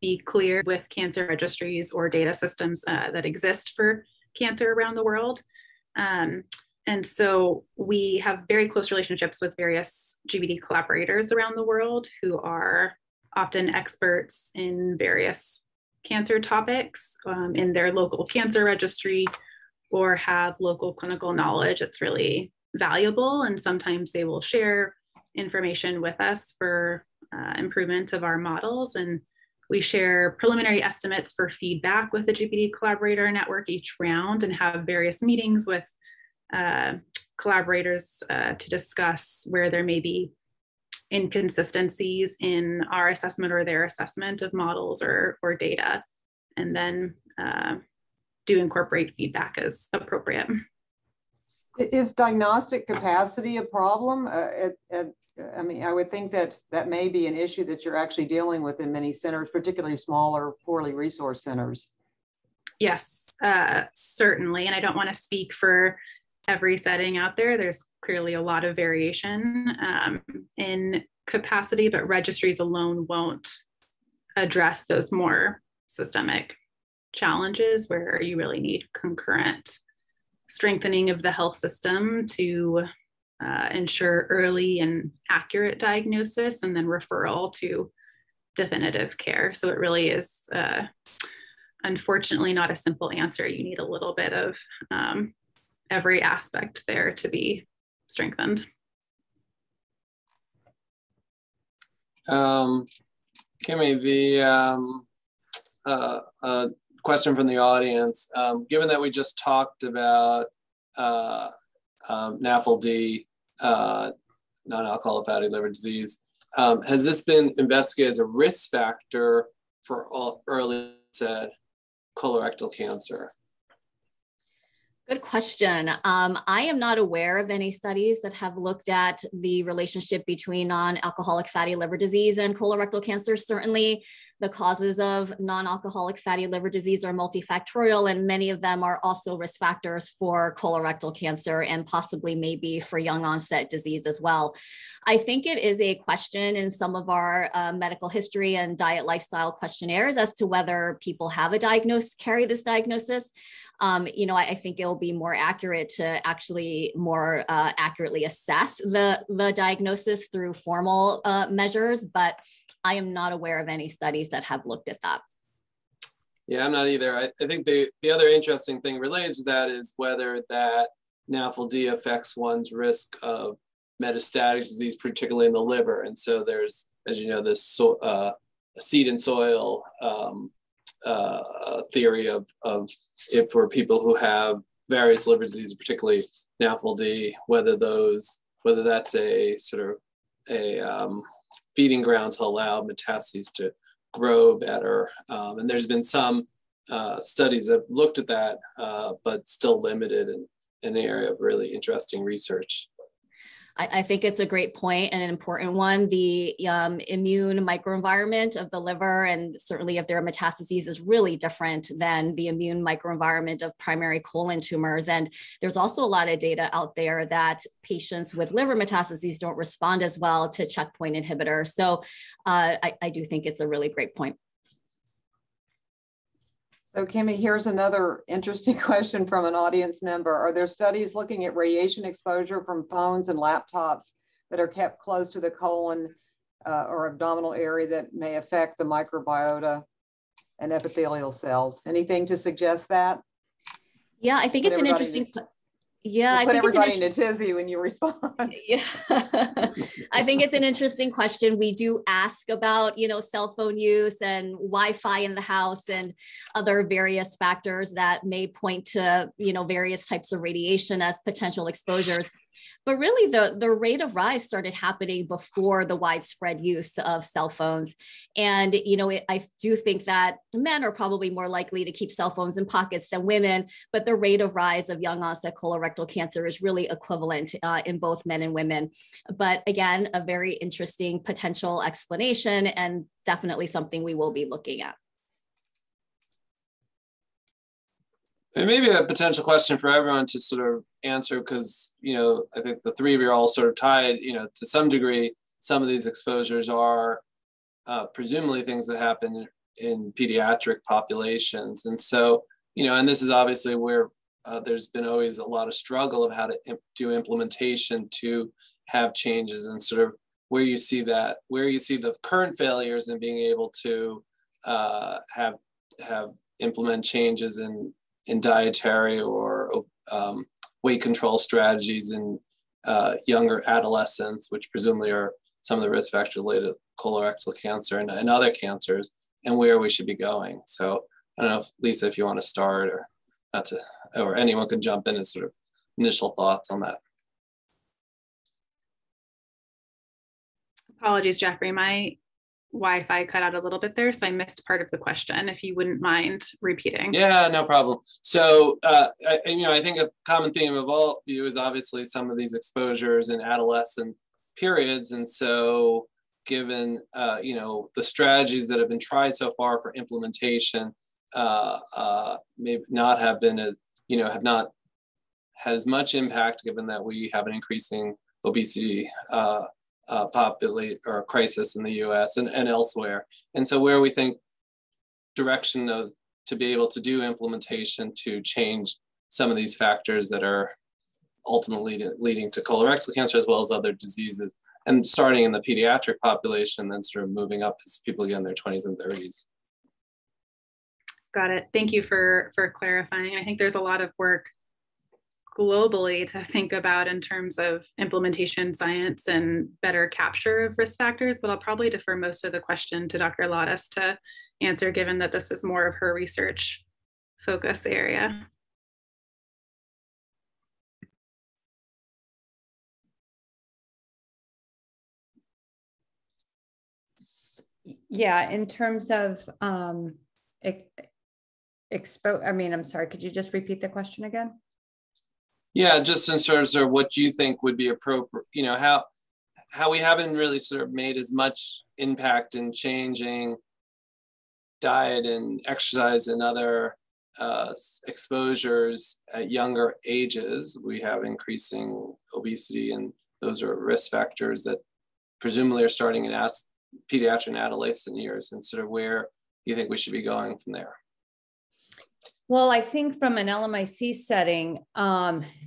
be clear, with cancer registries or data systems that exist for cancer around the world. And so we have very close relationships with various GBD collaborators around the world who are often experts in various cancer topics in their local cancer registry, or have local clinical knowledge that's really valuable. And sometimes they will share information with us for improvement of our models. And we share preliminary estimates for feedback with the GBD collaborator network each round, and have various meetings with collaborators to discuss where there may be inconsistencies in our assessment or their assessment of models or data, and then do incorporate feedback as appropriate. Is diagnostic capacity a problem? I mean, I would think that may be an issue that you're actually dealing with in many centers, particularly smaller, poorly resourced centers. Yes, certainly. And I don't want to speak for every setting out there. There's clearly a lot of variation in capacity, but registries alone won't address those more systemic challenges where you really need concurrent strengthening of the health system to ensure early and accurate diagnosis and then referral to definitive care. So it really is, unfortunately, not a simple answer. You need a little bit of every aspect there to be strengthened. Kimmie, the question from the audience, given that we just talked about NAFLD, non-alcoholic fatty liver disease, has this been investigated as a risk factor for early onset colorectal cancer? Good question. I am not aware of any studies that have looked at the relationship between non-alcoholic fatty liver disease and colorectal cancer. Certainly, the causes of non-alcoholic fatty liver disease are multifactorial, and many of them are also risk factors for colorectal cancer and possibly maybe for young onset disease as well. I think it is a question in some of our medical history and diet lifestyle questionnaires as to whether people have a diagnosis, carry this diagnosis. I think it'll be more accurate to actually more accurately assess the diagnosis through formal measures, but I am not aware of any studies that have looked at that. Yeah, I'm not either. I think the other interesting thing related to that is whether that NAFLD affects one's risk of metastatic disease, particularly in the liver. And so there's, as you know, this seed and soil theory of if for people who have various liver diseases, particularly NAFLD, whether that's a sort of a feeding ground to allow metastases to grow better. And there's been some studies that have looked at that, but still limited in an area of really interesting research. I think it's a great point and an important one. The immune microenvironment of the liver, and certainly if there are metastases, is really different than the immune microenvironment of primary colon tumors. And there's also a lot of data out there that patients with liver metastases don't respond as well to checkpoint inhibitors. So I do think it's a really great point. So Kimmie, here's another interesting question from an audience member. Are there studies looking at radiation exposure from phones and laptops that are kept close to the colon or abdominal area that may affect the microbiota and epithelial cells? Anything to suggest that? Yeah, I think it's an interesting. Yeah, I put everybody in a tizzy when you respond. Yeah, I think it's an interesting question. We do ask about, cell phone use and Wi-Fi in the house and other various factors that may point to, various types of radiation as potential exposures. But really, the rate of rise started happening before the widespread use of cell phones. And, I do think that men are probably more likely to keep cell phones in pockets than women, but the rate of rise of young onset colorectal cancer is really equivalent in both men and women. But again, a very interesting potential explanation and definitely something we will be looking at. And maybe a potential question for everyone to sort of answer, because, I think the three of you are all sort of tied, to some degree. Some of these exposures are presumably things that happen in pediatric populations. And so, and this is obviously where there's been always a lot of struggle of how to do implementation to have changes, and sort of where you see the current failures in being able to have implement changes in dietary or weight control strategies in younger adolescents, which presumably are some of the risk factors related to colorectal cancer and other cancers, and where we should be going. So I don't know, Lisa, if you want to start, or not to, or anyone can jump in as sort of initial thoughts on that. Apologies, Jeffrey. My Wi-Fi cut out a little bit there, so I missed part of the question. If you wouldn't mind repeating. Yeah, no problem. So, I think a common theme of all of you is obviously some of these exposures in adolescent periods. And so given, the strategies that have been tried so far for implementation may not have been, have not had as much impact, given that we have an increasing obesity populate or crisis in the US and elsewhere. And so where we think direction to be able to do implementation to change some of these factors that are ultimately leading to colorectal cancer as well as other diseases, and starting in the pediatric population, then sort of moving up as people get in their 20s and 30s. Got it. Thank you for clarifying. I think there's a lot of work globally to think about in terms of implementation science and better capture of risk factors, but I'll probably defer most of the question to Dr. Ladas to answer, given that this is more of her research focus area. Yeah, in terms of I'm sorry, could you just repeat the question again? Yeah, just in terms of what you think would be appropriate, you know, how we haven't really sort of made as much impact in changing diet and exercise and other exposures at younger ages. We have increasing obesity, and those are risk factors that presumably are starting in pediatric and adolescent years, and sort of where you think we should be going from there. Well, I think from an LMIC setting,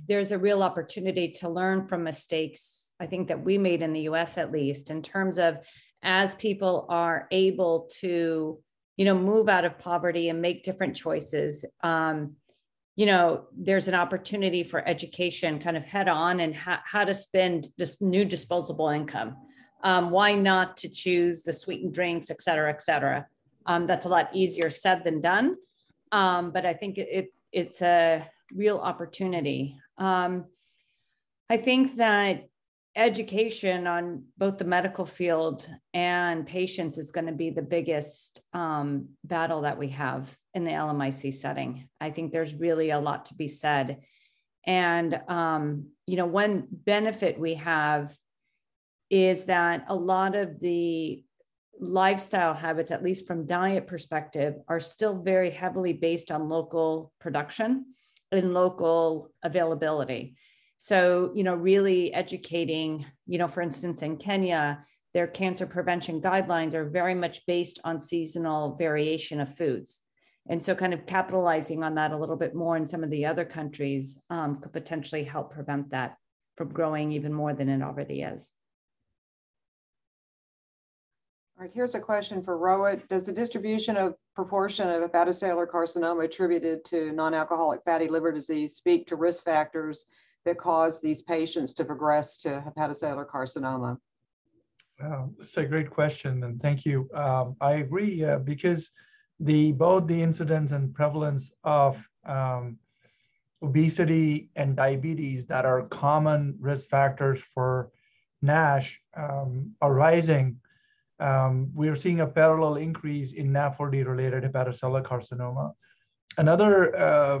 there's a real opportunity to learn from mistakes, I think, that we made in the US, at least, in terms of as people are able to, you know, move out of poverty and make different choices. You know, there's an opportunity for education kind of head on and how to spend this new disposable income. Why not to choose the sweetened drinks, et cetera, et cetera. That's a lot easier said than done. But I think it's a real opportunity. I think that education on both the medical field and patients is going to be the biggest battle that we have in the LMIC setting. I think there's really a lot to be said. And, you know, one benefit we have is that a lot of the lifestyle habits, at least from diet perspective, are still very heavily based on local production and local availability. So, you know, really educating, you know, for instance, in Kenya, their cancer prevention guidelines are very much based on seasonal variation of foods. And so kind of capitalizing on that a little bit more in some of the other countries could potentially help prevent that from growing even more than it already is. All right, here's a question for Rohit. Does the distribution of proportion of hepatocellular carcinoma attributed to non-alcoholic fatty liver disease speak to risk factors that cause these patients to progress to hepatocellular carcinoma? That's a great question, and thank you. I agree because both the incidence and prevalence of obesity and diabetes that are common risk factors for NASH are rising. We're seeing a parallel increase in NAFLD-related hepatocellular carcinoma. Another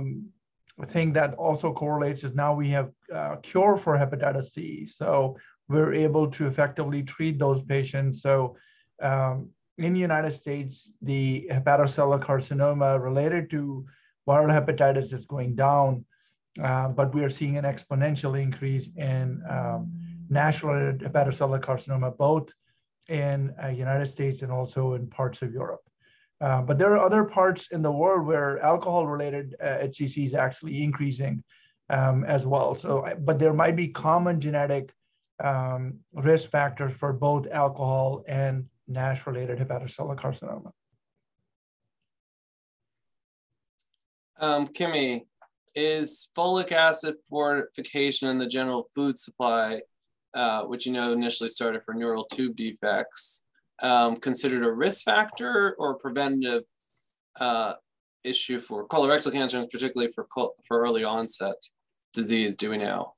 thing that also correlates is now we have a cure for hepatitis C. So we're able to effectively treat those patients. So in the United States, the hepatocellular carcinoma related to viral hepatitis is going down, but we are seeing an exponential increase in NASH-related hepatocellular carcinoma, both in United States and also in parts of Europe. But there are other parts in the world where alcohol-related HCC is actually increasing as well. So, but there might be common genetic risk factors for both alcohol and NASH-related hepatocellular carcinoma. Kimmie, is folic acid fortification in the general food supply, which you know initially started for neural tube defects, considered a risk factor or preventative issue for colorectal cancer, and particularly for early onset disease? Do we know?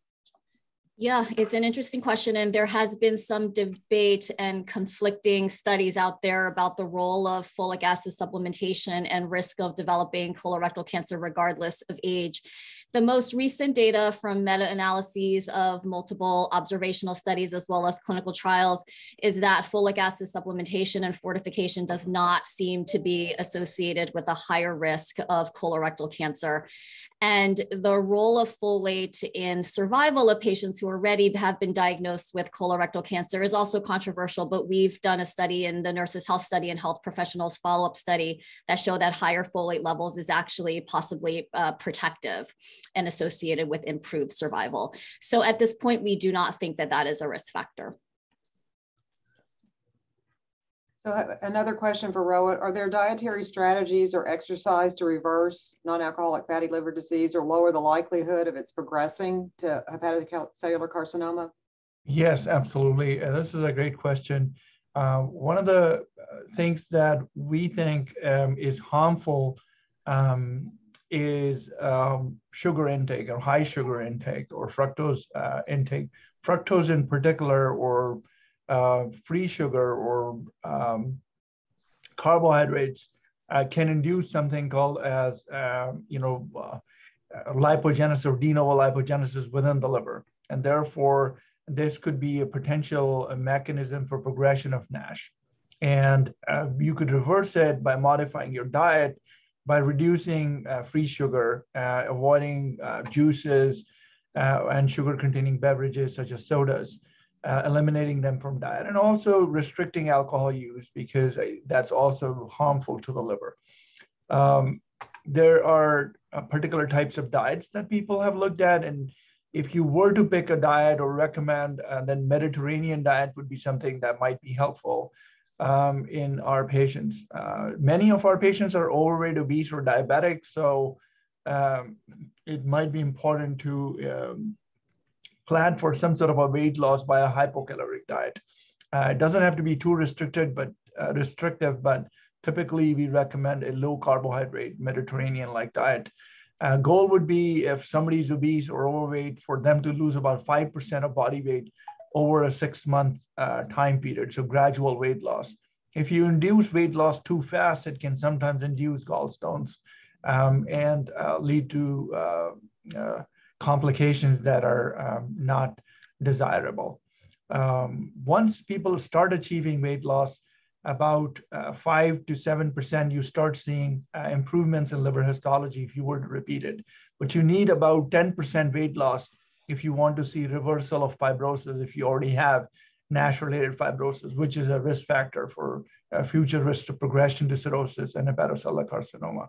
Yeah, it's an interesting question. And there has been some debate and conflicting studies out there about the role of folic acid supplementation and risk of developing colorectal cancer regardless of age. The most recent data from meta-analyses of multiple observational studies as well as clinical trials is that folic acid supplementation and fortification does not seem to be associated with a higher risk of colorectal cancer. And the role of folate in survival of patients who already have been diagnosed with colorectal cancer is also controversial, but we've done a study in the Nurses' Health Study and Health Professionals Follow-up Study that show that higher folate levels is actually possibly protective and associated with improved survival. So at this point, we do not think that that is a risk factor. So another question for Rohit, are there dietary strategies or exercise to reverse non-alcoholic fatty liver disease or lower the likelihood of its progressing to hepatocellular carcinoma? Yes, absolutely. This is a great question. One of the things that we think is harmful is sugar intake or high sugar intake or fructose intake. Fructose in particular, or free sugar or carbohydrates can induce something called as lipogenesis or de novo lipogenesis within the liver, and therefore this could be a potential mechanism for progression of NASH. And you could reverse it by modifying your diet, by reducing free sugar, avoiding juices and sugar-containing beverages such as sodas, eliminating them from diet, and also restricting alcohol use because that's also harmful to the liver. There are particular types of diets that people have looked at, and if you were to pick a diet or recommend, then Mediterranean diet would be something that might be helpful in our patients. Many of our patients are overweight, obese, or diabetic, so it might be important to plan for some sort of a weight loss by a hypocaloric diet. It doesn't have to be too restrictive, but typically we recommend a low carbohydrate Mediterranean-like diet. Goal would be, if somebody's obese or overweight, for them to lose about 5% of body weight over a 6-month time period, so gradual weight loss. If you induce weight loss too fast, it can sometimes induce gallstones and lead to complications that are not desirable. Once people start achieving weight loss, about 5 to 7%, you start seeing improvements in liver histology if you were to repeat it. But you need about 10% weight loss if you want to see reversal of fibrosis, if you already have NASH-related fibrosis, which is a risk factor for future risk of progression to cirrhosis and hepatocellular carcinoma.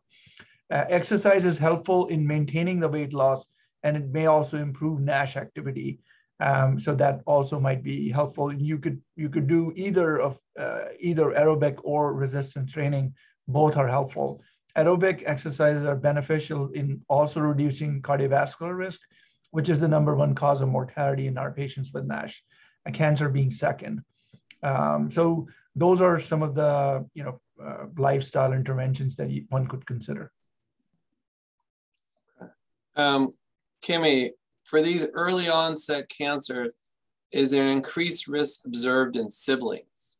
Exercise is helpful in maintaining the weight loss, and it may also improve NASH activity. So that also might be helpful. You could do either aerobic or resistance training. Both are helpful. Aerobic exercises are beneficial in also reducing cardiovascular risk, which is the #1 cause of mortality in our patients with NASH, cancer being second. So those are some of the lifestyle interventions that one could consider. Kimmie, for these early onset cancers, is there an increased risk observed in siblings?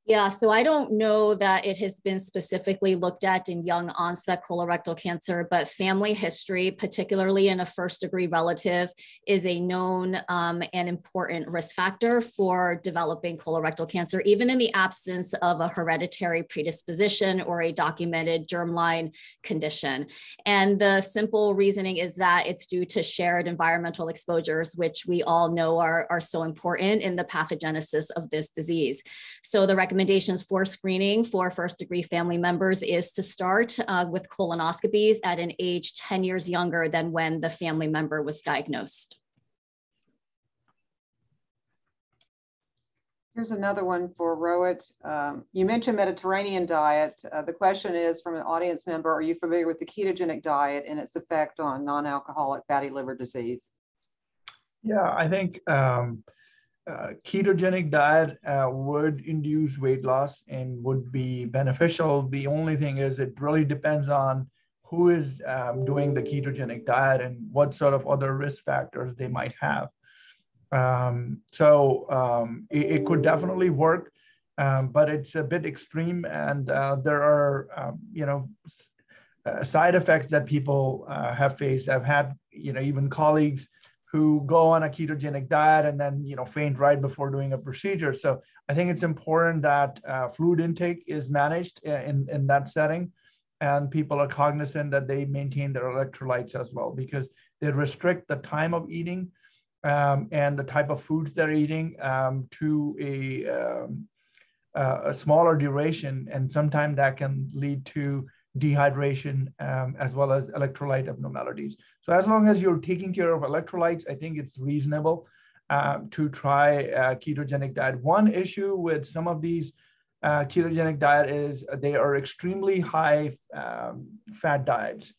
Yeah, so I don't know that it has been specifically looked at in young onset colorectal cancer, but family history, particularly in a first-degree relative, is a known and important risk factor for developing colorectal cancer, even in the absence of a hereditary predisposition or a documented germline condition. And the simple reasoning is that it's due to shared environmental exposures, which we all know are so important in the pathogenesis of this disease. So the recommendations for screening for first-degree family members is to start with colonoscopies at an age 10 years younger than when the family member was diagnosed. Here's another one for Rohit. You mentioned Mediterranean diet. The question is from an audience member, are you familiar with the ketogenic diet and its effect on non-alcoholic fatty liver disease? Yeah, I think ketogenic diet would induce weight loss and would be beneficial. The only thing is it really depends on who is doing the ketogenic diet and what sort of other risk factors they might have. It could definitely work, but it's a bit extreme, and there are side effects that people have faced. I've had even colleagues who go on a ketogenic diet and then faint right before doing a procedure. So I think it's important that fluid intake is managed in that setting, and people are cognizant that they maintain their electrolytes as well, because they restrict the time of eating and the type of foods they're eating to a smaller duration, and sometimes that can lead to dehydration as well as electrolyte abnormalities. So as long as you're taking care of electrolytes, I think it's reasonable. to try a ketogenic diet. One issue with some of these ketogenic diet is they are extremely high fat diets,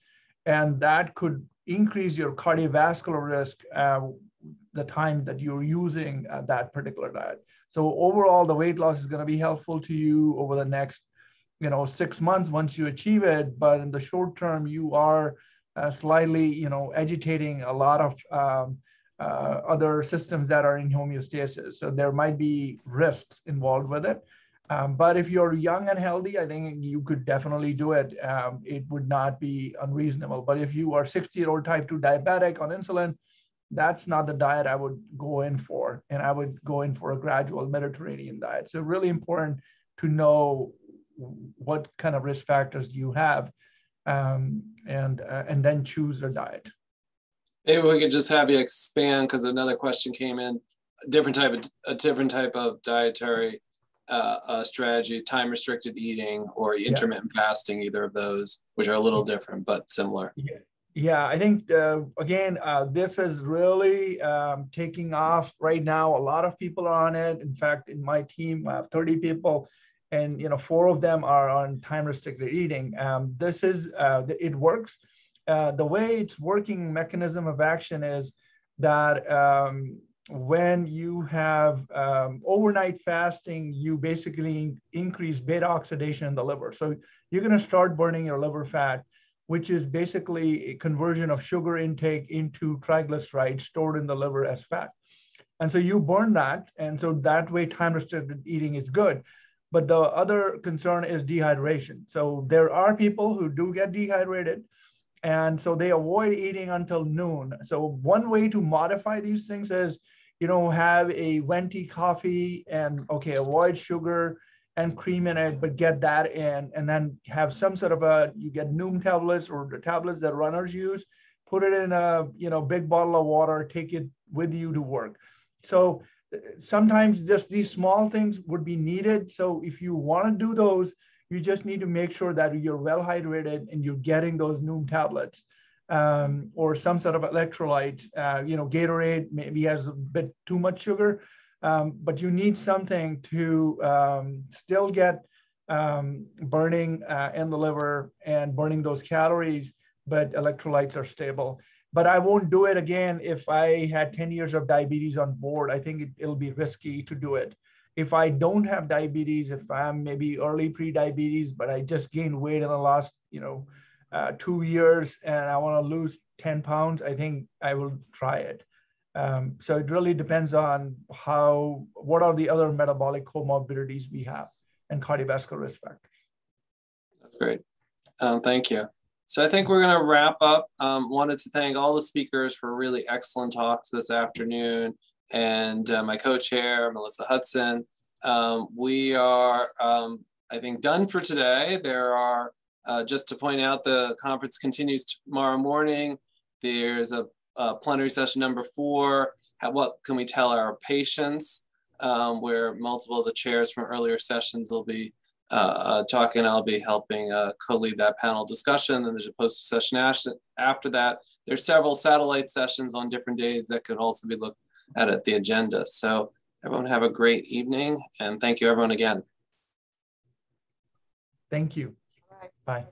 and that could increase your cardiovascular risk the time that you're using that particular diet. So overall, the weight loss is going to be helpful to you over the next 6 months once you achieve it. But in the short term, you are slightly agitating a lot of other systems that are in homeostasis. So there might be risks involved with it. But if you're young and healthy, I think you could definitely do it. It would not be unreasonable. But if you are 60-year-old type 2 diabetic on insulin, that's not the diet I would go in for. And I would go in for a gradual Mediterranean diet. So really important to know what kind of risk factors you have, and then choose a diet. Maybe we could just have you expand, because another question came in, a different type of dietary strategy, time restricted eating or intermittent fasting, either of those, which are a little different but similar. Yeah, I think again, this is really taking off right now. A lot of people are on it. In fact, in my team, I have 30 people, and 4 of them are on time restricted eating. This is it works. The way it's working mechanism of action is that when you have overnight fasting, you basically increase beta oxidation in the liver. So you're going to start burning your liver fat, which is basically a conversion of sugar intake into triglycerides stored in the liver as fat. And so you burn that. And so that way time restricted eating is good. But the other concern is dehydration. So there are people who do get dehydrated, and so they avoid eating until noon. So one way to modify these things is, have a venti coffee and avoid sugar and cream in it, but get that in, and then have some sort of you get Noom tablets or the tablets that runners use, put it in a big bottle of water, take it with you to work. So sometimes just these small things would be needed. So if you want to do those, you just need to make sure that you're well hydrated and you're getting those Noom tablets or some sort of electrolytes. Gatorade maybe has a bit too much sugar, but you need something to still get burning in the liver and burning those calories, but electrolytes are stable. But I won't do it again if I had 10 years of diabetes on board. I think it'll be risky to do it. If I don't have diabetes, if I'm maybe early pre-diabetes, but I just gained weight in the last 2 years and I want to lose 10 pounds, I think I will try it. So it really depends on what are the other metabolic comorbidities we have and cardiovascular risk factors. That's great. Thank you. So I think we're going to wrap up. Wanted to thank all the speakers for really excellent talks this afternoon, and my co-chair, Melissa Hudson. We are, I think, done for today. There are, just to point out, the conference continues tomorrow morning. There's a plenary session number 4, what can we tell our patients, where multiple of the chairs from earlier sessions will be talking. I'll be helping co-lead that panel discussion. And there's a poster session after that. There's several satellite sessions on different days that could also be looked at the agenda. So everyone have a great evening, and thank you everyone again. Thank you. Bye.